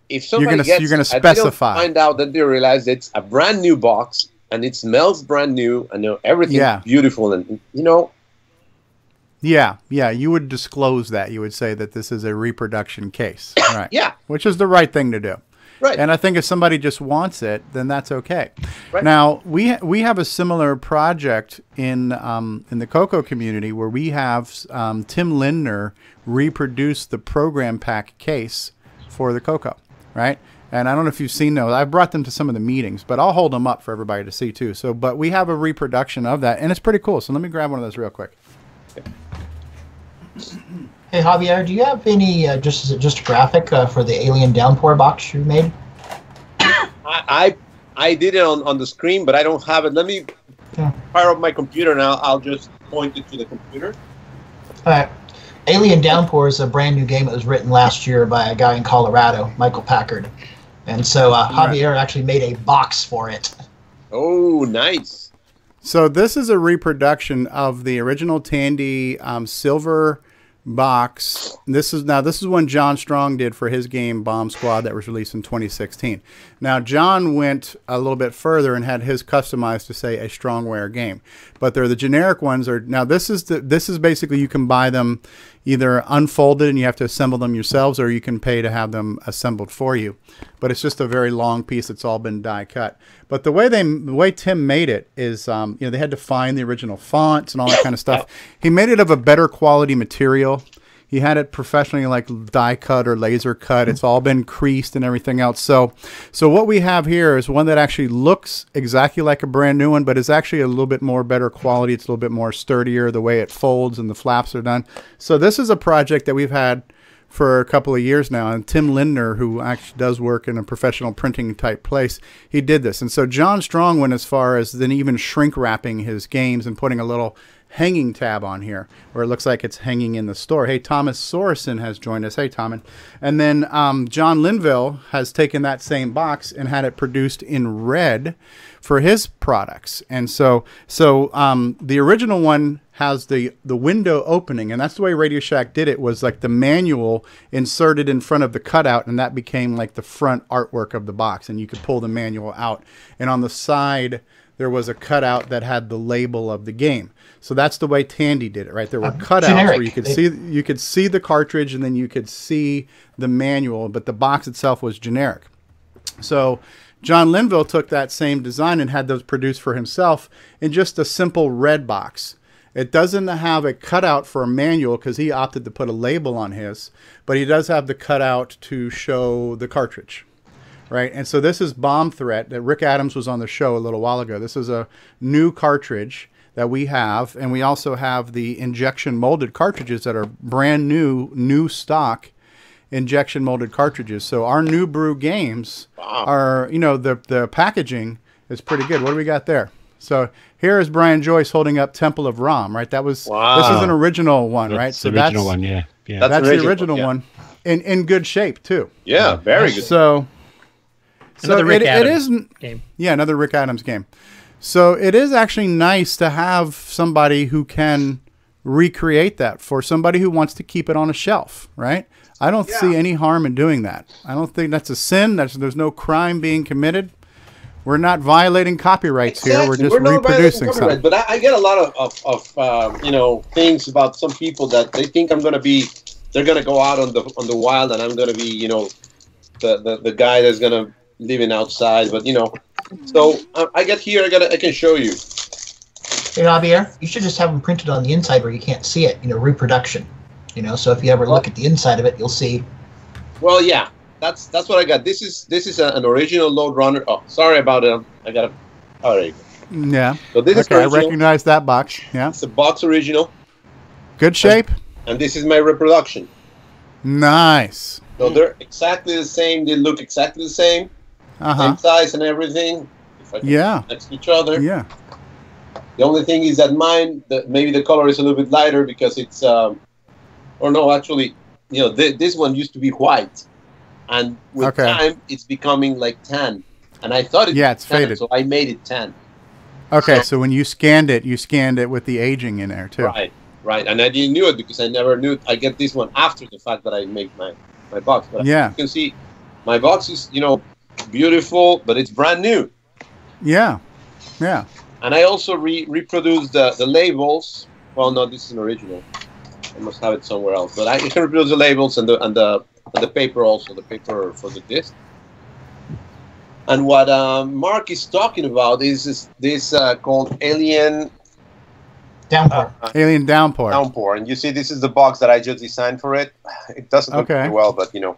S16: if somebody
S1: you're gonna specify.
S16: Find out that they realize it's a brand new box and it smells brand new and everything's beautiful, and you know.
S1: Yeah, you would disclose that. You would say that this is a reproduction case, right?
S16: Yeah,
S1: which is the right thing to do.
S16: Right.
S1: And I think if somebody just wants it, then that's okay.
S16: Right.
S1: Now we have a similar project in the CoCo community where we have Tim Lindner reproduce the program pack case for the CoCo. Right, and I don't know if you've seen those. I've brought them to some of the meetings, but I'll hold them up for everybody to see too. So, but we have a reproduction of that, and it's pretty cool. So let me grab one of those real quick.
S4: Hey Javier, do you have any just a graphic for the Alien Downpour box you made?
S16: I did it on the screen, but I don't have it. Let me fire up my computer now. I'll just point it to the computer.
S4: All right. Alien Downpour is a brand new game that was written last year by a guy in Colorado, Michael Packard. And so Javier actually made a box for it.
S16: Oh, nice.
S1: So this is a reproduction of the original Tandy silver box. This is one John Strong did for his game Bomb Squad that was released in 2016. Now John went a little bit further and had his customized to say a Strongware game, but they're the generic ones. Now this is basically, you can buy them either unfolded and you have to assemble them yourselves, or you can pay to have them assembled for you. But it's just a very long piece that's all been die cut. But the way Tim made it is, you know, they had to find the original fonts and all that kind of stuff. He made it of a better quality material. He had it professionally, like die cut or laser cut. It's all been creased and everything else. So what we have here is one that actually looks exactly like a brand new one, but is actually a little bit more better quality. It's a little bit more sturdier, the way it folds and the flaps are done. So this is a project that we've had for a couple of years now, and Tim Lindner, who actually does work in a professional printing type place, he did this. And so John Strong went as far as then even shrink wrapping his games and putting a little hanging tab on here where it looks like it's hanging in the store. Hey, Thomas Sorensen has joined us. Hey, Tom. And then John Linville has taken that same box and had it produced in red for his products. And so the original one has the window opening, and that's the way Radio Shack did it, was like the manual inserted in front of the cutout, and that became like the front artwork of the box, and you could pull the manual out. And on the side there was a cutout that had the label of the game. So that's the way Tandy did it, right? There were cutouts
S4: generic.
S1: where you could see the cartridge, and then you could see the manual, but the box itself was generic. So John Linville took that same design and had those produced for himself in just a simple red box. It doesn't have a cutout for a manual because he opted to put a label on his, but he does have the cutout to show the cartridge, right? And so this is Bomb Threat that Rick Adams was on the show a little while ago. This is a new cartridge that we have, and we also have the injection molded cartridges that are brand new stock injection molded cartridges. So our new brew games are, you know, the packaging is pretty good. What do we got there? So here is Brian Joyce holding up Temple of Ram, right? That was this is an original one, right? So
S12: the original one, yeah.
S1: That's the original one, in good shape too.
S16: Yeah, very good.
S1: So
S3: another Rick Adams game.
S1: Yeah, another Rick Adams game. So it is actually nice to have somebody who can recreate that for somebody who wants to keep it on a shelf, right? I don't see any harm in doing that. I don't think that's a sin. There's no crime being committed. We're not violating copyrights here. We're just reproducing something.
S16: But I get a lot of you know, things about some people that they think I'm going to be. They're going to go out on the wild, and I'm going to be, you know, the guy that's going to living outside. But you know, so I get here. I can show you.
S4: Hey Javier, you should just have them printed on the inside where you can't see it. You know, reproduction. You know, so if you ever look at the inside of it, you'll see.
S16: Well, yeah. That's what I got. This is an original load runner. Oh, sorry about it. I got a. Oh, there you go.
S1: Yeah.
S16: So this is
S1: I recognize that box. Yeah.
S16: It's a box original.
S1: Good shape.
S16: And this is my reproduction.
S1: Nice.
S16: So they're exactly the same. They look exactly the same. Same size and everything. If I can next to each other.
S1: Yeah.
S16: The only thing is that mine, maybe the color is a little bit lighter because it's, or no, actually, you know, this one used to be white. And with time, it's becoming like tan. And I thought
S1: it's
S16: tan,
S1: faded.
S16: So I made it tan.
S1: Okay, so when you scanned it with the aging in there too.
S16: Right. And I didn't know it because I never knew it. I get this one after the fact that I make my box. But you can see my box is, you know, beautiful, but it's brand new.
S1: Yeah. Yeah.
S16: And I also reproduced the labels. Well, no, this is an original. I must have it somewhere else. But I can reproduce the labels and the paper also, the paper for the disc. And what Mark is talking about is this called Alien
S4: Downpour.
S1: Alien Downpour.
S16: Downpour. And you see, this is the box that I just designed for it. It doesn't look very well, but you know.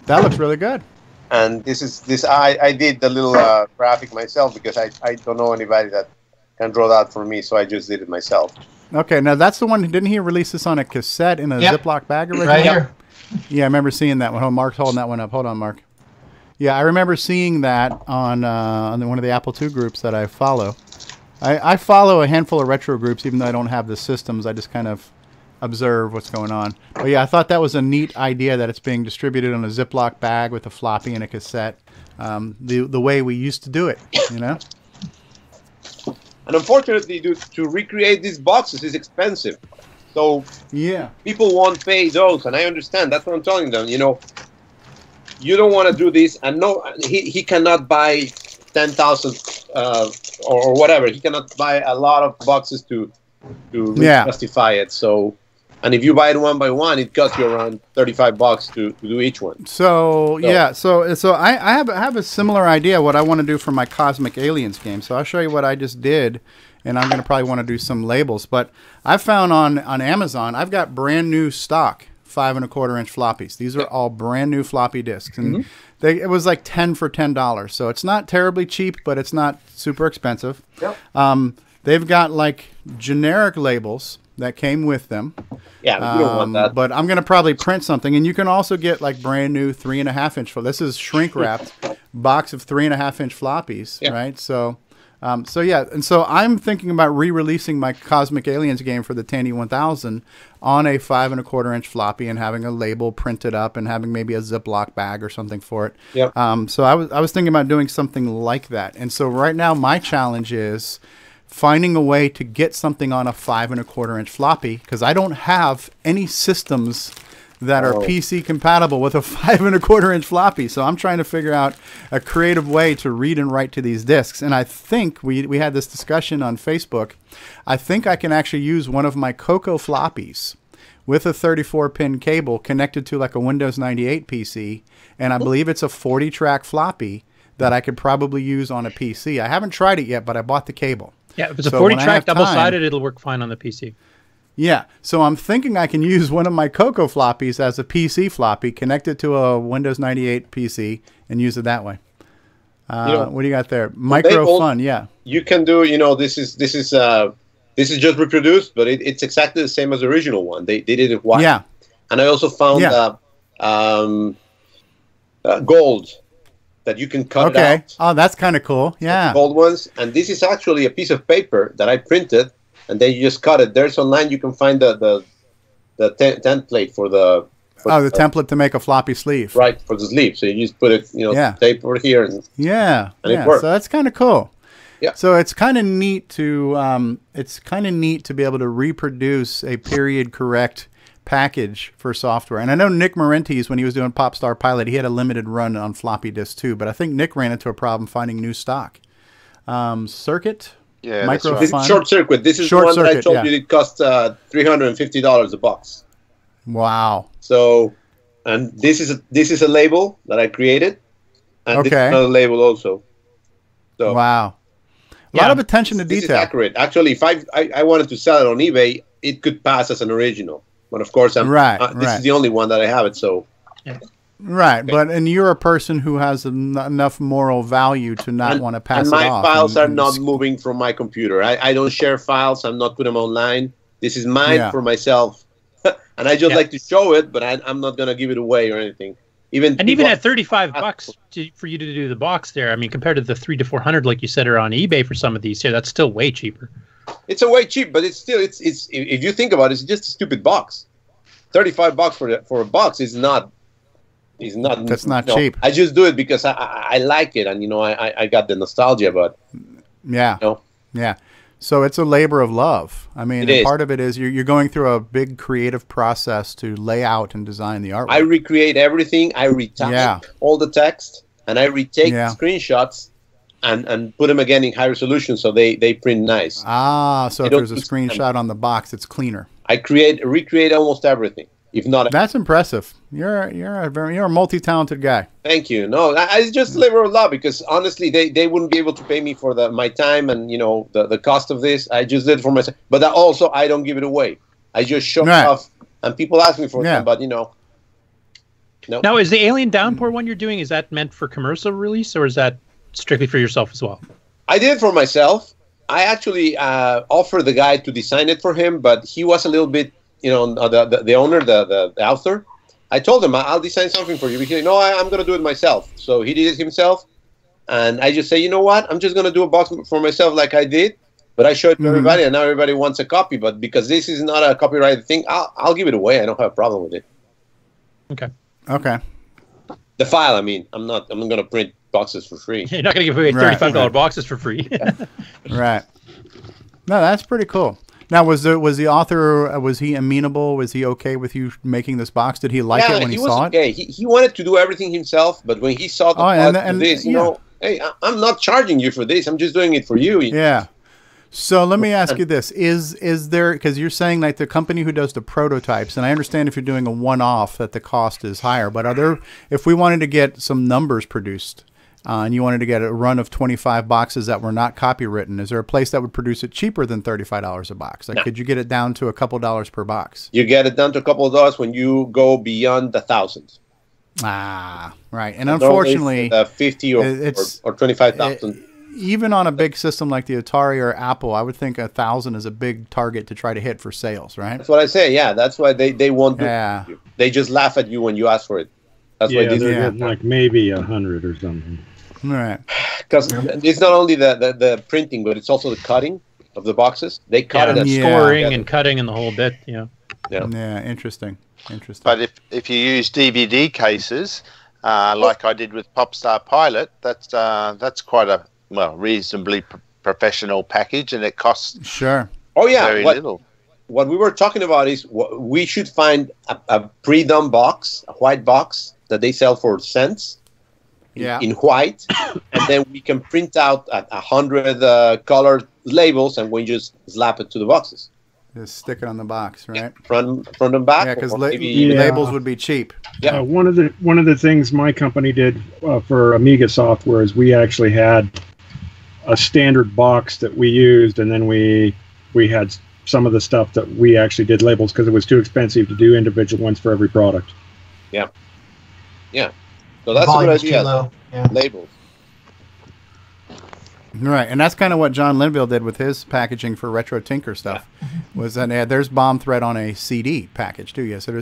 S1: That looks really good.
S16: And I did the little graphic myself because I don't know anybody that can draw that for me, so I just did it myself.
S1: Okay, now that's the one. Didn't he release this on a cassette in a Ziploc bag originally?
S4: Right here.
S1: Yeah, I remember seeing that one. Oh, Mark's holding that one up. Hold on, Mark. Yeah, I remember seeing that on one of the Apple II groups that I follow. I follow a handful of retro groups, even though I don't have the systems. I just kind of observe what's going on. But yeah, I thought that was a neat idea that it's being distributed on a Ziploc bag with a floppy and a cassette. The way we used to do it, you know?
S16: And unfortunately, to recreate these boxes is expensive. So people won't pay those, and I understand. That's what I'm telling them. You know, you don't want to do this, and no, he cannot buy 10,000 or whatever. He cannot buy a lot of boxes to justify it. So, and if you buy it one by one, it costs you around $35 to do each one.
S1: So yeah, so I have a similar idea what I want to do for my Cosmic Aliens game. So I'll show you what I just did, and I'm going to probably want to do some labels. But I found on Amazon, I've got brand new stock 5 1/4 inch floppies. These are all brand new floppy disks, and it was like 10 for $10. So it's not terribly cheap, but it's not super expensive. They've got like generic labels that came with them.
S16: Yeah, you don't want that.
S1: But I'm going to probably print something, and you can also get like brand new 3 1/2 inch. This is shrink wrapped box of 3 1/2 inch floppies, right? So, and so I'm thinking about re-releasing my Cosmic Aliens game for the Tandy 1000 on a 5 1/4 inch floppy and having a label printed up and having maybe a Ziploc bag or something for it. So I was thinking about doing something like that, and so right now my challenge is finding a way to get something on a 5 1/4 inch floppy, because I don't have any systems that are PC compatible with a 5 1/4 inch floppy. So I'm trying to figure out a creative way to read and write to these discs. And I think we had this discussion on Facebook. I think I can actually use one of my CoCo floppies with a 34-pin cable connected to like a Windows 98 PC. And I believe it's a 40-track floppy that I could probably use on a PC. I haven't tried it yet, but I bought the cable.
S3: Yeah, if it's a
S1: So
S3: 40
S1: when I
S3: track
S1: have time-
S3: double-sided, it'll work fine on the PC.
S1: Yeah, so I'm thinking I can use one of my CoCo floppies as a PC floppy, connect it to a Windows 98 PC, and use it that way. What do you got there? Micro Fun, yeah.
S16: You can do, this is just reproduced, but it's exactly the same as the original one. They did it white.
S1: Yeah.
S16: And I also found gold that you can cut it out.
S1: Oh, that's kind of cool. Yeah.
S16: Gold ones. And this is actually a piece of paper that I printed, and then you just cut it. There's online you can find the template for the
S1: template to make a floppy sleeve.
S16: Right, for the sleeve. So you just put it, tape over here, and it works.
S1: So that's kind of cool.
S16: Yeah.
S1: So it's kind of neat to be able to reproduce a period correct package for software. And I know Nick Marentes, when he was doing Popstar Pilot, he had a limited run on floppy disk too. But I think Nick ran into a problem finding new stock. Circuit.
S16: Yeah,
S1: Micro
S16: This is Short Circuit. This is the one that I told you it cost $350 a box.
S1: Wow.
S16: So, and this is a label that I created, and this is another label also. So
S1: wow. A lot of attention to
S16: this
S1: detail.
S16: Is accurate. Actually, if I wanted to sell it on eBay, it could pass as an original. But of course, this is the only one that I have it. So.
S3: Yeah.
S1: Right, and you're a person who has enough moral value to not want to pass it off.
S16: And my files are not moving from my computer. I don't share files. I'm not putting them online. This is mine for myself. And I just like to show it, but I'm not going to give it away or anything. Even
S3: at $35 for you to do the box there, I mean, compared to the $300 to $400, like you said, are on eBay for some of these here, that's still way cheaper.
S16: It's a way cheap, but it's still it's if you think about it, it's just a stupid box. $35 for a box is not.
S1: That's not cheap.
S16: I just do it because I like it, and I got the nostalgia. But
S1: yeah. So it's a labor of love. I mean, and part of it is you're going through a big creative process to lay out and design the artwork.
S16: I recreate everything. I retype all the text, and I retake the screenshots and put them again in high resolution so they print nice.
S1: So if there's a screenshot on the box, it's cleaner.
S16: I recreate almost everything. If not,
S1: that's impressive. You're a multi-talented guy.
S16: Thank you. No, I just labor a lot because honestly, they wouldn't be able to pay me for my time and the cost of this. I just did it for myself. But also, I don't give it away. I just show it off, and people ask me for it. But no.
S3: Now, is the Alien Downpour one you're doing? Is that meant for commercial release, or is that strictly for yourself as well?
S16: I did it for myself. I actually offered the guy to design it for him, but he was a little bit. The owner, the author, I told him I'll design something for you. He said, no, I'm going to do it myself. So he did it himself, and I just say, you know what? I'm just going to do a box for myself like I did, but I showed it to everybody, and now everybody wants a copy. But because this is not a copyrighted thing, I'll give it away. I don't have a problem with it.
S1: Okay.
S16: The file, I mean, I'm going to print boxes for free.
S3: You're not going to give away $35 boxes for free.
S1: Right. No, that's pretty cool. Now, was the author, was he amenable? Was he okay with you making this box? Did he like it when he saw it?
S16: He wanted to do everything himself, but when he saw the hey, I'm not charging you for this. I'm just doing it for you.
S1: Yeah. So let me ask you this. Is there, because you're saying like the company who does the prototypes, and I understand if you're doing a one-off that the cost is higher, but if we wanted to get some numbers produced, and you wanted to get a run of 25 boxes that were not copywritten, is there a place that would produce it cheaper than $35 a box? Like, could you get it down to a couple dollars per box?
S16: You get it down to a couple of dollars when you go beyond the thousands.
S1: Right. And unfortunately,
S16: 50 or 25,000.
S1: Even on a big system like the Atari or Apple, I would think 1,000 is a big target to try to hit for sales, right?
S16: That's what I say. Yeah, that's why they won't do it. They just laugh at you when you ask for it. That's why
S7: they're getting like maybe 100 or something.
S1: All right.
S16: Because it's not only the printing, but it's also the cutting of the boxes. They cut it,
S3: scoring and cutting and the whole bit. Yeah.
S1: Interesting.
S5: But if you use DVD cases, like I did with Popstar Pilot, that's quite a reasonably professional package, and it costs very little.
S16: What we were talking about is we should find a pre-done box, a white box that they sell for cents. In white, and then we can print out 100 colored labels, and we just slap it to the boxes.
S1: Just stick it on the box, right?
S16: Front and back.
S1: Yeah, because labels would be cheap.
S7: Yeah. One of the things my company did for Amiga software is we actually had a standard box that we used, and then we had some of the stuff that we actually did labels because it was too expensive to do individual ones for every product.
S16: Yeah. Yeah. So that's a good idea.
S4: Yeah.
S16: Labels.
S1: Right, and that's kind of what John Linville did with his packaging for Retro Tinker stuff. Was that there's bomb thread on a CD package too? Yeah, so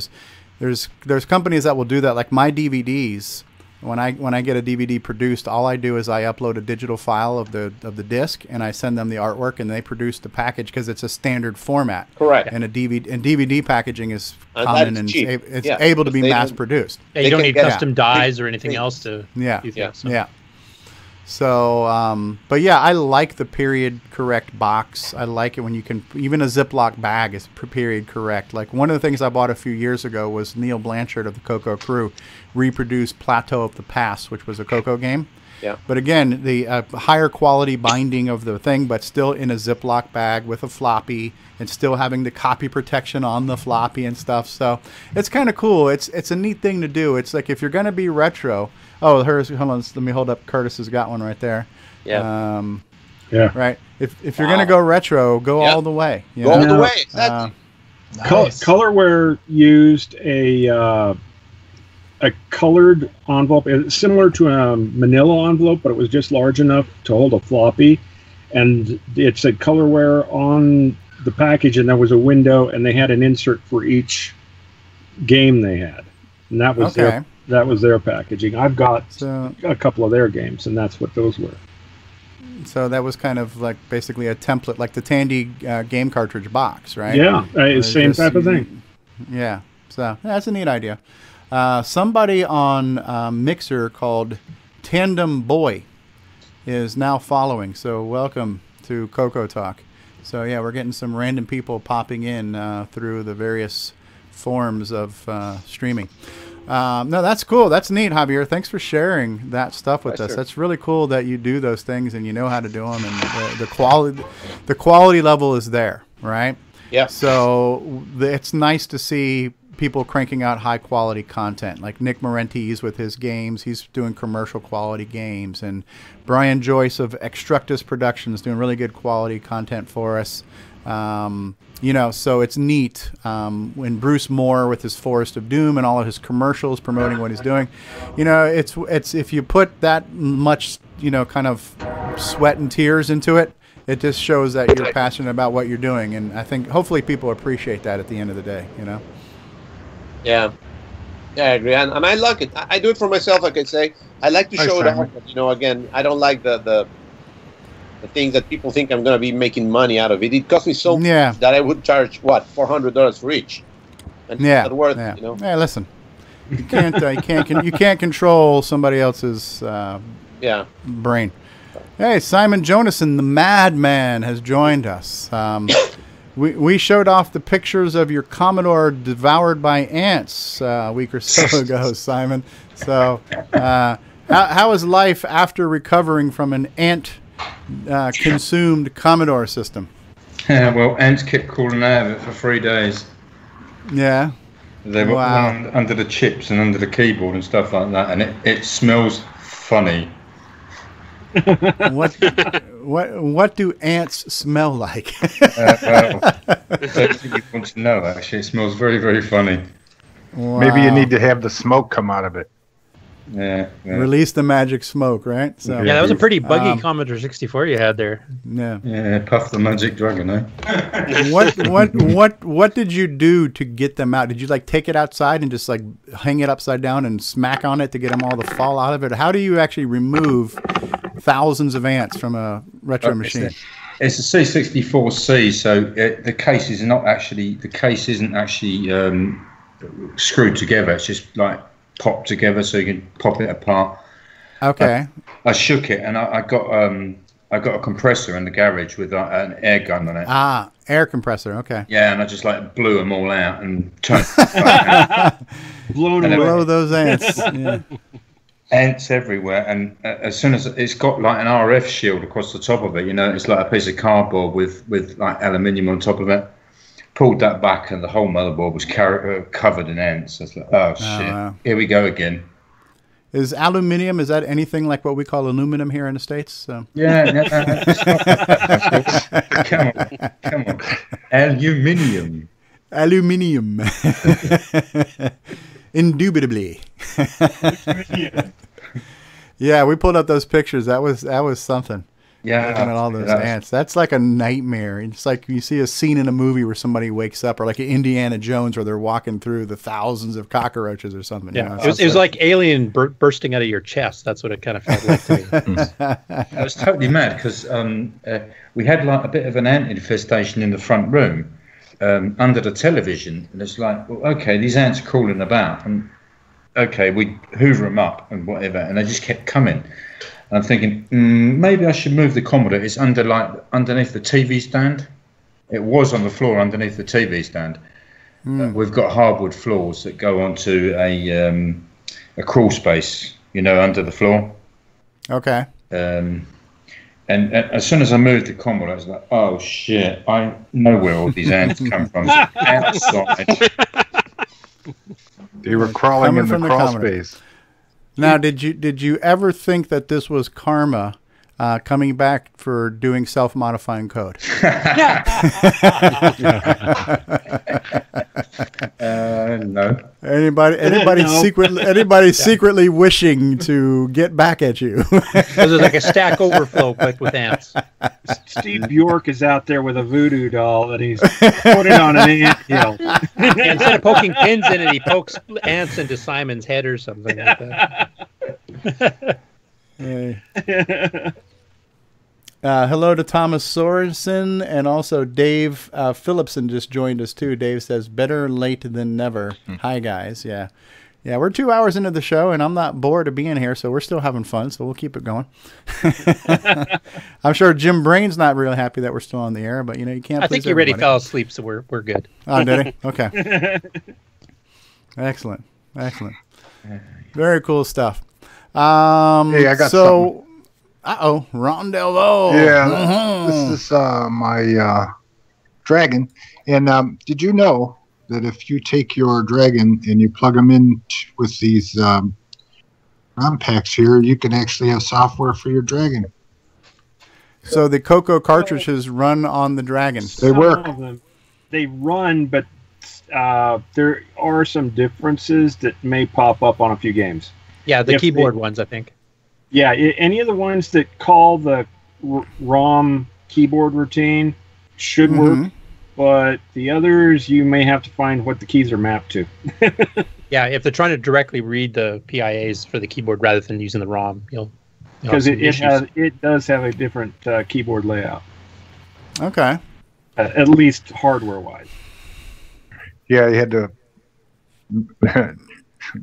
S1: there's companies that will do that. Like my DVDs, when I get a DVD produced, all I do is I upload a digital file of the disc, and I send them the artwork, and they produce the package because it's a standard format.
S16: Correct.
S1: And DVD packaging is common and it's able to be mass produced.
S3: Yeah, you don't need custom dyes or anything else to.
S1: Yeah.
S3: Do things, so.
S1: Yeah. So, but yeah, I like the period correct box. I like it when you can, even a Ziploc bag is period correct. Like one of the things I bought a few years ago was Neil Blanchard of the CoCo crew reproduced Plateau of the Past, which was a CoCo game.
S16: Yeah.
S1: But again, the higher quality binding of the thing, but still in a Ziploc bag with a floppy and still having the copy protection on the floppy and stuff. So it's kind of cool. It's a neat thing to do. It's like if you're going to be retro. Oh, hold on. Let me hold up. Curtis has got one right there.
S16: Yeah.
S1: Yeah. Right. If you're going to go retro, go all the way.
S16: Go all the way. Exactly.
S7: Nice. Colorware used a colored envelope, similar to a manila envelope, but it was just large enough to hold a floppy. And it said Colorware on the package, and there was a window, and they had an insert for each game they had. And that was their packaging. I've got a couple of their games, and that's what those were.
S1: So that was kind of like basically a template, like the Tandy game cartridge box, right?
S7: Yeah, same type of thing.
S1: Yeah, so that's a neat idea. Somebody on Mixer called Tandem Boy is now following, so welcome to CoCoTALK. So yeah, we're getting some random people popping in through the various forms of streaming. No, that's cool. That's neat, Javier. Thanks for sharing that stuff with us. That's really cool that you do those things and you know how to do them, and the quality level is there, right?
S16: Yeah.
S1: So it's nice to see people cranking out high quality content, like Nick Marentes with his games. He's doing commercial quality games, and Brian Joyce of Extructus Productions doing really good quality content for us. You know, so it's neat when Bruce Moore with his Forest of Doom and all of his commercials promoting what he's doing. You know, it's if you put that much, you know, kind of sweat and tears into it, it just shows that you're passionate about what you're doing, and I think hopefully people appreciate that at the end of the day. You know.
S16: Yeah, I agree, and I like it. I do it for myself, like I say. I like to show it off, but, you know, again, I don't like the things that people think I'm going to be making money out of it. It cost me so much that I would charge, what, $400 for each. And it's not worth it, you know?
S1: Hey, listen, you can't control somebody else's brain. Hey, Simon Jonassen, the madman, has joined us. We showed off the pictures of your Commodore devoured by ants a week or so ago, Simon. So how is life after recovering from an ant consumed Commodore system?
S9: Well, ants kept crawling out of it for 3 days.
S1: Yeah.
S9: They were under the chips and under the keyboard and stuff like that, and it smells funny.
S1: What do ants smell like?
S9: Well, I don't think you want to know, actually. It smells very, very funny.
S11: Wow. Maybe you need to have the smoke come out of it.
S9: Yeah.
S1: Release the magic smoke, right? So
S3: yeah, that was a pretty buggy Commodore 64 you had there.
S1: Yeah,
S9: puff the magic dragon, eh?
S1: What did you do to get them out? Did you like take it outside and just like hang it upside down and smack on it to get them all to fall out of it? How do you actually remove thousands of ants from a retro machine?
S9: It's a C64C, so the case isn't actually screwed together. It's just like popped together, so you can pop it apart.
S1: Okay.
S9: I shook it, and I got a compressor in the garage with an air gun on it.
S1: Ah, air compressor. Okay.
S9: Yeah, and I just like blew them all out and turned.
S1: Blow those ants. Yeah.
S9: Ants everywhere, and as soon as it's got like an RF shield across the top of it, you know, it's like a piece of cardboard with like aluminium on top of it. Pulled that back, and the whole motherboard was covered in ants. I was like, oh shit, here we go again.
S1: Is aluminium, is that anything like what we call aluminum here in the States? So.
S9: Yeah, come on. Aluminium.
S1: Aluminium. Indubitably. Yeah, we pulled up those pictures. That was something.
S9: Yeah,
S1: looking at all those ants. That's like a nightmare. It's like you see a scene in a movie where somebody wakes up, or like an Indiana Jones, where they're walking through the thousands of cockroaches or something.
S3: Yeah,
S1: you know?
S3: it was like alien bursting out of your chest. That's what it kind of felt like to me.
S9: I was totally mad because we had like a bit of an ant infestation in the front room under the television, and it's like, well, okay, these ants are crawling about, and okay, we hoover them up and whatever, and they just kept coming. And I'm thinking, maybe I should move the Commodore. It's underneath the TV stand. It was on the floor underneath the TV stand. We've got hardwood floors that go onto a crawl space, you know, under the floor.
S1: Okay.
S9: And as soon as I moved the Commodore, I was like, oh shit, I know where all these ants come from. Outside.
S11: They were crawling in the crawl space.
S1: Now, did you ever think that this was karma coming back for doing self-modifying code?
S9: No.
S1: Anybody secretly wishing to get back at you?
S3: This is like a Stack Overflow, but with ants.
S7: Steve Bjork is out there with a voodoo doll that he's putting on an ant hill.
S3: Instead of poking pins in it, he pokes ants into Simon's head or something like that.
S1: Hello to Thomas Sorensen, and also Dave Phillipson just joined us too. Dave says, better late than never. Hi, guys. Yeah, we're 2 hours into the show, and I'm not bored of being here, so we're still having fun, so we'll keep it going. I'm sure Jim Brain's not really happy that we're still on the air, but, you know, you can't
S3: I think he already fell asleep, so we're good.
S1: Oh, did he? Okay. Excellent. Very cool stuff.
S11: Hey, I got something.
S1: Ron Delvaux.
S11: Yeah, this is my dragon. And did you know that if you take your dragon and you plug them in with these ROM packs here, you can actually have software for your dragon?
S1: So the CoCo cartridges run on the dragon.
S11: They work.
S7: They run, but there are some differences that may pop up on a few games.
S3: Yeah, the keyboard ones, I think.
S7: Yeah, any of the ones that call the ROM keyboard routine should work, but the others you may have to find what the keys are mapped to.
S3: Yeah, if they're trying to directly read the PIAs for the keyboard rather than using the ROM, you'll
S7: because it does have a different keyboard layout.
S1: Okay.
S7: At least hardware-wise.
S11: Yeah, you had to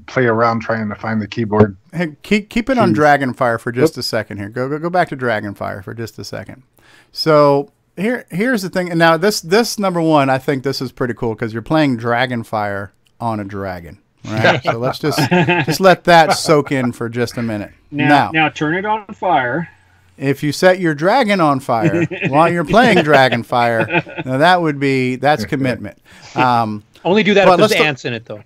S11: play around trying to find the keyboard.
S1: Hey, keep it on Dragonfire for just a second here. Go back to Dragonfire for just a second. So here's the thing. And now this number one, I think this is pretty cool because you're playing Dragonfire on a dragon. Right. So let's just let that soak in for just a minute.
S7: Now turn it on fire.
S1: If you set your dragon on fire while you're playing Dragonfire, now that's commitment.
S3: Only do that if there's ants in it, though.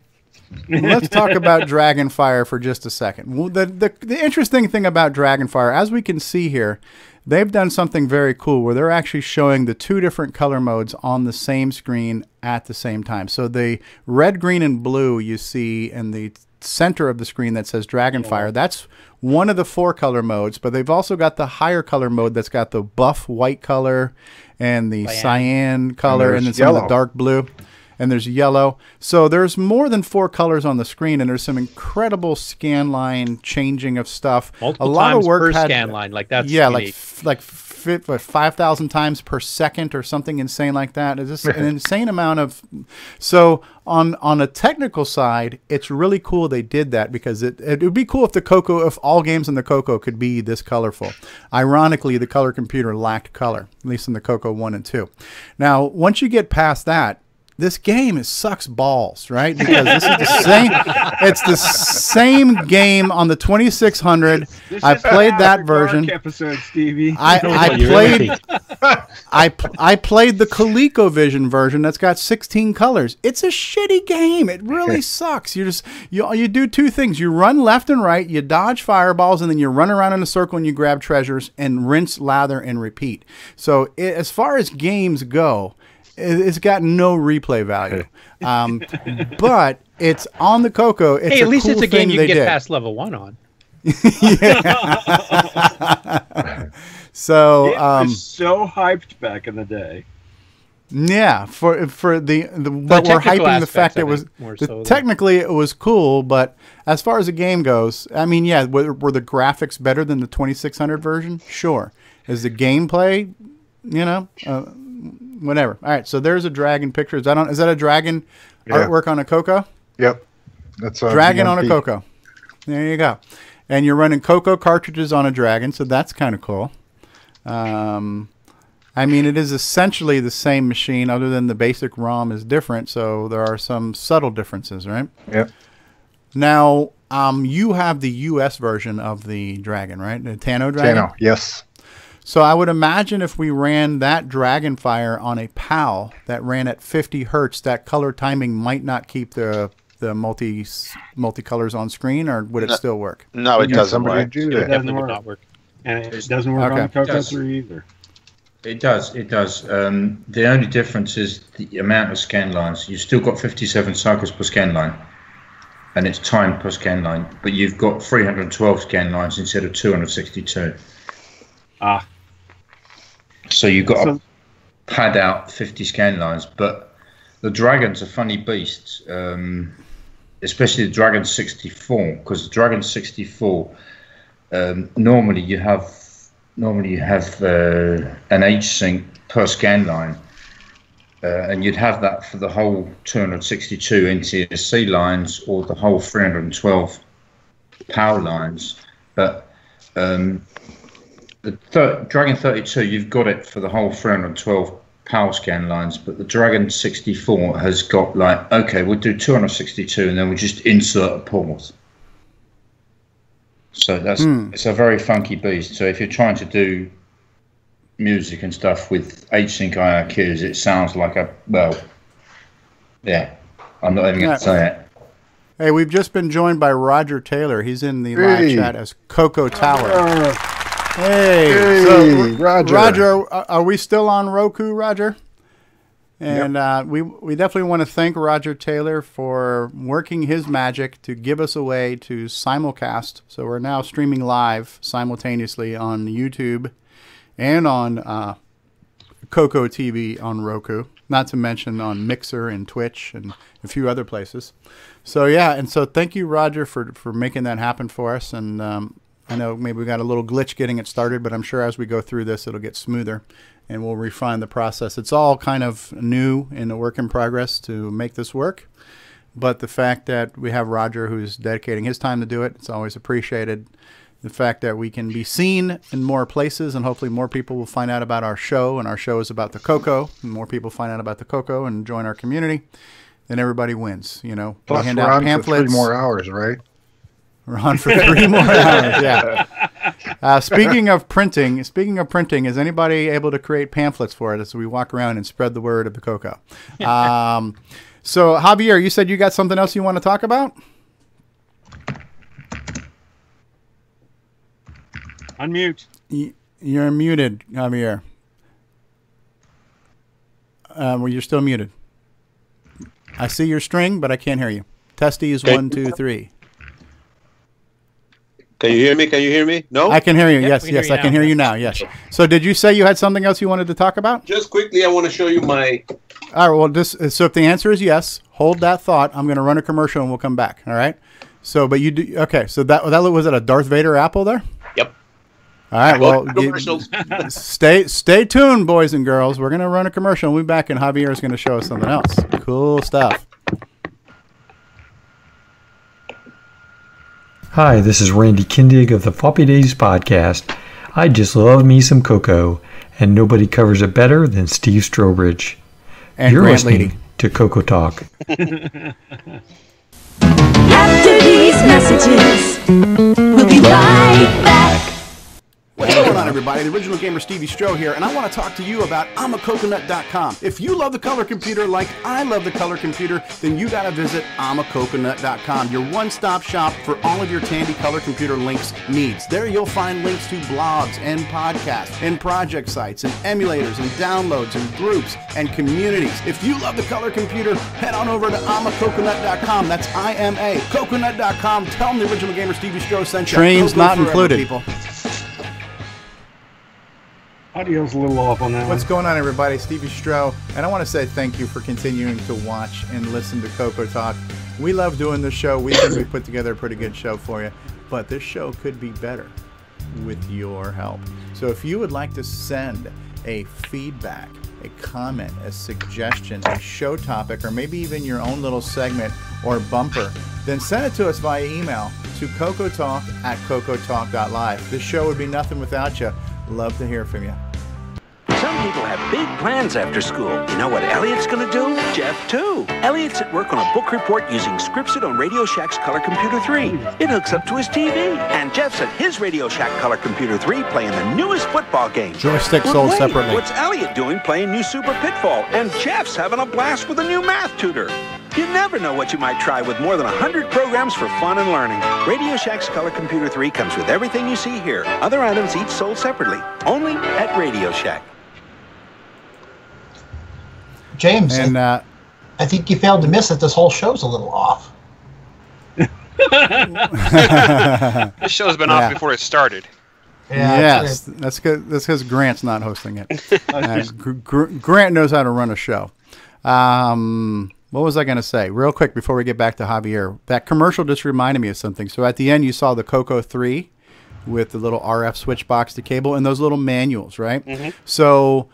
S1: Let's talk about Dragonfire for just a second. Well, the interesting thing about Dragonfire, as we can see here, they've done something very cool where they're actually showing the two different color modes on the same screen at the same time. So the red, green, and blue you see in the center of the screen that says Dragonfire, that's one of the 4 color modes, but they've also got the higher color mode that's got the buff white color and the cyan color and then some of the dark blue. And there's yellow. So there's more than 4 colors on the screen, and there's some incredible scan line changing of stuff.
S3: Multiple times per scan line, like that's
S1: like 5,000 times per second or something insane like that. It's just an insane amount of. So on a technical side, it's really cool they did that because it would be cool if if all games in the CoCo could be this colorful. Ironically, the color computer lacked color, at least in the CoCo 1 and 2. Now, once you get past that, this game sucks balls, right? Because this is the same. It's the same game on the 2600. I played that version.
S7: Episode, Stevie.
S1: I I played the ColecoVision version that's got 16 colors. It's a shitty game. It really sucks. You do two things. You run left and right, you dodge fireballs, and then you run around in a circle and you grab treasures and rinse, lather, and repeat. So as far as games go, it's got no replay value. But it's on the CoCo. It's
S3: at least
S1: cool
S3: it's a game you can get
S1: did.
S3: past level 1 on.
S1: So
S7: it was so hyped back in the day.
S1: Yeah, but we're hyping the fact it was technically it was cool, but as far as the game goes, I mean, yeah, were the graphics better than the 2600 version? Sure. Is the gameplay, whatever. All right, so there's a dragon picture. Is that a dragon artwork on a CoCo?
S11: Yep, that's a
S1: dragon on a CoCo. There you go. And you're running CoCo cartridges on a dragon, so that's kind of cool. I mean, it is essentially the same machine, other than the basic ROM is different, so there are some subtle differences, right?
S11: Yep.
S1: Now, you have the US version of the Dragon, right? The Tano Dragon?
S11: Tano, yes.
S1: So I would imagine if we ran that Dragonfire on a PAL that ran at 50 hertz, that color timing might not keep the multicolors on screen, or would it still work?
S5: No, it doesn't work.
S7: It definitely would not work. And it doesn't work on the CoCo 3 either.
S9: It does. It does. The only difference is the amount of scan lines. You've still got 57 cycles per scan line, and it's time per scan line. But you've got 312 scan lines instead of 262. So you've got to pad out 50 scan lines. But the Dragon's a funny beast, especially the Dragon 64, because the Dragon 64 normally you have an H-sync per scan line, and you'd have that for the whole 262 NTSC lines or the whole 312 PAL lines. But the Dragon 32, you've got it for the whole 312 PAL scan lines, but the Dragon 64 has got like, okay, we'll do 262 and then we'll just insert a pause. So it's a very funky beast. So if you're trying to do music and stuff with H-Sync IRQs, it sounds like I'm not even going to say it.
S1: Hey, we've just been joined by Roger Taylor. He's in the live chat as CoCoTALK. Hey, so Roger, are we still on Roku, Roger? And we definitely want to thank Roger Taylor for working his magic to give us a way to simulcast. So we're now streaming live simultaneously on YouTube and on CoCo TV on Roku, not to mention on Mixer and Twitch and a few other places. So yeah, and so thank you, Roger, for making that happen for us. And I know maybe we got a little glitch getting it started, but I'm sure as we go through this, it'll get smoother. And we'll refine the process. It's all kind of new and a work in progress to make this work. But the fact that we have Roger who's dedicating his time to do it, it's always appreciated. The fact that we can be seen in more places and hopefully more people will find out about our show, and our show is about the CoCo, and more people find out about the CoCo and join our community, then everybody wins.
S11: Plus,
S1: we hand
S11: we're
S1: out
S11: on
S1: pamphlets.
S11: for 3 more hours, right?
S1: We're on for 3 more hours, yeah. Speaking of printing, is anybody able to create pamphlets for it as we walk around and spread the word of the CoCo? So, Javier, you said you got something else you want to talk about?
S7: Unmute.
S1: You're muted, Javier. Well, you're still muted. I see your string, but I can't hear you. Testes 1, 2, 3.
S16: Can you hear me? Can you hear me? No?
S1: I can hear you. Yes, I can hear you now. Yes. So did you say you had something else you wanted to talk about?
S16: Just quickly, I want to show you my...
S1: All right, well, so if the answer is yes, hold that thought. I'm going to run a commercial and we'll come back. All right? So, but you do... Okay, so that was it a Darth Vader apple there?
S16: Yep.
S1: All right, well, stay tuned, boys and girls. We're going to run a commercial and we'll be back, and Javier is going to show us something else. Cool stuff.
S6: Hi, this is Randy Kindig of the Floppy Days podcast. I just love me some CoCo, and nobody covers it better than Steve Strobridge.
S1: And
S6: You're
S1: Grant
S6: listening
S1: Leighty
S6: to CoCoTALK.
S10: After these messages, we'll be right back.
S1: What's going on, everybody? The Original Gamer Stevie Stroh here, and I want to talk to you about I'mACoconut.com. If you love the color computer like I love the color computer, then you got to visit I'mACoconut.com, your one-stop shop for all of your Tandy color computer links needs. There you'll find links to blogs and podcasts and project sites and emulators and downloads and groups and communities. If you love the color computer, head on over to I'mACoconut.com. That's I'mACoconut.com. Tell them the Original Gamer Stevie Stroh sent you. Trains not included. People.
S7: Audio's a little off on that.
S1: What's going on, everybody? Stevie Stroh, and I want to say thank you for continuing to watch and listen to CoCoTALK. We love doing this show. We think we put together a pretty good show for you, but this show could be better with your help. So if you would like to send a feedback, a comment, a suggestion, a show topic, or maybe even your own little segment or bumper, then send it to us via email to CoCoTalk@CoCoTalk.live. This show would be nothing without you. Love to hear from you.
S10: Some people have big plans after school. You know what Elliot's going to do? Jeff, too. Elliot's at work on a book report using Scripsit on Radio Shack's Color Computer 3. It hooks up to his TV. And Jeff's at his Radio Shack Color Computer 3 playing the newest football game.
S1: Joystick sold separately.
S10: What's Elliot doing playing new Super Pitfall? And Jeff's having a blast with a new math tutor. You never know what you might try with more than 100 programs for fun and learning. Radio Shack's Color Computer 3 comes with everything you see here. Other items each sold separately. Only at Radio Shack.
S4: James,
S1: and
S4: I think you failed to miss that this whole show's a little off.
S2: This show's been off before it started.
S1: Yeah, yes, that's good. That's because Grant's not hosting it. Grant knows how to run a show. What was I going to say? Real quick before we get back to Javier, that commercial just reminded me of something. So at the end, you saw the CoCo 3 with the little RF switch box to cable and those little manuals, right? Mm-hmm. So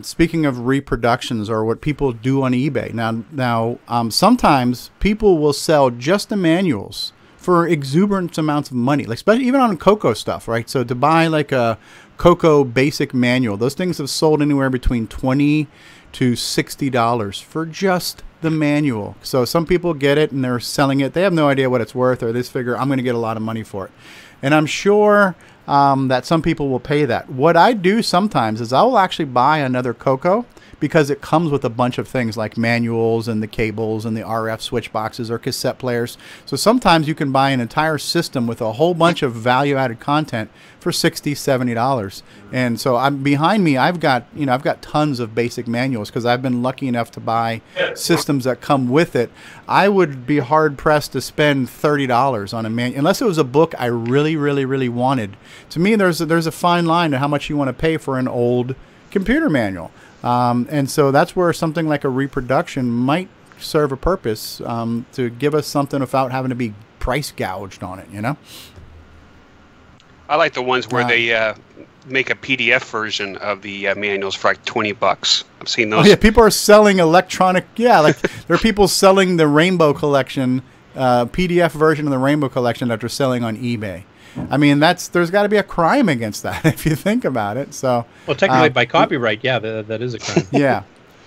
S1: speaking of reproductions or what people do on eBay, now sometimes people will sell just the manuals for exuberant amounts of money, like especially even on CoCo stuff, right? So to buy like a CoCo basic manual, those things have sold anywhere between $20 to $60 for just the manual. So some people get it and they're selling it. They have no idea what it's worth, or they just figure I'm going to get a lot of money for it. And I'm sure that some people will pay that. What I do sometimes is I will actually buy another CoCo because it comes with a bunch of things like manuals and the cables and the RF switch boxes or cassette players. So sometimes you can buy an entire system with a whole bunch of value-added content for $60, $70. And so behind me, I've got tons of basic manuals because I've been lucky enough to buy systems that come with it. I would be hard pressed to spend $30 on a manual unless it was a book I really, really, really wanted. To me, there's a fine line to how much you want to pay for an old computer manual. And so that's where something like a reproduction might serve a purpose to give us something without having to be price gouged on it, you know?
S2: I like the ones where they make a PDF version of the manuals for like $20. I've seen those.
S1: Oh, yeah, people are selling electronic. Yeah, like there are people selling the Rainbow Collection, PDF version of the Rainbow Collection that they're selling on eBay. I mean, there's got to be a crime against that if you think about it. So,
S3: well, technically by copyright, yeah, that is a crime.
S1: Yeah.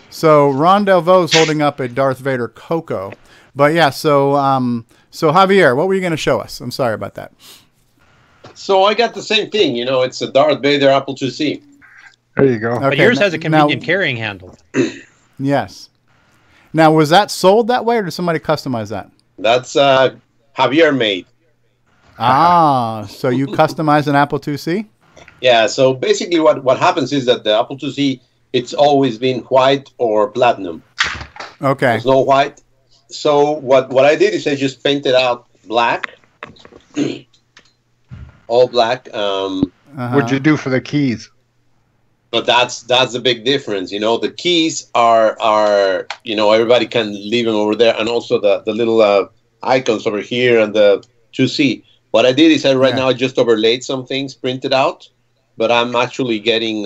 S1: So Ron Delvaux is holding up a Darth Vader CoCo, but yeah. So Javier, what were you going to show us? I'm sorry about that.
S16: So I got the same thing. You know, it's a Darth Vader Apple IIc.
S11: There you go.
S1: Okay,
S3: but yours has a convenient carrying handle.
S1: Yes. Now, was that sold that way, or did somebody customize that?
S16: That's Javier made.
S1: Ah, so you customize an Apple IIc?
S16: Yeah, so basically what happens is that the Apple IIc, it's always been white or platinum.
S1: Okay.
S16: There's no white. So what I did is I just painted out black. All black.
S11: What'd you do for the keys?
S16: But that's the big difference. You know, the keys are you know, everybody can leave them over there, and also the little icons over here and the 2C. What I did is now I just overlaid some things printed out, but I'm actually getting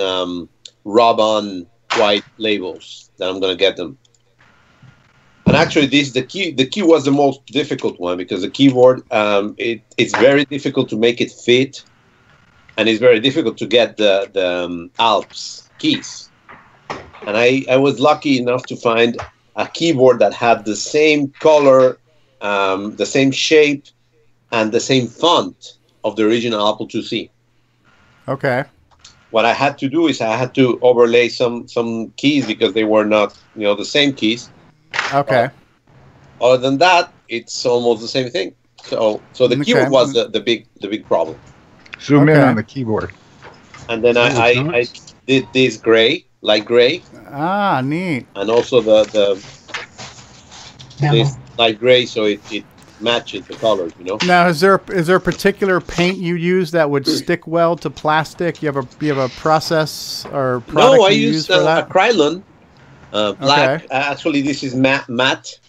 S16: rub-on white labels that I'm going to get them. And actually, the key was the most difficult one because the keyboard, it's very difficult to make it fit, and it's very difficult to get the Alps keys. And I was lucky enough to find a keyboard that had the same color, the same shape, and the same font of the original Apple IIc.
S1: Okay.
S16: What I had to do is I had to overlay some keys because they were not, the same keys.
S1: Okay.
S16: Other than that, it's almost the same thing. So the keyboard was the big problem.
S11: Zoom in on the keyboard.
S16: And then I did this light gray.
S1: Ah, neat.
S16: And also this light gray, so it matches the colors,
S1: Now, is there a particular paint you use that would stick well to plastic? You have a process or product?
S16: No, I use acrylon, black. Okay. Actually, this is matte.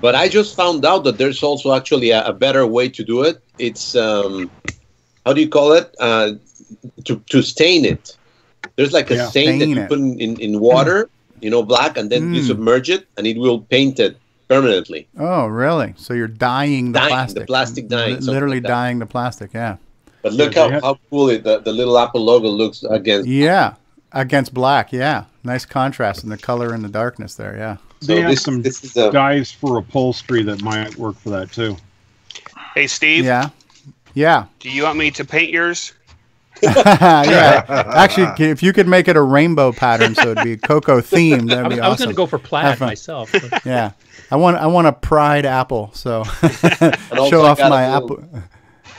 S16: But I just found out that there's also actually a better way to do it. It's how do you call it? To stain it. There's like a stain that you put in water, black, and then you submerge it, and it will paint it permanently.
S1: Oh, really? So you're dyeing the plastic.
S16: The plastic dyeing.
S1: Literally dyeing the plastic, yeah.
S16: But look how cool the little Apple logo looks against.
S1: Yeah, against black, yeah. Nice contrast in the color and the darkness there, yeah.
S7: So they have some dyes for upholstery that might work for that, too.
S2: Hey, Steve?
S1: Yeah.
S2: Do you want me to paint yours?
S1: Yeah. Actually, if you could make it a rainbow pattern so it'd be CoCo themed, that'd be awesome.
S3: I was going to go for plaid myself. But.
S1: Yeah. I want a pride apple, so show off my apple.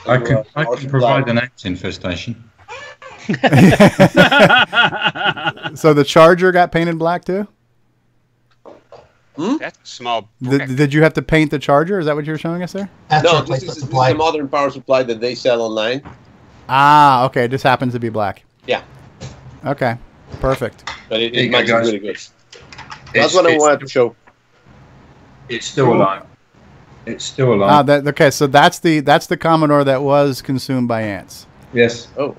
S9: I can provide an ant infestation.
S1: So the charger got painted black too?
S2: That's small.
S1: Did you have to paint the charger? Is that what you were showing us there?
S16: No, this is a modern power supply that they sell online.
S1: Ah, okay. It just happens to be black.
S16: Yeah.
S1: Okay. Perfect.
S16: But it matches really good. That's what I wanted to show.
S9: It's still alive. It's still alive.
S1: Okay, so that's the Commodore that was consumed by ants.
S9: Yes.
S16: Oh.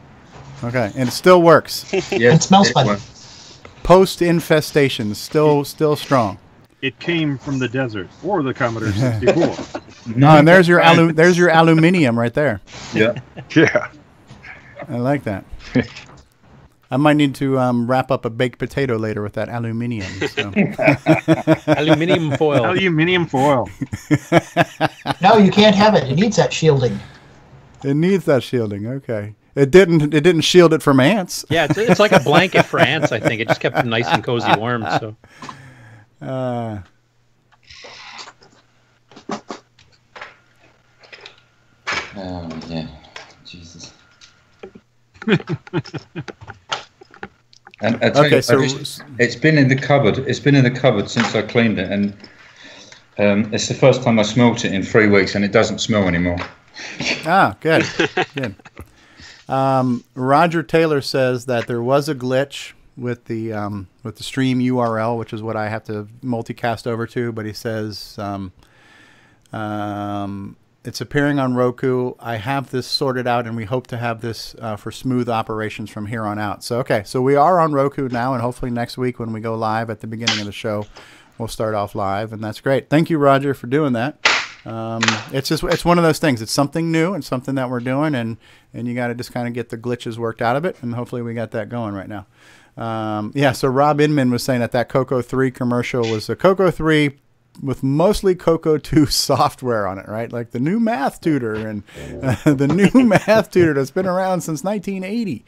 S1: Okay, and it still works.
S9: Yes.
S4: It smells funny.
S1: Post infestation, still strong.
S7: It came from the desert or the Commodore 64.
S1: No, and there's your aluminium right there.
S9: Yeah.
S11: Yeah.
S1: I like that. I might need to wrap up a baked potato later with that aluminium. So.
S3: Aluminium foil.
S7: Aluminium foil.
S4: No, you can't have it. It needs that shielding.
S1: It needs that shielding. Okay. It didn't shield it from ants.
S3: Yeah, it's like a blanket for ants. I think it just kept them nice and cozy, warm. So.
S9: Oh yeah, Jesus. And it's been in the cupboard. It's been in the cupboard since I cleaned it, and it's the first time I smelt it in 3 weeks, and it doesn't smell anymore.
S1: Ah, good, good. Roger Taylor says that there was a glitch with the stream URL, which is what I have to multicast over to. But he says it's appearing on Roku. I have this sorted out, and we hope to have this for smooth operations from here on out. So, okay, so we are on Roku now, and hopefully next week when we go live at the beginning of the show, we'll start off live, and that's great. Thank you, Roger, for doing that. It's one of those things. It's something new and something that we're doing, and you got to just kind of get the glitches worked out of it, and hopefully we got that going right now. Yeah, so Rob Inman was saying that CoCo 3 commercial was a CoCo 3 with mostly CoCo 2 software on it, right? Like the new math tutor and the new math tutor that's been around since 1980.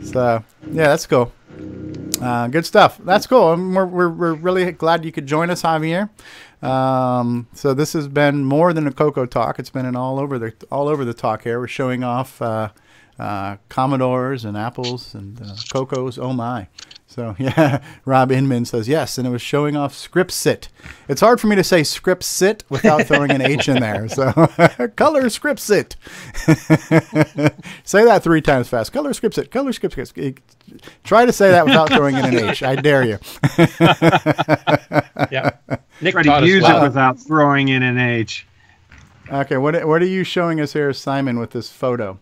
S1: So, yeah, that's cool. Good stuff. That's cool. We're really glad you could join us, Javier. So this has been more than a CoCo talk. It's been an all over the talk here. We're showing off Commodores and Apples and CoCos. Oh my! So yeah, Rob Inman says yes, and it was showing off ScriptSit. It's hard for me to say ScriptSit without throwing an H in there. So color ScriptSit. Say that 3 times fast. Color ScriptSit. Color ScriptSit. Try to say that without throwing in an H. I dare you.
S3: Yeah. Nick
S7: try to use it without throwing in an H.
S1: Okay, what are you showing us here, Simon, with this photo?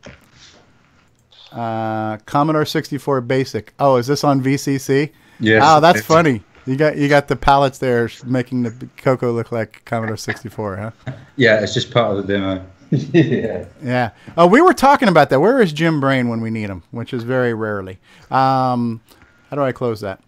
S1: Commodore 64 Basic. Oh, is this on VCC?
S9: Yes.
S1: Oh, that's funny. You got the palettes there making the CoCo look like Commodore 64, huh?
S9: Yeah, it's just part of the demo. Yeah.
S1: Yeah. Oh, we were talking about that. Where is Jim Brain when we need him? Which is very rarely. How do I close that?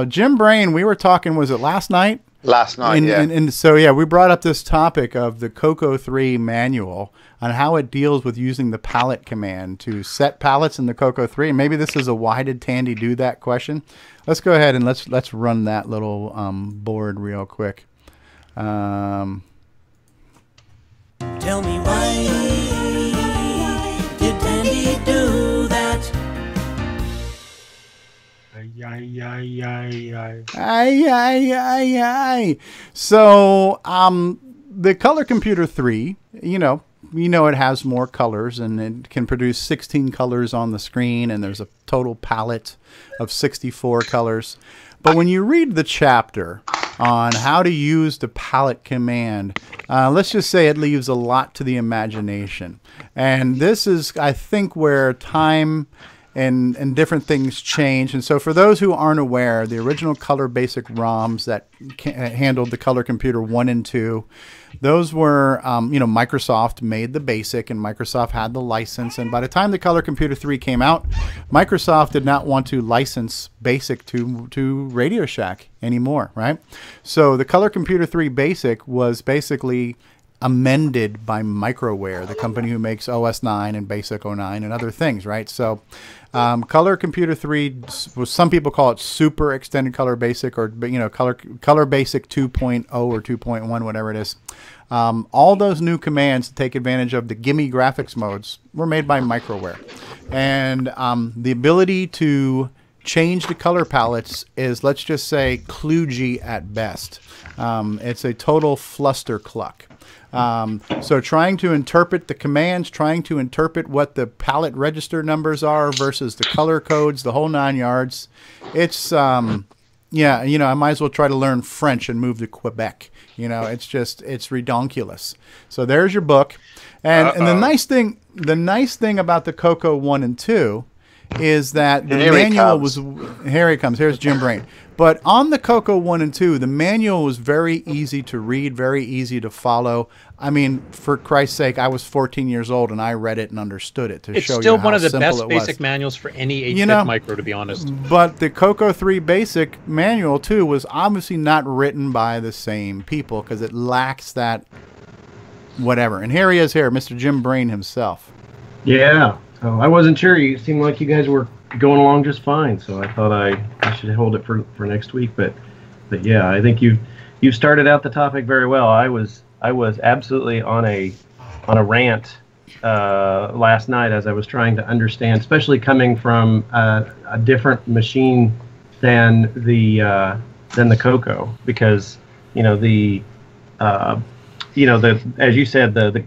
S1: Jim Brain, we were talking, was it last night?
S5: Last night, yeah.
S1: And so, yeah, we brought up this topic of the CoCo 3 manual. on how it deals with using the palette command to set palettes in the CoCo 3. And maybe this is a why did Tandy do that question. Let's go ahead and let's run that little board real quick.
S17: Tell me why did Tandy do that?
S1: So, the Color Computer 3, you know it has more colors, and it can produce 16 colors on the screen, and there's a total palette of 64 colors. But when you read the chapter on how to use the palette command, let's just say it leaves a lot to the imagination. And this is, I think, where time and different things change. And so for those who aren't aware, the original Color Basic ROMs that handled the Color Computer 1 and 2, those were, Microsoft made the Basic, and Microsoft had the license. And by the time the Color Computer 3 came out, Microsoft did not want to license Basic to Radio Shack anymore, right? So the Color Computer 3 Basic was basically amended by Microware, the company who makes OS 9 and Basic 09 and other things, right? So Color Computer 3, some people call it Super Extended Color Basic, or Color Basic 2.0 or 2.1, whatever it is. All those new commands to take advantage of the gimme graphics modes were made by Microware. And the ability to change the color palettes is, let's just say, kludgy at best. It's a total flustercluck. So trying to interpret the commands, trying to interpret what the palette register numbers are versus the color codes, the whole 9 yards. It's, I might as well try to learn French and move to Quebec. It's just, it's redonkulous. So there's your book. And the nice thing about the CoCo 1 and 2 is that the manual was, here he comes, here's Jim Brain. But on the CoCo 1 and 2, the manual was very easy to read, very easy to follow. I mean, for Christ's sake, I was 14 years old and I read it and understood it to show you how simple it was. It's still
S3: one of the best basic manuals for any 8-bit micro, to be honest.
S1: But the CoCo 3 Basic manual, too, was obviously not written by the same people because it lacks that whatever. And here he is here, Mr. Jim Brain himself.
S18: Yeah. So I wasn't sure. You seemed like you guys were going along just fine, so I thought I should hold it for next week. But yeah, I think you've started out the topic very well. I was absolutely on a rant last night as I was trying to understand, especially coming from a different machine than the CoCo, because as you said, the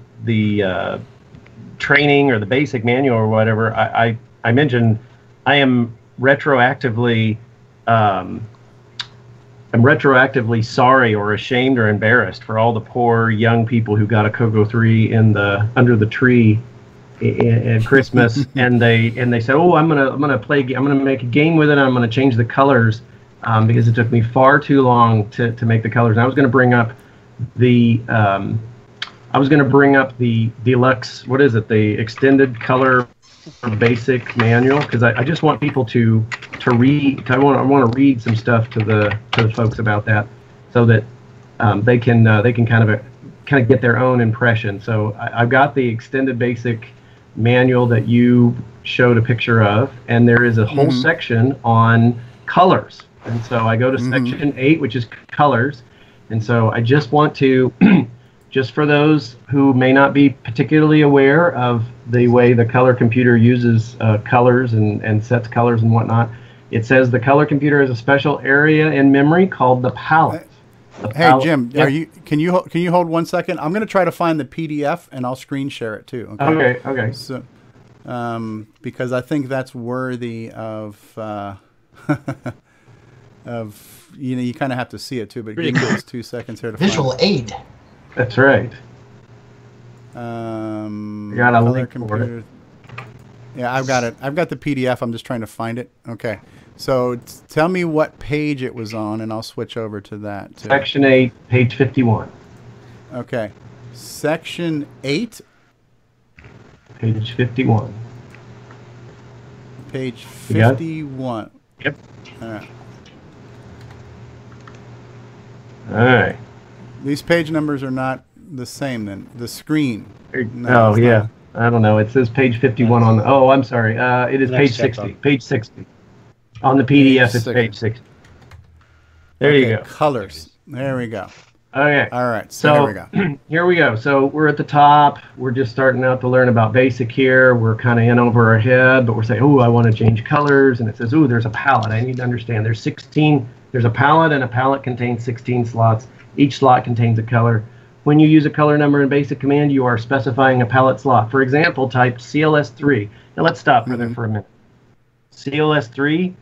S18: training or the basic manual or whatever, I mentioned I am retroactively sorry or ashamed or embarrassed for all the poor young people who got a CoCo 3 under the tree at Christmas and they said, oh, I'm gonna make a game with it, and I'm gonna change the colors because it took me far too long to make the colors. And I was gonna bring up the deluxe, what is it, the extended color basic manual, because I just want people to read. I want to read some stuff to the folks about that, so that they can kind of get their own impression. So I've got the extended basic manual that you showed a picture of, and there is a whole section on colors. And so I go to section 8, which is colors, and so I just want to. Just for those who may not be particularly aware of the way the color computer uses colors and sets colors and whatnot, it says the color computer has a special area in memory called the palette.
S1: Hey Jim, can you hold 1 second? I'm going to try to find the PDF and I'll screen share it too.
S18: Okay.
S1: So, because I think that's worthy of you kind of have to see it too. But give me just 2 seconds here to
S4: visual aid.
S18: That's right.
S1: Got a link for it. Yeah, I've got it. I've got the PDF. I'm just trying to find it. Okay. So tell me what page it was on, and I'll switch over to that too.
S18: Section 8, page 51.
S1: Okay. Section 8.
S18: Page 51.
S1: Page 51.
S18: Yep.
S1: All right.
S18: All right.
S1: These page numbers are not the same then. The screen.
S18: No, yeah. I don't know. It says page 51 on the... Oh, I'm sorry. It is page 60. Page 60. On the PDF, it's page 60. There you go.
S1: Colors. There we go.
S18: Okay.
S1: All right. So here we go.
S18: Here we go. So we're at the top. We're just starting out to learn about basic here. We're kind of in over our head, but we're saying, oh, I want to change colors. And it says, oh, there's a palette. I need to understand. There's 16. There's a palette, and a palette contains 16 slots. Each slot contains a color. When you use a color number in basic command, you are specifying a palette slot. For example, type CLS3. Now let's stop there for a minute. CLS3,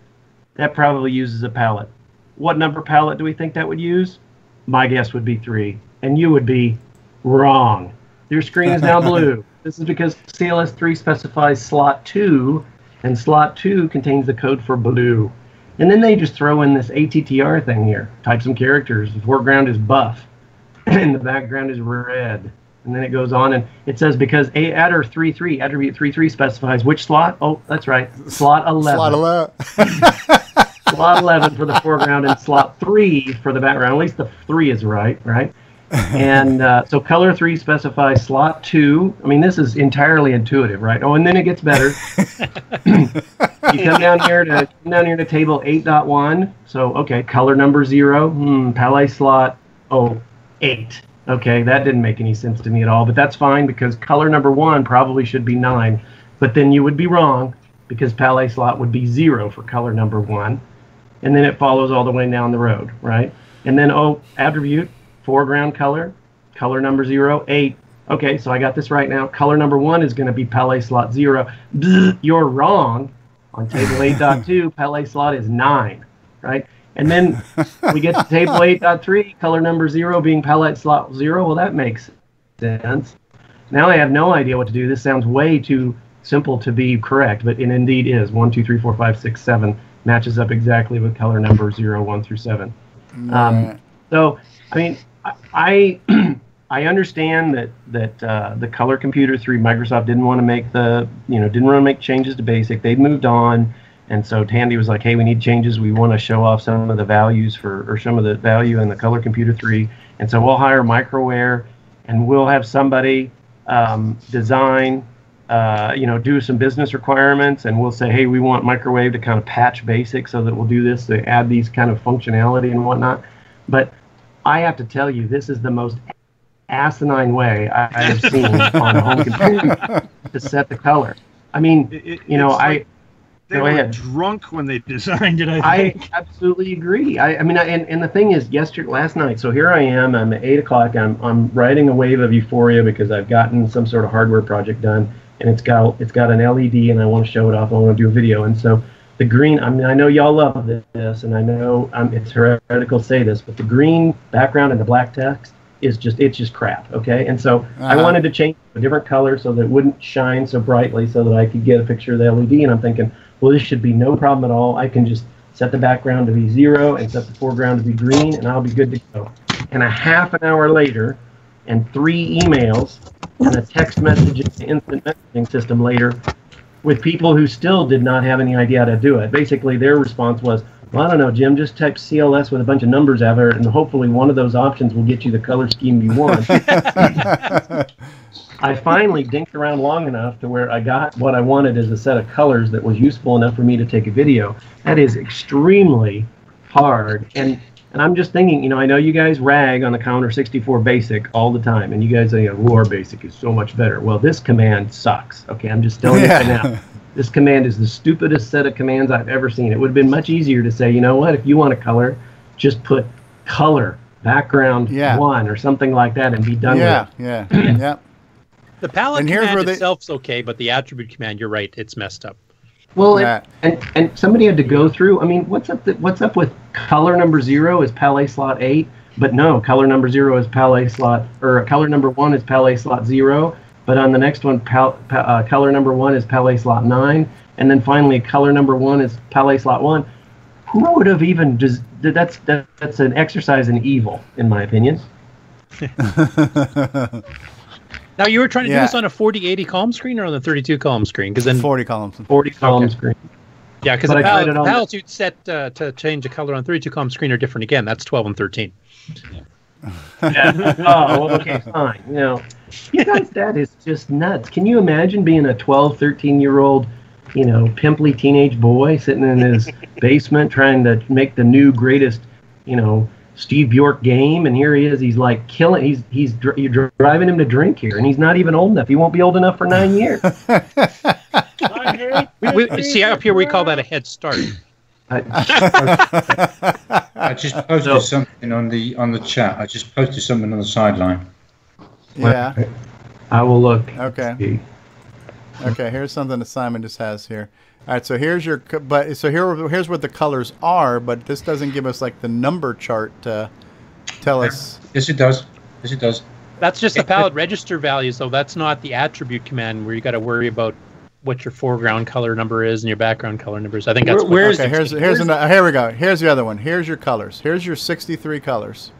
S18: that probably uses a palette. What number palette do we think that would use? My guess would be 3, and you would be wrong. Your screen is now blue. This is because CLS3 specifies slot 2, and slot 2 contains the code for blue. And then they just throw in this ATTR thing here. Type some characters. The foreground is buff, and the background is red. And then it goes on, and it says because adder 33, attribute 33 specifies which slot? Oh, that's right, slot 11.
S1: Slot 11.
S18: Slot 11 for the foreground and slot 3 for the background. At least the 3 is right? And so color 3 specifies slot 2. I mean, this is entirely intuitive, right? Oh, and then it gets better. You come down here to table 8.1. So, okay, color number 0. Palette slot 8. Okay, that didn't make any sense to me at all, but that's fine because color number 1 probably should be 9. But then you would be wrong because palette slot would be 0 for color number 1. And then it follows all the way down the road, right? And then, attribute, foreground color, color number 0, 8. Okay, so I got this right now. Color number 1 is going to be palette slot 0. Bzz, you're wrong. On table 8.2, palette slot is 9, right? And then we get to table 8.3, color number 0 being palette slot 0. Well, that makes sense. Now I have no idea what to do. This sounds way too simple to be correct, but it indeed is. 1, 2, 3, 4, 5, 6, 7 matches up exactly with color number 0, 1 through 7. So, I mean, I understand that the Color Computer 3 Microsoft didn't want to make didn't want to make changes to BASIC. They'd moved on, and so Tandy was like, "Hey, we need changes. We want to show off some of the values some of the value in the Color Computer 3." And so we'll hire Microware, and we'll have somebody design. Do some business requirements, and we'll say, hey, we want Microwave to kind of patch BASIC so that we'll do this to add these kind of functionality and whatnot. But I have to tell you, this is the most asinine way I have seen on a home computer to set the color. I mean,
S7: they were drunk when they designed it.
S18: I absolutely agree. And the thing is, last night. So here I am. I'm at 8 o'clock. I'm riding a wave of euphoria because I've gotten some sort of hardware project done. And it's got an LED, and I want to show it off. I want to do a video, and so the green. I mean, I know y'all love this, and I know it's heretical to say this, but the green background and the black text is just crap. Okay, and so I wanted to change a different color so that it wouldn't shine so brightly, so that I could get a picture of the LED. And I'm thinking, well, this should be no problem at all. I can just set the background to be 0 and set the foreground to be green, and I'll be good to go. And a half an hour later, and 3 emails. And a text message in the instant messaging system later with people who still did not have any idea how to do it. Basically, their response was, well, I don't know, Jim, just type CLS with a bunch of numbers after it, and hopefully one of those options will get you the color scheme you want. I finally dinked around long enough to where I got what I wanted as a set of colors that was useful enough for me to take a video. That is extremely hard. And I'm just thinking, I know you guys rag on the Commodore 64 BASIC all the time, and you guys say, War BASIC is so much better. Well, this command sucks. Okay, I'm just telling you now. This command is the stupidest set of commands I've ever seen. It would have been much easier to say, you know what, if you want a color, just put color, background 1 or something like that and be done with it.
S3: Yeah. The palette command itself's okay, but the attribute command, you're right, it's messed up.
S18: Well, and somebody had to go through. I mean, what's up with color number 0 is palette slot 8, but no, color number 0 is palette slot, or color number 1 is palette slot 0, but on the next one, color number 1 is palette slot 9, and then finally color number 1 is palette slot 1. Who would have even that's an exercise in evil, in my opinion.
S3: Now, you were trying to do this on a 4080 column screen or on the 32 column screen? Because then
S1: 40 columns.
S18: 40 column screen.
S3: Yeah, because the palettes you'd set to change the color on 32 column screen are different again. That's 12 and 13.
S18: Yeah. Oh, well, okay, fine. You know, you guys, that is just nuts. Can you imagine being a 12, 13-year-old, you know, pimply teenage boy sitting in his basement trying to make the new greatest, you know, Steve Bjork game, and here he is. He's like killing. You're driving him to drink here, and he's not even old enough. He won't be old enough for 9 years.
S3: See, up here we call that a head start.
S9: I just posted something on the chat. I just posted something on the sideline.
S1: Yeah.
S18: I will look.
S1: Okay. Okay. Here's something that Simon just has here. All right, so here's your, here's what the colors are, but this doesn't give us like the number chart to tell us.
S9: Yes, it does. Yes, it does.
S3: That's just the palette register values, though. That's not the attribute command where you got to worry about what your foreground color number is and your background color numbers. I think that's here we go. Here's the other one. Here's your colors. Here's your 63 colors.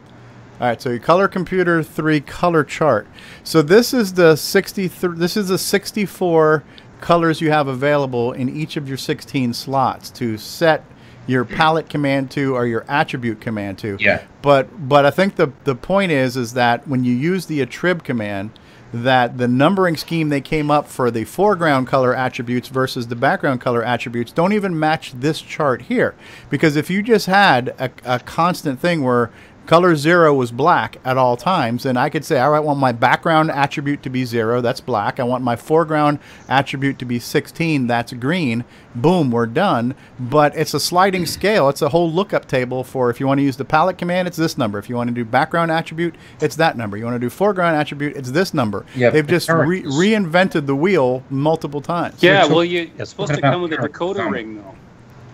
S3: All right, so your Color Computer 3 color chart. So this is the 63. This is the 64 colors you have available in each of your 16 slots to set your palette command to or your attribute command to.
S9: Yeah.
S1: But I think the point is that when you use the attrib command, that the numbering scheme they came up for the foreground color attributes versus the background color attributes don't even match this chart here. Because if you just had a constant thing where color 0 was black at all times, and I could say, all right, I want my background attribute to be 0, that's black. I want my foreground attribute to be 16, that's green. Boom, we're done. But it's a sliding scale. It's a whole lookup table for if you want to use the palette command, it's this number. If you want to do background attribute, it's that number. You want to do foreground attribute, it's this number.
S9: Yeah,
S1: they've just reinvented the wheel multiple times.
S12: Yeah, well, it's supposed to come with a decoder ring, though.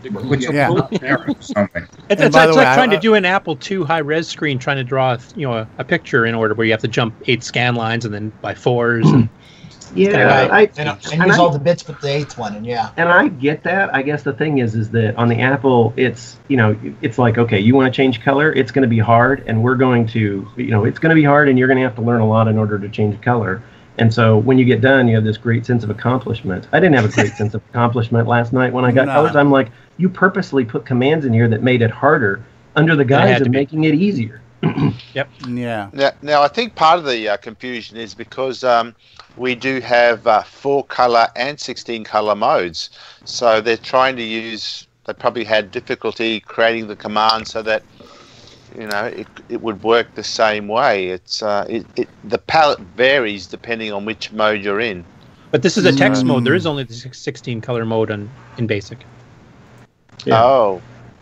S9: Which
S3: something. It's like trying to do an Apple II high-res screen, trying to draw a picture in order where you have to jump 8 scan lines and then by 4s. And,
S4: and use all the bits but the 8th one, and
S18: And I get that. I guess the thing is that on the Apple, it's it's like, okay, you want to change color, it's going to be hard, and we're going to, it's going to be hard, and you're going to have to learn a lot in order to change color. And so when you get done, you have this great sense of accomplishment. I didn't have a great sense of accomplishment last night when I got colors. I'm like, you purposely put commands in here that made it harder under the guise of making it easier.
S3: Yep.
S1: Yeah.
S5: Now, I think part of the confusion is because we do have 4-color and 16-color modes. So they're trying to use, they probably had difficulty creating the command so that it would work the same way. It's the palette varies depending on which mode you're in.
S3: But this is a text mode. There is only the 16-color mode in basic.
S5: Yeah. Oh,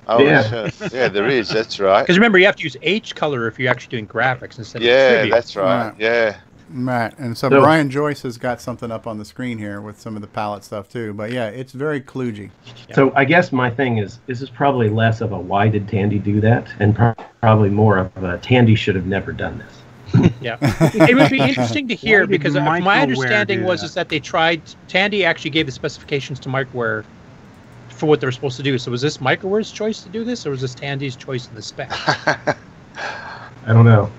S5: yeah. Sure. Yeah, there is. That's right.
S3: Because remember, you have to use H color if you're actually doing graphics instead of trivia.
S5: That's right.
S1: Right.
S5: Yeah.
S1: Right, and so Brian Joyce has got something up on the screen here with some of the palette stuff too. But yeah, it's very kludgy.
S18: So I guess my thing is, this is probably less of a why did Tandy do that, and probably more of a Tandy should have never done this.
S3: Yeah, it would be interesting to hear because my understanding was that they tried. Tandy actually gave the specifications to Microware for what they were supposed to do. So was this Microware's choice to do this, or was this Tandy's choice in the spec?
S18: I don't know.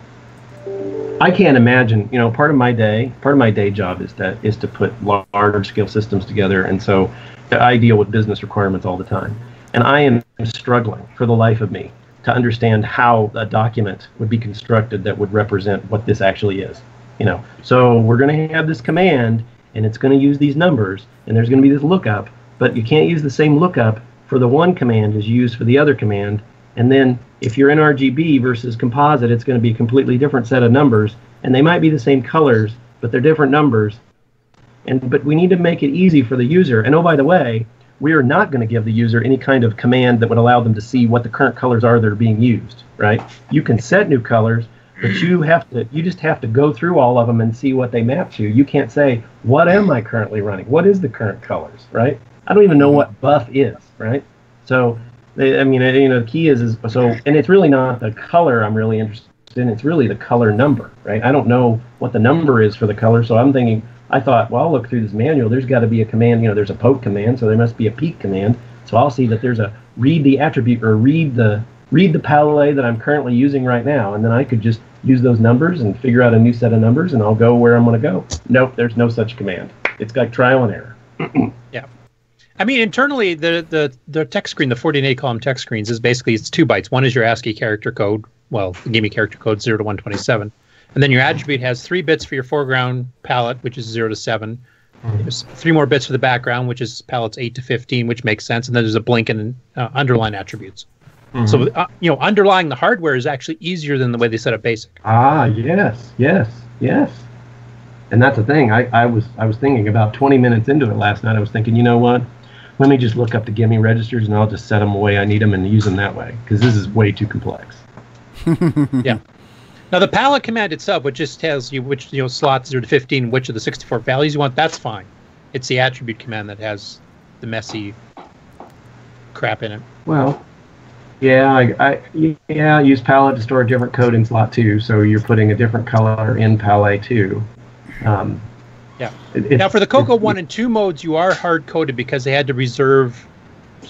S18: I can't imagine. Part of my day job is to put large scale systems together, and so I deal with business requirements all the time. And I am struggling for the life of me to understand how a document would be constructed that would represent what this actually is. So we're going to have this command, and it's going to use these numbers, and there's going to be this lookup, but you can't use the same lookup for the one command as you use for the other command. And then if you're in RGB versus composite, it's going to be a completely different set of numbers, and they might be the same colors, but they're different numbers. But we need to make it easy for the user. And oh, by the way, we are not going to give the user any kind of command that would allow them to see what the current colors are that are being used, right? You can set new colors, but you just have to go through all of them and see what they map to. You can't say, what am I currently running? What is the current colors, right? I don't even know what buff is, right? So, the key is and it's really not the color I'm really interested in. It's really the color number, right? I don't know what the number is for the color, so I thought, well, I'll look through this manual. There's got to be a command. There's a poke command, so there must be a peek command. So I'll see that there's a read the attribute or read the palette that I'm currently using right now, and then I could just use those numbers and figure out a new set of numbers, and I'll go where I'm going to go. Nope, there's no such command. It's like trial and error.
S3: Yeah. Internally, the text screen, the 48 column text screens is basically, it's 2 bytes. One is your ASCII character code, well, it gave me character code 0 to 127. And then your attribute has 3 bits for your foreground palette, which is 0 to 7. There's 3 more bits for the background, which is palettes 8 to 15, which makes sense. And then there's a blink and underline attributes. So, underlying the hardware is actually easier than the way they set up basic.
S18: Ah, yes. And that's the thing. I was thinking about 20 minutes into it last night. I was thinking, you know what? Let me just look up the gimme registers and I'll just set them the way I need them and use them that way, because this is way too complex.
S3: Yeah. Now the palette command itself, which just tells you which slots 0 to 15, which of the 64 values you want, that's fine. It's the attribute command that has the messy crap in it.
S18: Well, yeah, I use palette to store a different code in slot 2, so you're putting a different color in palette 2.
S3: Yeah. Now for the CoCo 1 and 2 modes, you are hard coded because they had to reserve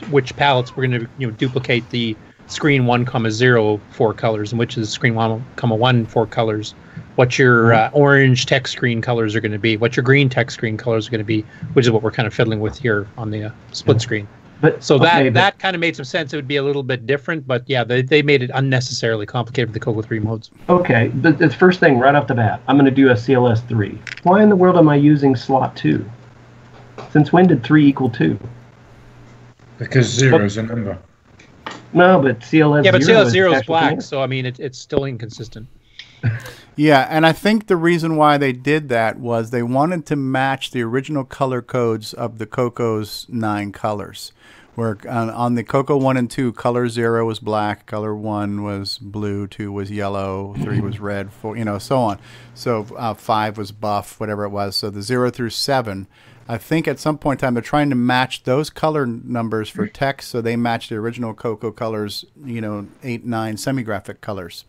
S3: which palettes were going to duplicate the screen 1,0 4 colors, and which is screen 1,1 4 colors. What your orange text screen colors are going to be, what your green text screen colors are going to be, which is what we're kind of fiddling with here on the split screen.
S18: But
S3: so that kind of made some sense. It would be a little bit different, but yeah, they made it unnecessarily complicated with the CoCo 3 modes.
S18: Okay, the first thing right off the bat, I'm going to do a CLS 3. Why in the world am I using slot 2? Since when did 3 equal 2?
S9: Because 0 is a number.
S18: No, but CLS 0.
S3: Yeah, but CLS 0 is black, so I mean it's still inconsistent.
S1: Yeah, and I think the reason why they did that was they wanted to match the original color codes of the CoCo's 9 colors. Where on the CoCo 1 and 2, color 0 was black, color 1 was blue, 2 was yellow, 3 was red, 4, so on. So 5 was buff, whatever it was. So the 0 through 7, I think at some point in time they're trying to match those color numbers for text, so they match the original CoCo colors, 8, 9 semi-graphic colors.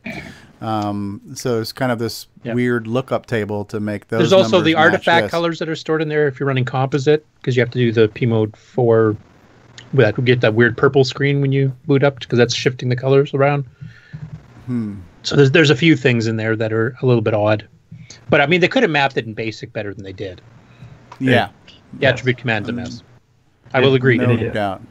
S1: So it's kind of this weird lookup table to make those.
S3: There's also the artifact
S1: this.
S3: colors that are stored in there if you're running composite, because you have to do the P mode 4. That would get that weird purple screen when you boot up, because that's shifting the colors around. So there's a few things in there that are a little bit odd, but I mean they could have mapped it in BASIC better than they did.
S1: Yeah,
S3: the attribute command's a mess. I will agree.
S1: No doubt.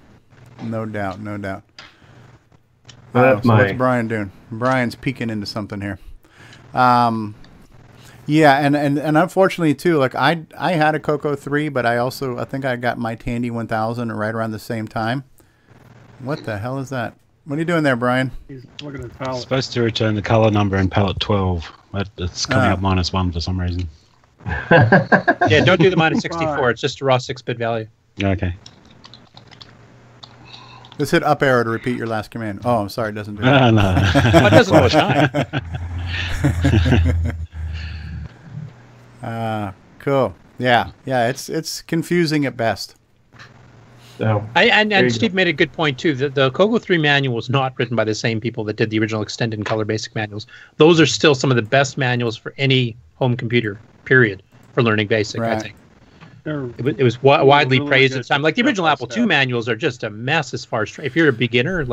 S18: That's
S1: what's Brian doing? Brian's peeking into something here. Yeah, and unfortunately too, like I had a CoCo 3, but I think I got my Tandy 1000 right around the same time. What the hell is that? What are you doing there, Brian?
S19: He's looking at the palette. It's supposed to return the color number in palette 12, but it's coming up -1 for some reason.
S3: Yeah, don't do the -64. It's just a raw 6-bit value.
S19: Okay.
S1: Just hit up arrow to repeat your last command. Oh, I'm sorry, it doesn't do that.
S19: No.
S3: It doesn't all the
S1: time. Cool. Yeah, it's confusing at best.
S18: So,
S3: and Steve made a good point too. The CoCo 3 manual was not written by the same people that did the original extended and color basic manuals. Those are still some of the best manuals for any home computer, period, for learning basic,
S1: right.
S3: I think. It was widely praised at the time. Like the original Apple II manuals are just a mess as far as if you're a beginner.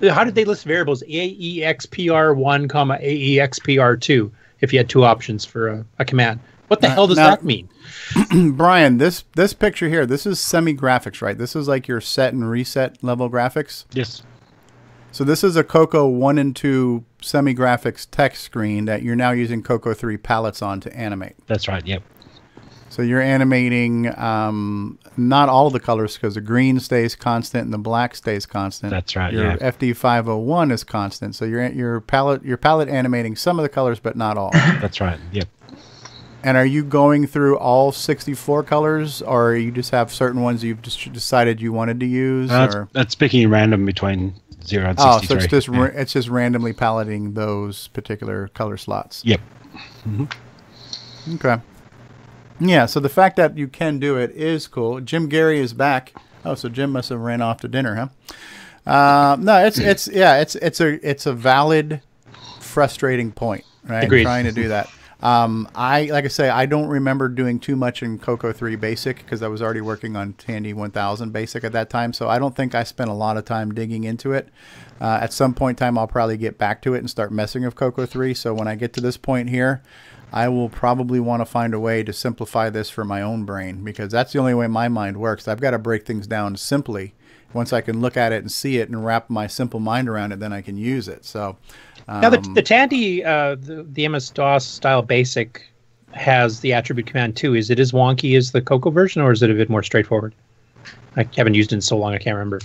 S3: How did they list variables AEXPR1, AEXPR2 if you had 2 options for a command? What the hell does that mean?
S1: Brian, this picture here, this is semi-graphics, right? This is like your set and reset level graphics?
S19: Yes.
S1: So this is a CoCo 1 and 2 semi-graphics text screen that you're now using CoCo 3 palettes on to animate.
S19: That's right, yep.
S1: So you're animating not all the colors because the green stays constant and the black stays constant.
S19: That's right.
S1: Your FD501 is constant. So your palette animating some of the colors but not all.
S19: That's right. Yep.
S1: And are you going through all 64 colors, or you just have certain ones you've just decided you wanted to use?
S19: That's picking random between 0 and 63.
S1: Oh, so it's just randomly paletting those particular color slots.
S19: Yep.
S1: Okay. Yeah, so the fact that you can do it is cool. Jim Gary is back. Oh, so Jim must have ran off to dinner, huh? No, it's a valid, frustrating point, right?
S3: Agreed.
S1: Trying to do that. Like I say, I don't remember doing too much in CoCo 3 Basic because I was already working on Tandy 1000 Basic at that time. So I don't think I spent a lot of time digging into it. At some point in time, I'll probably get back to it and start messing with CoCo 3. So when I get to this point here, I will probably want to find a way to simplify this for my own brain, because that's the only way my mind works. I've got to break things down simply. Once I can look at it and see it and wrap my simple mind around it, then I can use it. So
S3: now the Tandy, the MS-DOS style basic has the attribute command too. Is it as wonky as the CoCo version, or is it a bit more straightforward? I haven't used it in so long I can't remember.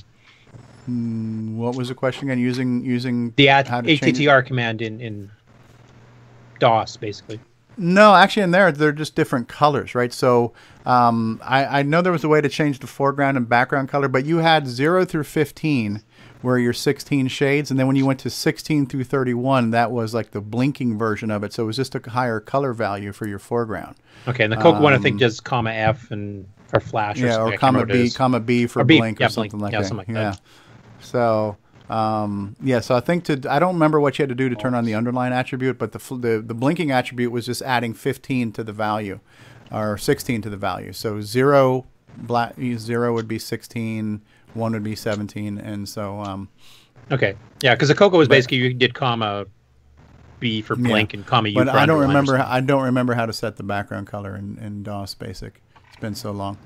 S1: What was the question again? Using
S3: the ATTR command in DOS, basically.
S1: No, actually in there, they're just different colors, right? So I know there was a way to change the foreground and background color, but you had 0 through 15 were your 16 shades, and then when you went to 16 through 31, that was like the blinking version of it, so it was just a higher color value for your foreground.
S3: Okay, and the CoCo one I think does comma F and for flash, or
S1: or comma B for blink or something like that.
S3: Something like that.
S1: So so I think I don't remember what you had to do to turn on the underline attribute, but the blinking attribute was just adding 15 to the value, or 16 to the value. So 0 would be 16, 1 would be 17, and so
S3: okay, yeah, because the CoCo was basically you did comma B for blink and comma U for
S1: underline. But I don't remember how to set the background color in DOS Basic. It's been so long.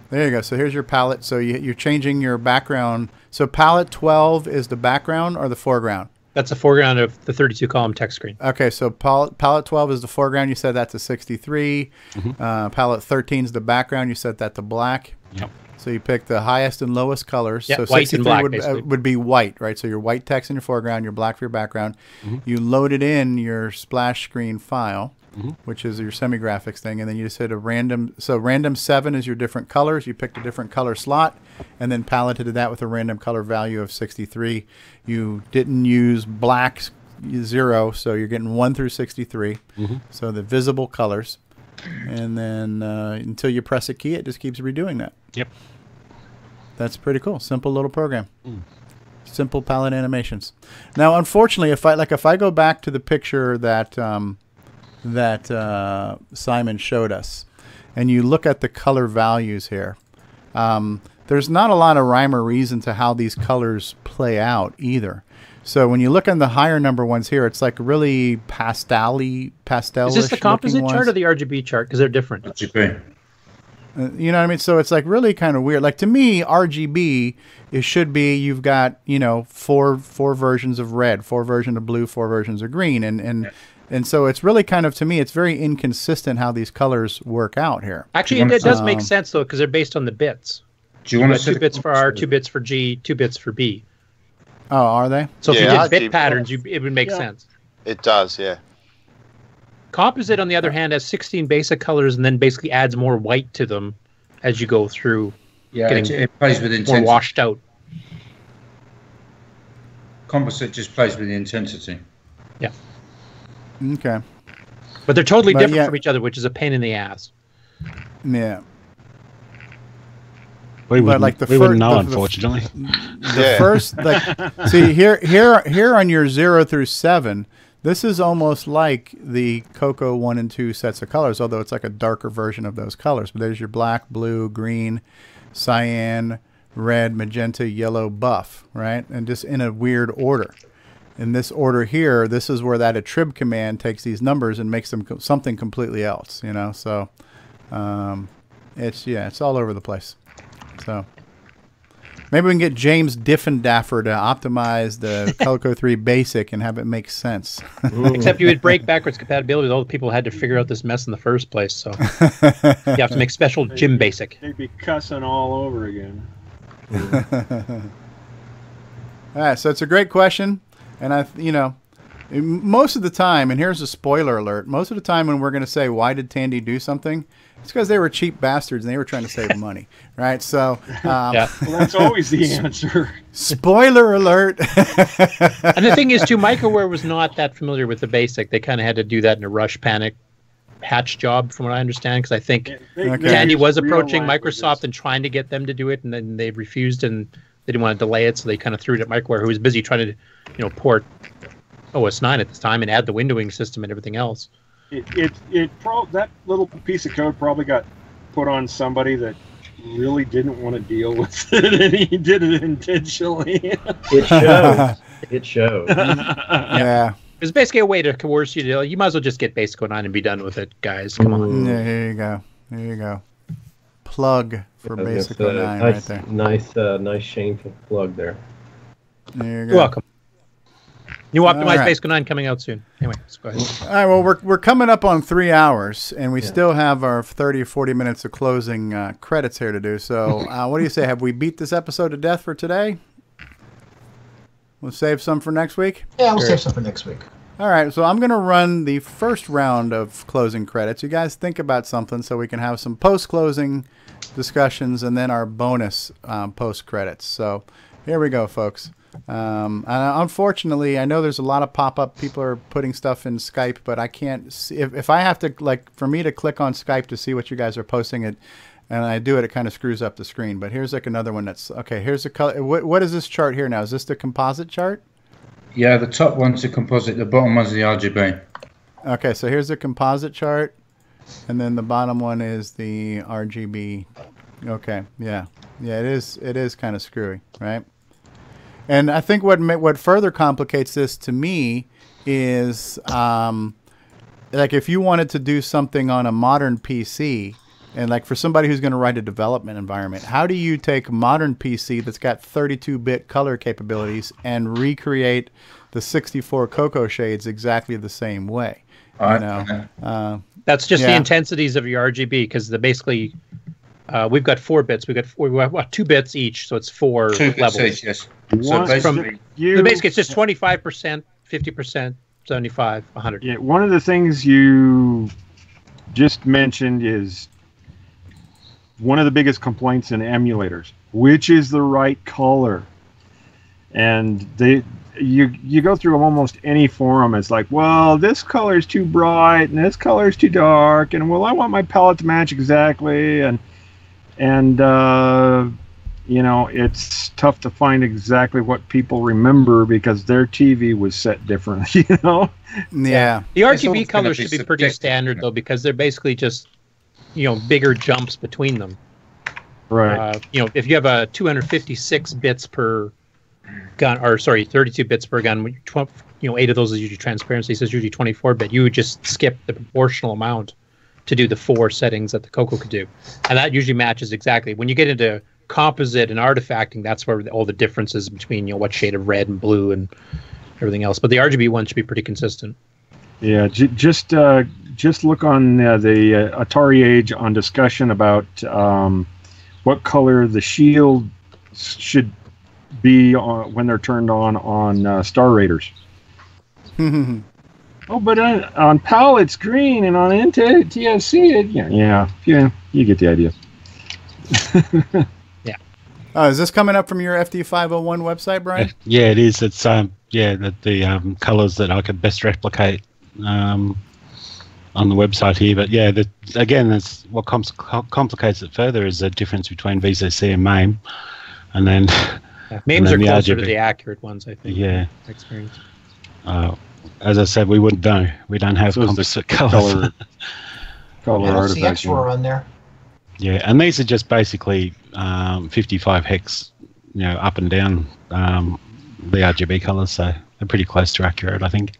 S1: There you go. So here's your palette. So you're changing your background. So palette 12 is the background or the foreground?
S3: That's the foreground of the 32-column text screen.
S1: Okay, so palette 12 is the foreground. You set that to 63. Palette 13 is the background. You set that to black.
S3: Yep.
S1: So you pick the highest and lowest colors.
S3: Yep,
S1: so
S3: white and black,
S1: would be white, right? So your white text in your foreground, your black for your background. You loaded in your splash screen file, which is your semi-graphics thing, and then you just hit a random. So random 7 is your different colors. You picked a different color slot, and then paletted that with a random color value of 63. You didn't use black 0, so you're getting 1 through 63. So the visible colors, and then until you press a key, it just keeps redoing that.
S19: Yep.
S1: That's pretty cool. Simple little program. Simple palette animations. Now, unfortunately, if I go back to the picture that Simon showed us, and you look at the color values here, there's not a lot of rhyme or reason to how these colors play out either. So when you look on the higher number ones here, it's like really pastel-ish.
S3: Is this the composite chart or the RGB chart? Because they're different.
S9: RGB.
S1: You know what I mean? So it's like really kind of weird. Like to me, RGB, it should be you've got, you know, four versions of red, 4 versions of blue, 4 versions of green, and so it's really kind of, to me, it's very inconsistent how these colors work out here.
S3: Actually, it does make sense though, because they're based on the bits.
S9: Do you want to
S3: 2 bits for R, 2 bits for G, 2 bits for B?
S1: Oh, are they?
S3: So if you did bit patterns, it would make sense.
S5: It does, yeah.
S3: Composite, on the other hand, has 16 basic colors and then basically adds more white to them as you go through.
S9: Yeah, it plays with intensity.
S3: More washed out.
S9: Composite just plays with the intensity.
S3: Yeah.
S1: Okay.
S3: But they're totally different from each other, which is a pain in the ass.
S1: Yeah.
S19: We wouldn't know, unfortunately.
S1: The first, like, see here on your 0 through 7, this is almost like the CoCo 1 and 2 sets of colors, although it's like a darker version of those colors. But there's your black, blue, green, cyan, red, magenta, yellow, buff, right? And just in a weird order. In this order here, this is where that attrib command takes these numbers and makes them something completely else, you know? So it's all over the place. So maybe we can get James Diffendaffer to optimize the CoCo 3 Basic and have it make sense.
S3: Except you would break backwards compatibility with all the people who had to figure out this mess in the first place. So you have to make special Jim Basic.
S7: They'd be cussing all over again.
S1: All right, so it's a great question. And most of the time, and here's a spoiler alert, most of the time when we're going to say, why did Tandy do something? It's because they were cheap bastards and they were trying to save money, right? So,
S7: well, that's always the answer.
S1: Spoiler alert.
S3: And the thing is, too, Microware was not that familiar with the Basic. They kind of had to do that in a rush panic hatch job, from what I understand, because I think Tandy was approaching Microsoft and trying to get them to do it, and then they refused and they didn't want to delay it, so they kind of threw it at Microware, who was busy trying to, port OS 9 at this time and add the windowing system and everything else.
S7: That little piece of code probably got put on somebody that really didn't want to deal with it, and he did it intentionally.
S18: It shows. It shows.
S1: Yeah.
S3: It's basically a way to coerce you to. You might as well just get Basic 09 and be done with it, guys. Come on.
S1: Yeah, here you go. There you go. Plug for Basic 09 right there.
S18: Nice shameful plug there.
S1: There you go.
S3: You're welcome. New optimized
S1: right.
S3: Basic 09 coming out soon. Anyway, let's go ahead.
S1: All right, well, we're coming up on 3 hours, and we still have our 30 or 40 minutes of closing credits here to do. So what do you say? Have we beat this episode to death for today? We'll save some for next week?
S4: Yeah, we'll save some for next week.
S1: All right, so I'm going to run the first round of closing credits. You guys think about something so we can have some post-closing discussions and then our bonus post-credits. So here we go, folks. And unfortunately, I know there's a lot of pop-up. People are putting stuff in Skype, but I can't see. If I have to, like, for me to click on Skype to see what you guys are posting, and I do it, it kind of screws up the screen. But here's like another one that's, okay, here's the color. What is this chart here now? Is this the composite chart?
S9: Yeah, the top one's the composite, the bottom one's the RGB.
S1: Okay, so here's the composite chart, and then the bottom one is the RGB. Okay, yeah, it is kind of screwy, right? And I think what further complicates this to me is like if you wanted to do something on a modern PC, and like for somebody who's going to write a development environment, how do you take a modern PC that's got 32-bit color capabilities and recreate the 64 CoCo shades exactly the same way? You know?
S3: That's just the intensities of your RGB, because basically we've got 4 bits. We've got 2 bits each, so it's 4 levels.
S9: Each, yes.
S7: So
S3: basically it's just 25%, 50%, 75, 100.
S7: Yeah, one of the things you just mentioned is one of the biggest complaints in emulators, which is the right color. And you go through almost any forum, it's like, well, this color is too bright and this color is too dark, and well, I want my palette to match exactly, and you know, it's tough to find exactly what people remember because their TV was set different, you know?
S1: Yeah.
S3: The RGB colors should be pretty standard, though, because they're basically just, you know, bigger jumps between them.
S7: Right.
S3: You know, if you have a 256 bits per gun, or sorry, 32 bits per gun, you know, 8 of those is usually transparency, so it's usually 24-bit. You would just skip the proportional amount to do the 4 settings that the CoCo could do. And that usually matches exactly. When you get into composite and artifacting, that's where all the differences between, you know, what shade of red and blue and everything else. But the RGB one should be pretty consistent.
S7: Yeah, just look on the Atari Age on discussion about what color the shield should be when they're turned on Star Raiders. Oh, but on PAL it's green, and on TFC you get the idea.
S1: Is this coming up from your FD501 website, Brian?
S19: Yeah, it is. It's the colors that I could best replicate on the website here. But yeah, again, that's what complicates it further is the difference between VCC and MAME, and then
S3: MAMEs are closer to the accurate ones, I think.
S19: Yeah,
S3: experience.
S19: As I said, we wouldn't know. We don't have composite colors.
S4: Color artifacts were on there.
S19: Yeah, and these are just basically 55 hex, you know, up and down the RGB colors, so they're pretty close to accurate, I think.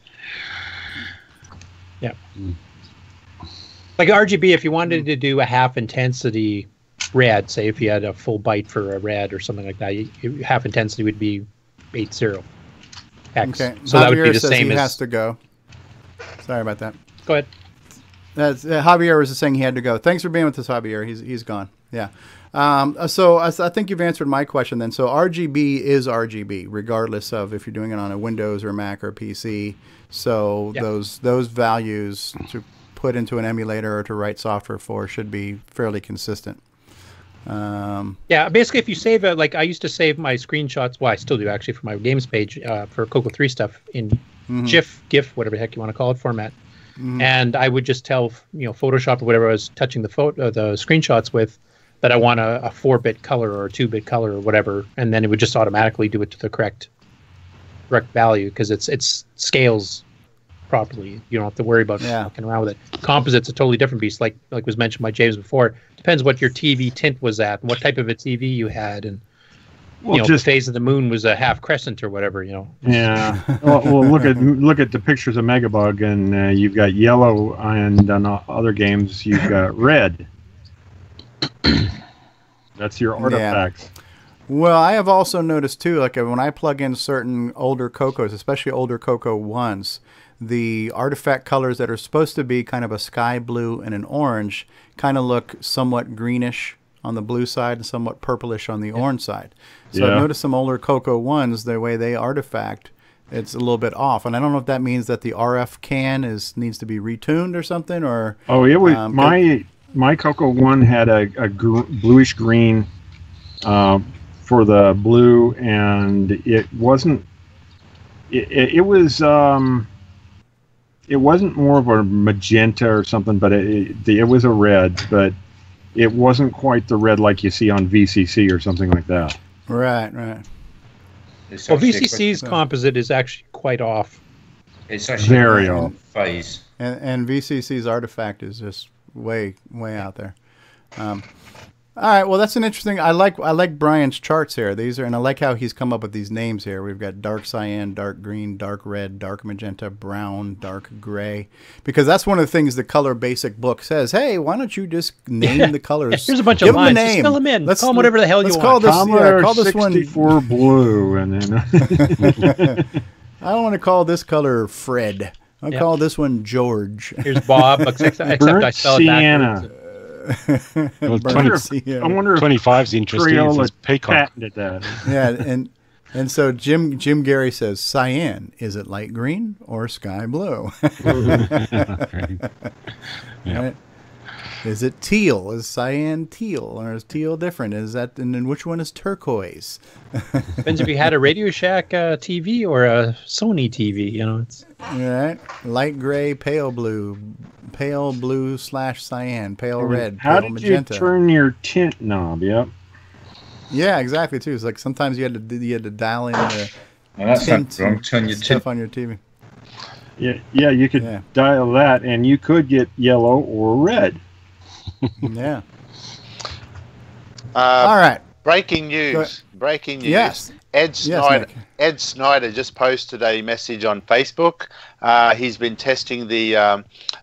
S3: Yeah. Like RGB, if you wanted to do a half intensity red, say if you had a full byte for a red or something like that, half intensity would be 80 hex.
S1: Okay.
S3: So
S1: Javier
S3: that would be the
S1: says
S3: same
S1: he
S3: as.
S1: has to go. Sorry about that.
S3: Go ahead.
S1: Javier was saying he had to go. Thanks for being with us, Javier. He's gone. Yeah. So I think you've answered my question then. So RGB is RGB, regardless of if you're doing it on a Windows or Mac or PC. So those values to put into an emulator or to write software for should be fairly consistent.
S3: Yeah, basically, if you save it, like I used to save my screenshots. Well, I still do actually for my games page for CoCo 3 stuff in GIF, whatever the heck you want to call it, format. And I would just tell, you know, Photoshop or whatever I was touching the screenshots with, that I want a 4-bit color or a 2-bit color or whatever, and then it would just automatically do it to the correct value because it's scales properly. You don't have to worry about fucking around with it. Composite's a totally different beast, like was mentioned by James before. Depends what your TV tint was at and what type of a TV you had, and Well, the phase of the moon was a half crescent or whatever,
S7: Yeah. well, look at the pictures of Megabug, and you've got yellow, and on other games you've got red. That's your artifacts.
S1: Yeah. Well, I have also noticed too, like when I plug in certain older CoCos, especially older CoCo 1s, the artifact colors that are supposed to be kind of a sky blue and an orange kind of look somewhat greenish on the blue side and somewhat purplish on the orange side. So I've noticed some older CoCo 1s, the way they artifact, it's a little bit off. And I don't know if that means that the RF can needs to be retuned or something, or...
S7: Oh, it was my CoCo 1 had a bluish green for the blue, and it wasn't... It wasn't more of a magenta or something, but it was a red, but it wasn't quite the red like you see on VCC or something like that.
S1: Right.
S3: Well, VCC's composite is actually quite off.
S9: It's actually
S7: very off
S9: phase.
S1: And VCC's artifact is just way out there. All right, well, that's an interesting. I like Brian's charts here. These are, and I like how he's come up with these names here. We've got dark cyan, dark green, dark red, dark magenta, brown, dark gray, because that's one of the things the Color Basic book says. Hey, why don't you just name the colors?
S3: Here's a bunch of lines. Just fill them in. Let's call them whatever the hell you want.
S7: Call this 64 one blue, and then
S1: I don't want to call this color Fred. I'll call this one George.
S3: Here's Bob, except I spelled it backwards.
S19: Well, 25's interesting. It says peacock.
S1: Yeah, and so Jim Gary says, cyan, is it light green or sky blue? Right? Is it teal? Is cyan teal, or is teal different? Is that, and then which one is turquoise?
S3: Depends if you had a Radio Shack TV or a Sony TV. It's
S1: right. Light gray, pale blue / cyan, pale red,
S7: how
S1: pale
S7: did
S1: magenta.
S7: You turn your tint knob? Yep.
S1: Yeah, exactly too. It's like sometimes you had to dial in the
S9: tint wrong. Turn your
S1: stuff
S9: tint
S1: on your TV.
S7: Yeah, you could dial that, and you could get yellow or red.
S1: Yeah. All right.
S5: Breaking news. Breaking news.
S1: Yes.
S5: Ed Snyder just posted a message on Facebook. He's been testing the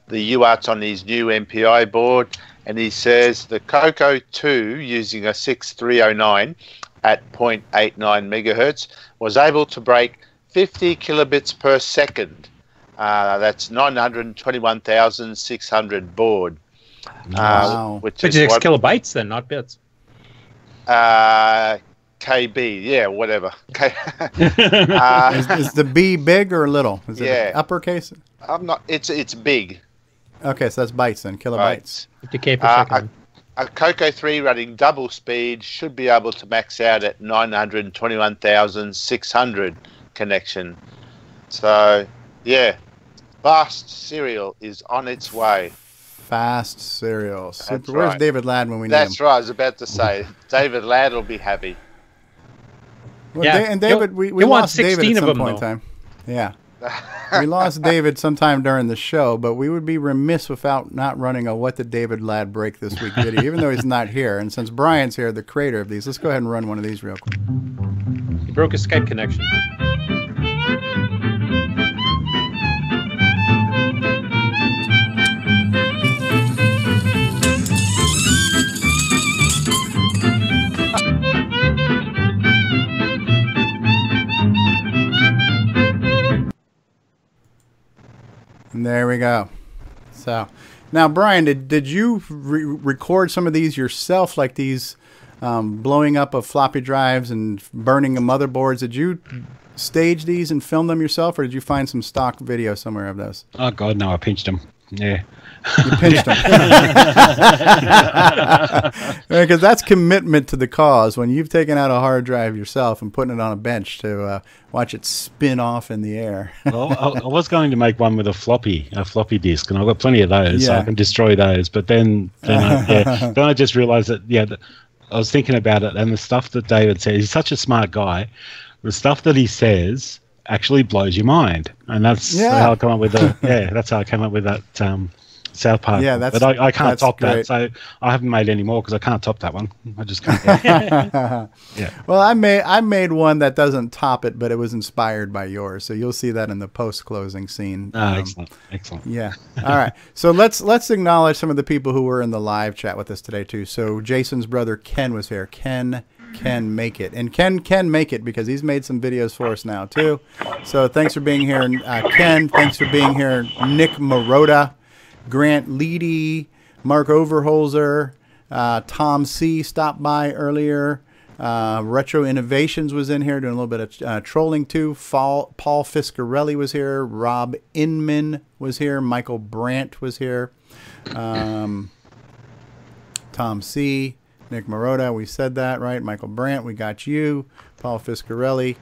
S5: UARTs on his new MPI board, and he says the CoCo 2 using a 6309 at 0.89 megahertz was able to break 50 kilobits per second. That's 921,600 baud.
S3: Wow. Which is kilobytes then, not bits.
S1: KB,
S5: yeah, whatever.
S1: Is the B big or little? Is it uppercase?
S5: I'm not. It's big.
S1: Okay, so that's bytes then, kilobytes.
S3: 50K per second.
S5: A CoCo 3 running double speed should be able to max out at 921,600 connection. So, yeah, fast serial is on its way.
S1: Fast serial.
S5: That's
S1: Where's
S5: right.
S1: David Ladd when we need him?
S5: That's right. I was about to say, David Ladd will be happy.
S1: Well, and David, we lost David at some point in time. Yeah. We lost David sometime during the show, but we would be remiss without not running a What Did David Ladd Break This Week video, even though he's not here. And since Brian's here, the creator of these, let's go ahead and run one of these real quick.
S3: He broke his Skype connection.
S1: And there we go. So, now Brian, did you record some of these yourself, like these blowing up of floppy drives and burning of motherboards? Did you stage these and film them yourself, or did you find some stock video somewhere of those?
S19: Oh God, no! I pinched them. Yeah.
S1: You pinched them. Because that's commitment to the cause. When you've taken out a hard drive yourself and putting it on a bench to watch it spin off in the air.
S19: Well, I was going to make one with a floppy disk, and I've got plenty of those, so I can destroy those. But then I just realized that I was thinking about it, and the stuff that David said, he's such a smart guy. The stuff that he says actually blows your mind, and that's how I come up with that's how I came up with that South Park.
S1: Yeah,
S19: but I can't top
S1: great.
S19: that, so I haven't made any more because I can't top that one. I just can't.
S1: Yeah. Well, I made one that doesn't top it, but it was inspired by yours, so you'll see that in the post-closing scene.
S19: Excellent.
S1: Yeah. All right. So let's acknowledge some of the people who were in the live chat with us today too. So Jason's brother Ken was here. Ken can make it, and Ken can make it because he's made some videos for us now too. So thanks for being here, Ken. Thanks for being here, Nick Marentes, Grant Leighty, Mark Overholser, Tom C stopped by earlier. Retro Innovations was in here doing a little bit of trolling too. Paul Fiscarelli was here. Rob Inman was here. Michael Brandt was here. Tom C. Nick Marentes, we said that, right? Michael Brandt, we got you. Paul Fiscarelli.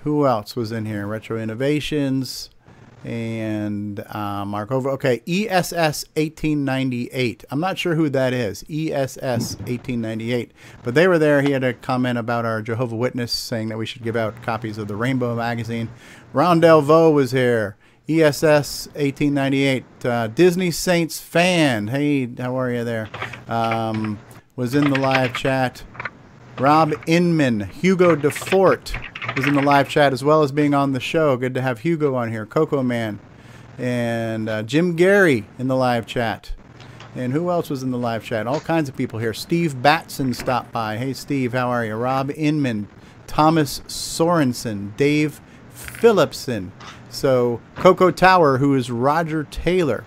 S1: Who else was in here? Retro Innovations. And Mark Over. Okay, ESS 1898. I'm not sure who that is. ESS 1898. But they were there. He had a comment about our Jehovah's Witness saying that we should give out copies of the Rainbow magazine. Ron Delvaux was here. ESS 1898. Disney Saints fan. Hey, how are you there? Was in the live chat. Rob Inman, Hugo Dufort was in the live chat as well as being on the show. Good to have Hugo on here. Coco Man. And Jim Gary in the live chat. And who else was in the live chat? All kinds of people here. Steve Batson stopped by. Hey, Steve, how are you? Rob Inman, Thomas Sorensen, Dave Phillipson. So, Coco Tower, who is Roger Taylor.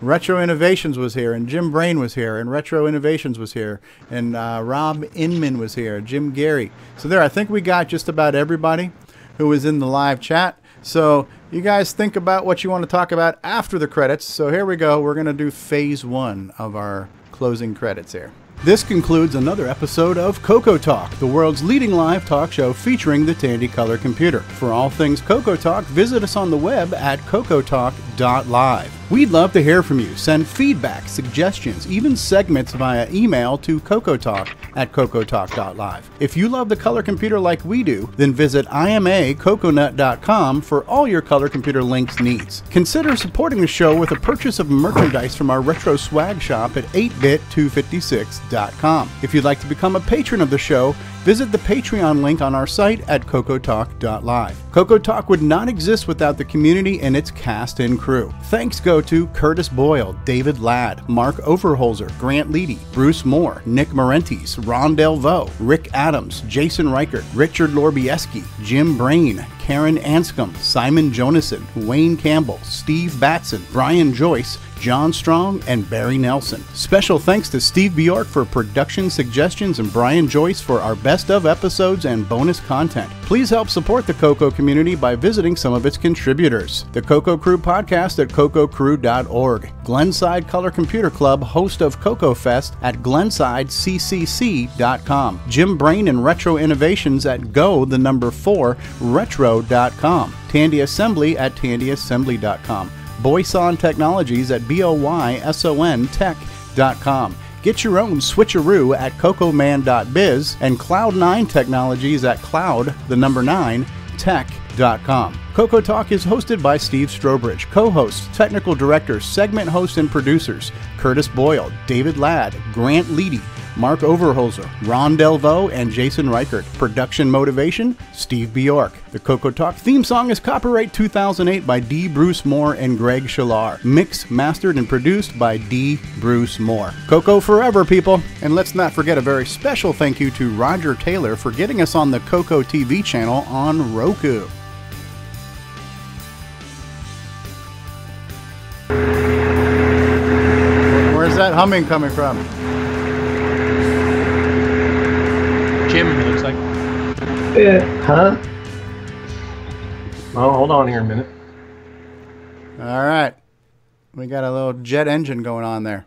S1: Retro Innovations was here, and Jim Brain was here, and Retro Innovations was here, and Rob Inman was here, Jim Gary. So there, I think we got just about everybody who was in the live chat. So you guys think about what you want to talk about after the credits. So here we go. We're going to do phase 1 of our closing credits here. This concludes another episode of CoCoTALK, the world's leading live talk show featuring the Tandy Color computer. For all things CoCoTALK, visit us on the web at CoCoTALK.live. We'd love to hear from you. Send feedback, suggestions, even segments via email to CoCoTALK@CoCoTALK.live. If you love the color computer like we do, then visit IMACoconut.com for all your color computer links needs. Consider supporting the show with a purchase of merchandise from our retro swag shop at 8bit256.com. If you'd like to become a patron of the show, visit the Patreon link on our site at CoCoTALK.live. CoCoTALK would not exist without the community and its cast and crew. Thanks go to Curtis Boyle, David Ladd, Mark Overholser, Grant Leighty, Bruce Moore, Nick Marentes, Ron Delvaux, Rick Adams, Jason Reighard, Richard Lorbieski, Jim Brain, Karen Anscombe, Simon Jonassen, Wayne Campbell, Steve Batson, Brian Joyce, John Strong, and Barry Nelson. Special thanks to Steve Bjork for production suggestions and Brian Joyce for our best of episodes and bonus content. Please help support the CoCo community by visiting some of its contributors. The CoCo Crew podcast at CoCoCrew.org. Glenside Color Computer Club, host of CoCo Fest at GlensideCCC.com. Jim Brain and Retro Innovations at Go4Retro.com. Tandy Assembly at TandyAssembly.com. Boyson Technologies at BOYSONTech.com. Get your own switcheroo at cocoman.biz and Cloud9 Technologies at cloud9tech.com. CoCoTALK is hosted by Steve Strobridge, co-hosts, technical directors, segment hosts, and producers Curtis Boyle, David Ladd, Grant Leighty, Mark Overholser, Ron Delvaux, and Jason Reighard. Production motivation, Steve Bjork. The CoCoTALK theme song is copyright 2008 by D. Bruce Moore and Greg Schalar. Mixed, mastered, and produced by D. Bruce Moore. CoCo forever, people. And let's not forget a very special thank you to Roger Taylor for getting us on the CoCo TV channel on Roku. Where's that humming coming from?
S3: Jim, it looks like.
S18: Huh? Well, hold on here a minute.
S1: All right. We got a little jet engine going on there.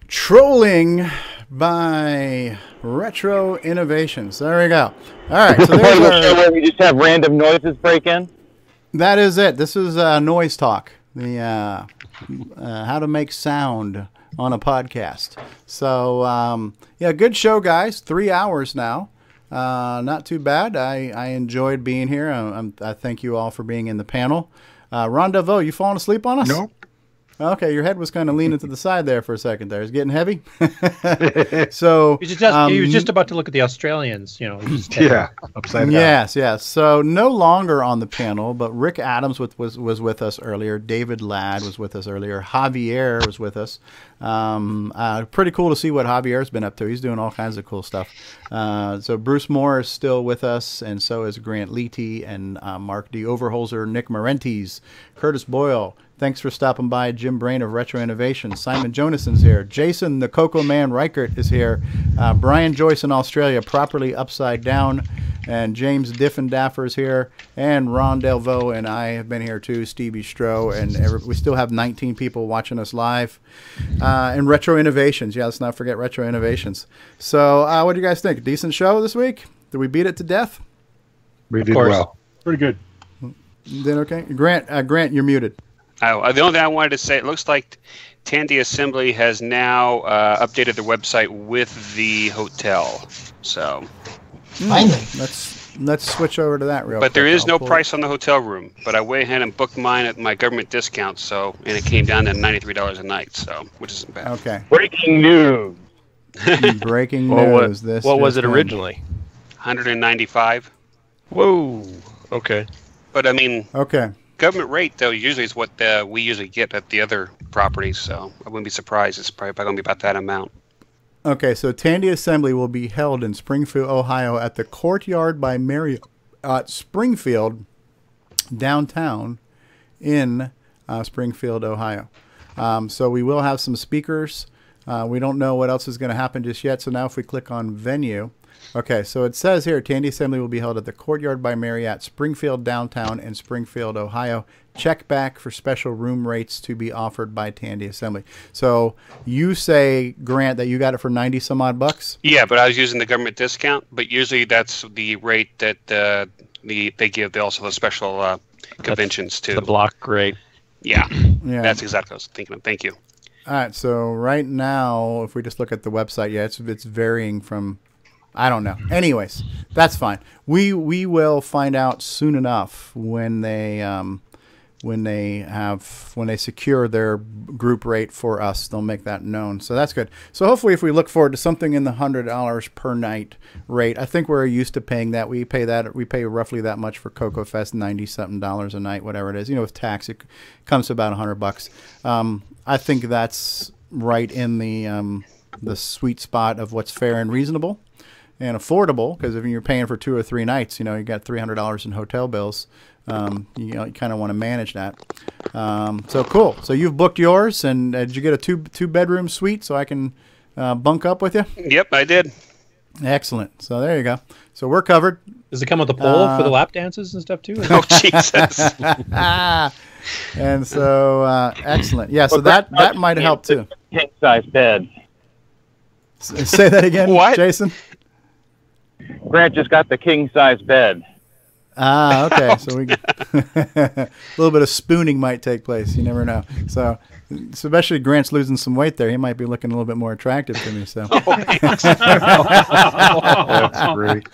S1: Trolling by Retro Innovations. There we go. All right. So there's
S20: where we just have random noises break in?
S1: That is it. This is Noise Talk. The how to make sound on a podcast. So, yeah, good show, guys. 3 hours now. Not too bad. I enjoyed being here. I thank you all for being in the panel. Ron Delvaux, you falling asleep on us?
S11: Nope.
S1: Okay, your head was kind of leaning to the side there for a second there. It's getting heavy. So
S3: he was just about to look at the Australians, you know.
S11: Yeah, upside down.
S1: Yes. So no longer on the panel, but Rick Adams was with us earlier. David Ladd was with us earlier. Javier was with us. Pretty cool to see what Javier's been up to. He's doing all kinds of cool stuff. So Bruce Moore is still with us, and so is Grant Leighty and Mark D. Overholser, Nick Marentes, Curtis Boyle. Thanks for stopping by. Jim Brain of Retro Innovation. Simon Jonassen's here. Jason, the Coco Man Reighard, is here. Brian Joyce in Australia, properly upside down. And James Diffendaffer is here. And Ron Delvaux and I have been here too. Stevie Stroh. And we still have 19 people watching us live. And Retro Innovations. Yeah, let's not forget Retro Innovations. So what do you guys think? Decent show this week? Did we beat it to death?
S11: We did well.
S7: Pretty good.
S1: Did okay? Grant, you're muted.
S2: The only thing I wanted to say, it looks like Tandy Assembly has now updated their website with the hotel. So
S4: finally,
S1: let's switch over to that real quick.
S2: But there is no price on the hotel room. But I went ahead and booked mine at my government discount, and it came down to $93 a night, so which isn't bad.
S1: Okay.
S20: Breaking news.
S1: Breaking news.
S21: What was it originally?
S2: $195.
S21: Whoa. Okay.
S2: But I mean.
S1: Okay.
S2: Government rate, though, usually is what we usually get at the other properties, so I wouldn't be surprised. It's probably going to be about that amount.
S1: Okay, so Tandy Assembly will be held in Springfield, Ohio at the Courtyard by Marriott Springfield, downtown in Springfield, Ohio. So we will have some speakers. We don't know what else is going to happen just yet, so now if we click on venue. Okay, so it says here, Tandy Assembly will be held at the Courtyard by Marriott, Springfield Downtown in Springfield, Ohio. Check back for special room rates to be offered by Tandy Assembly. So you say, Grant, that you got it for 90 some odd bucks?
S2: Yeah, but I was using the government discount, but usually that's the rate that they give. They also have special conventions too.
S21: The block rate.
S2: Yeah, that's exactly what I was thinking of. Thank you.
S1: All right, so right now, if we just look at the website, it's varying from... I don't know. Anyways, that's fine. We will find out soon enough when they secure their group rate for us. They'll make that known. So that's good. So hopefully, if we look forward to something in the $100 per night rate, I think we're used to paying that. We pay roughly that much for CoCo Fest, $90-something a night, whatever it is. With tax, it comes to about $100. I think that's right in the sweet spot of what's fair and reasonable. And affordable, because if you're paying for 2 or 3 nights, you got $300 in hotel bills. You kind of want to manage that. So cool. So you've booked yours, and did you get a two bedroom suite so I can bunk up with you?
S2: Yep, I did.
S1: Excellent. So there you go. So we're covered.
S3: Does it come with a pole for the lap dances and stuff too?
S2: Oh Jesus!
S1: And so excellent. Yeah. So that might help too.
S20: King size bed.
S1: Say that again,
S2: what?
S1: Jason?
S20: Grant just got the king size bed.
S1: Okay. So a little bit of spooning might take place. You never know. So especially Grant's losing some weight there. He might be looking a little bit more attractive to me. So
S11: that's great.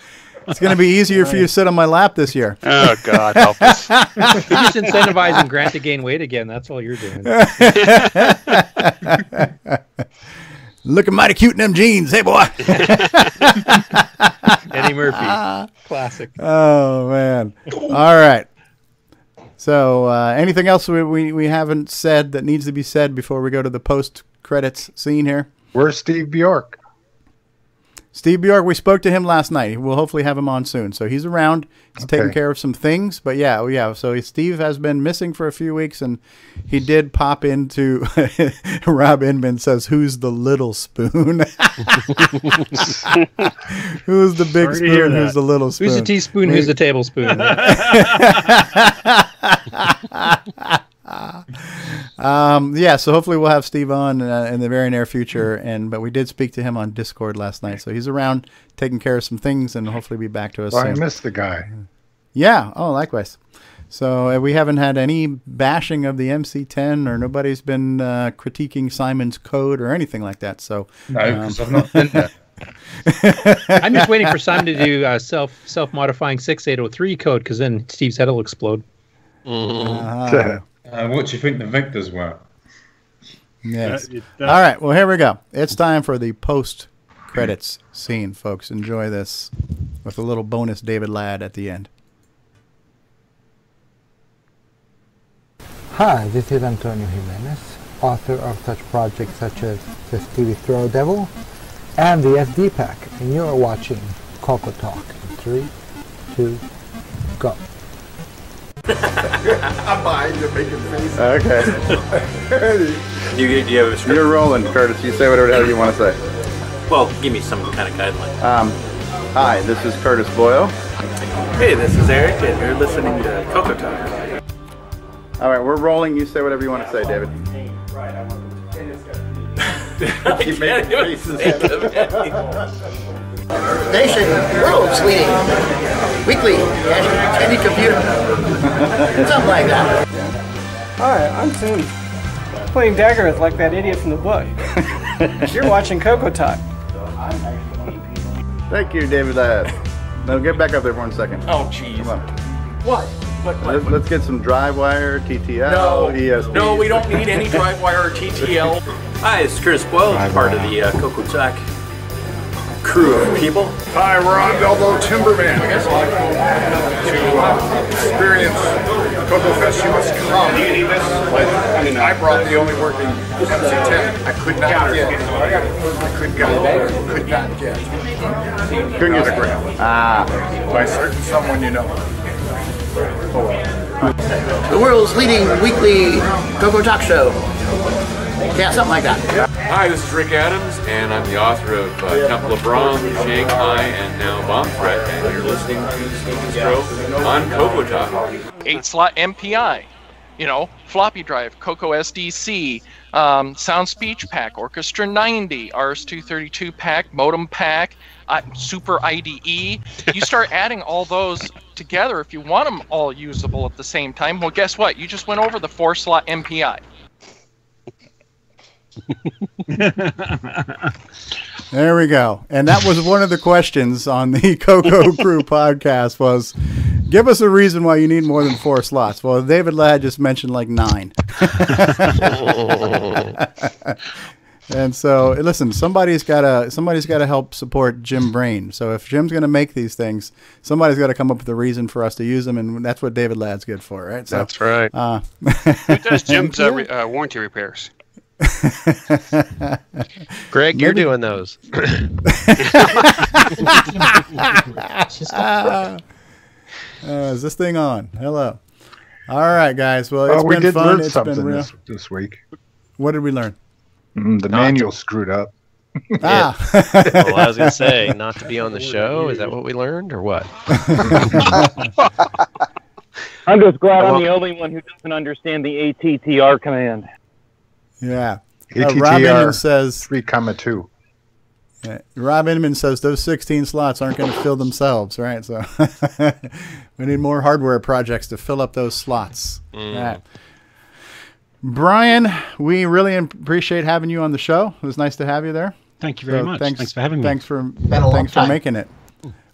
S1: It's going to be easier for you to sit on my lap this year.
S2: Oh God, help us!
S3: You're just incentivizing Grant to gain weight again. That's all you're doing.
S1: Looking mighty cute in them jeans, hey boy.
S3: Eddie Murphy, classic.
S1: Oh man! All right. So, anything else we haven't said that needs to be said before we go to the post credits scene here?
S11: Where's Steve Bjork?
S1: Steve Bjork, we spoke to him last night. We'll hopefully have him on soon. So he's around. He's taking care of some things. But yeah. So Steve has been missing for a few weeks, and he did pop into Rob Inman says, "Who's the little spoon?" Who's the big spoon? Who's the little spoon?
S3: Who's the teaspoon? Who's the tablespoon?
S1: So hopefully we'll have Steve on in the very near future, but we did speak to him on Discord last night, so he's around taking care of some things, and hopefully be back to us soon.
S11: I missed the guy.
S1: Yeah, likewise. So we haven't had any bashing of the MC10, or nobody's been critiquing Simon's code or anything like that. So
S9: no, because I've not been there.
S3: I'm just waiting for Simon to do self-modifying 6803 code, because then Steve's head will explode.
S9: What do you think the vectors were?
S1: Yes. All right. Well, here we go. It's time for the post-credits scene, folks. Enjoy this with a little bonus David Ladd at the end.
S8: Hi, this is Antonio Jimenez, author of such projects such as the Stevie Throw Devil and the SD Pack, and you are watching CoCoTALK. 3, 2, go.
S11: I'm behind you making faces.
S22: Okay. you have a script? You're rolling, Curtis. You say whatever the hell you want to say.
S23: Well, give me some kind of guideline.
S22: Hi, this is Curtis Boyle.
S23: Hey, this is Eric, and you're listening to CoCoTALK.
S22: All right, we're rolling. You say whatever you want to say, David.
S23: Keep making faces.
S24: Nation, world's leading weekly handy computer. Something like that.
S25: Hi, I'm Tim. Playing Daggerith like that idiot from the book. You're watching CoCoTALK.
S22: Thank you, David Ladd. Now get back up there for 1 second.
S23: Oh, jeez.
S22: Come on.
S23: What?
S22: Let's get some drive wire, TTL, ESP.
S23: No, we don't need any drive wire or TTL. Hi, it's Curtis Boyle, part of the CoCoTALK crew of people.
S11: Hi, we're on Delvaux Timberman. To experience Coco Fest, you must come. Do you need this? I brought the only working MC10. I could not get. Couldn't get a grant. By certain someone you know.
S24: The world's leading weekly CoCoTALK show. Yeah, something like that.
S26: Hi, this is Rick Adams, and I'm the author of Temple of Brahm, Shanghai, and now Bomb Threat, and you're listening to Steve Stroh on CoCoTALK.
S27: 8-slot MPI, floppy drive, CoCo SDC, Sound Speech Pack, Orchestra 90, RS-232 Pack, Modem Pack, Super IDE. You start adding all those together if you want them all usable at the same time. Well, guess what? You just went over the 4-slot MPI.
S1: There we go. And that was one of the questions on the CoCo Crew podcast was, give us a reason why you need more than 4 slots. Well, David Ladd just mentioned like 9. And so, listen, somebody's got to help support Jim Brain. So if Jim's going to make these things, somebody's got to come up with a reason for us to use them, and that's what David Ladd's good for, right? So,
S2: that's right. Who does Jim's warranty repairs?
S21: Greg, you're doing those.
S1: Is this thing on? Hello. All right, guys. Well, it's been fun.
S11: Learn
S1: it's
S11: something
S1: been real.
S11: this week.
S1: What did we learn?
S11: The manual screwed up.
S21: Well, I was going to say, not to be on the show. Is that what we learned, or what?
S20: I'm just glad I'm the only one who doesn't understand the ATTR command.
S1: Yeah.
S11: ATTR
S1: Rob Inman says
S11: 3,2.
S1: Rob Inman says those 16 slots aren't going to fill themselves, right? So we need more hardware projects to fill up those slots. Right. Brian, we really appreciate having you on the show. It was nice to have you there.
S19: Thank you very much. Thanks for having me.
S1: Thanks for making it.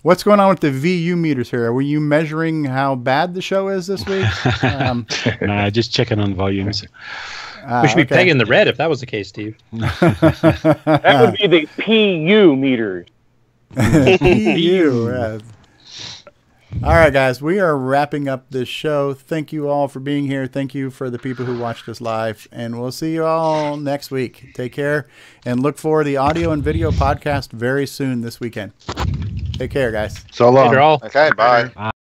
S1: What's going on with the VU meters here? Were you measuring how bad the show is this week?
S19: Nah, just checking on the volumes.
S3: We should be pegging the red if that was the case, Steve.
S20: That would be the PU meters.
S1: PU, right. All right, guys, we are wrapping up this show. Thank you all for being here. Thank you for the people who watched us live, and we'll see you all next week. Take care, and look for the audio and video podcast very soon this weekend. Take care, guys.
S11: So long.
S5: Okay, bye.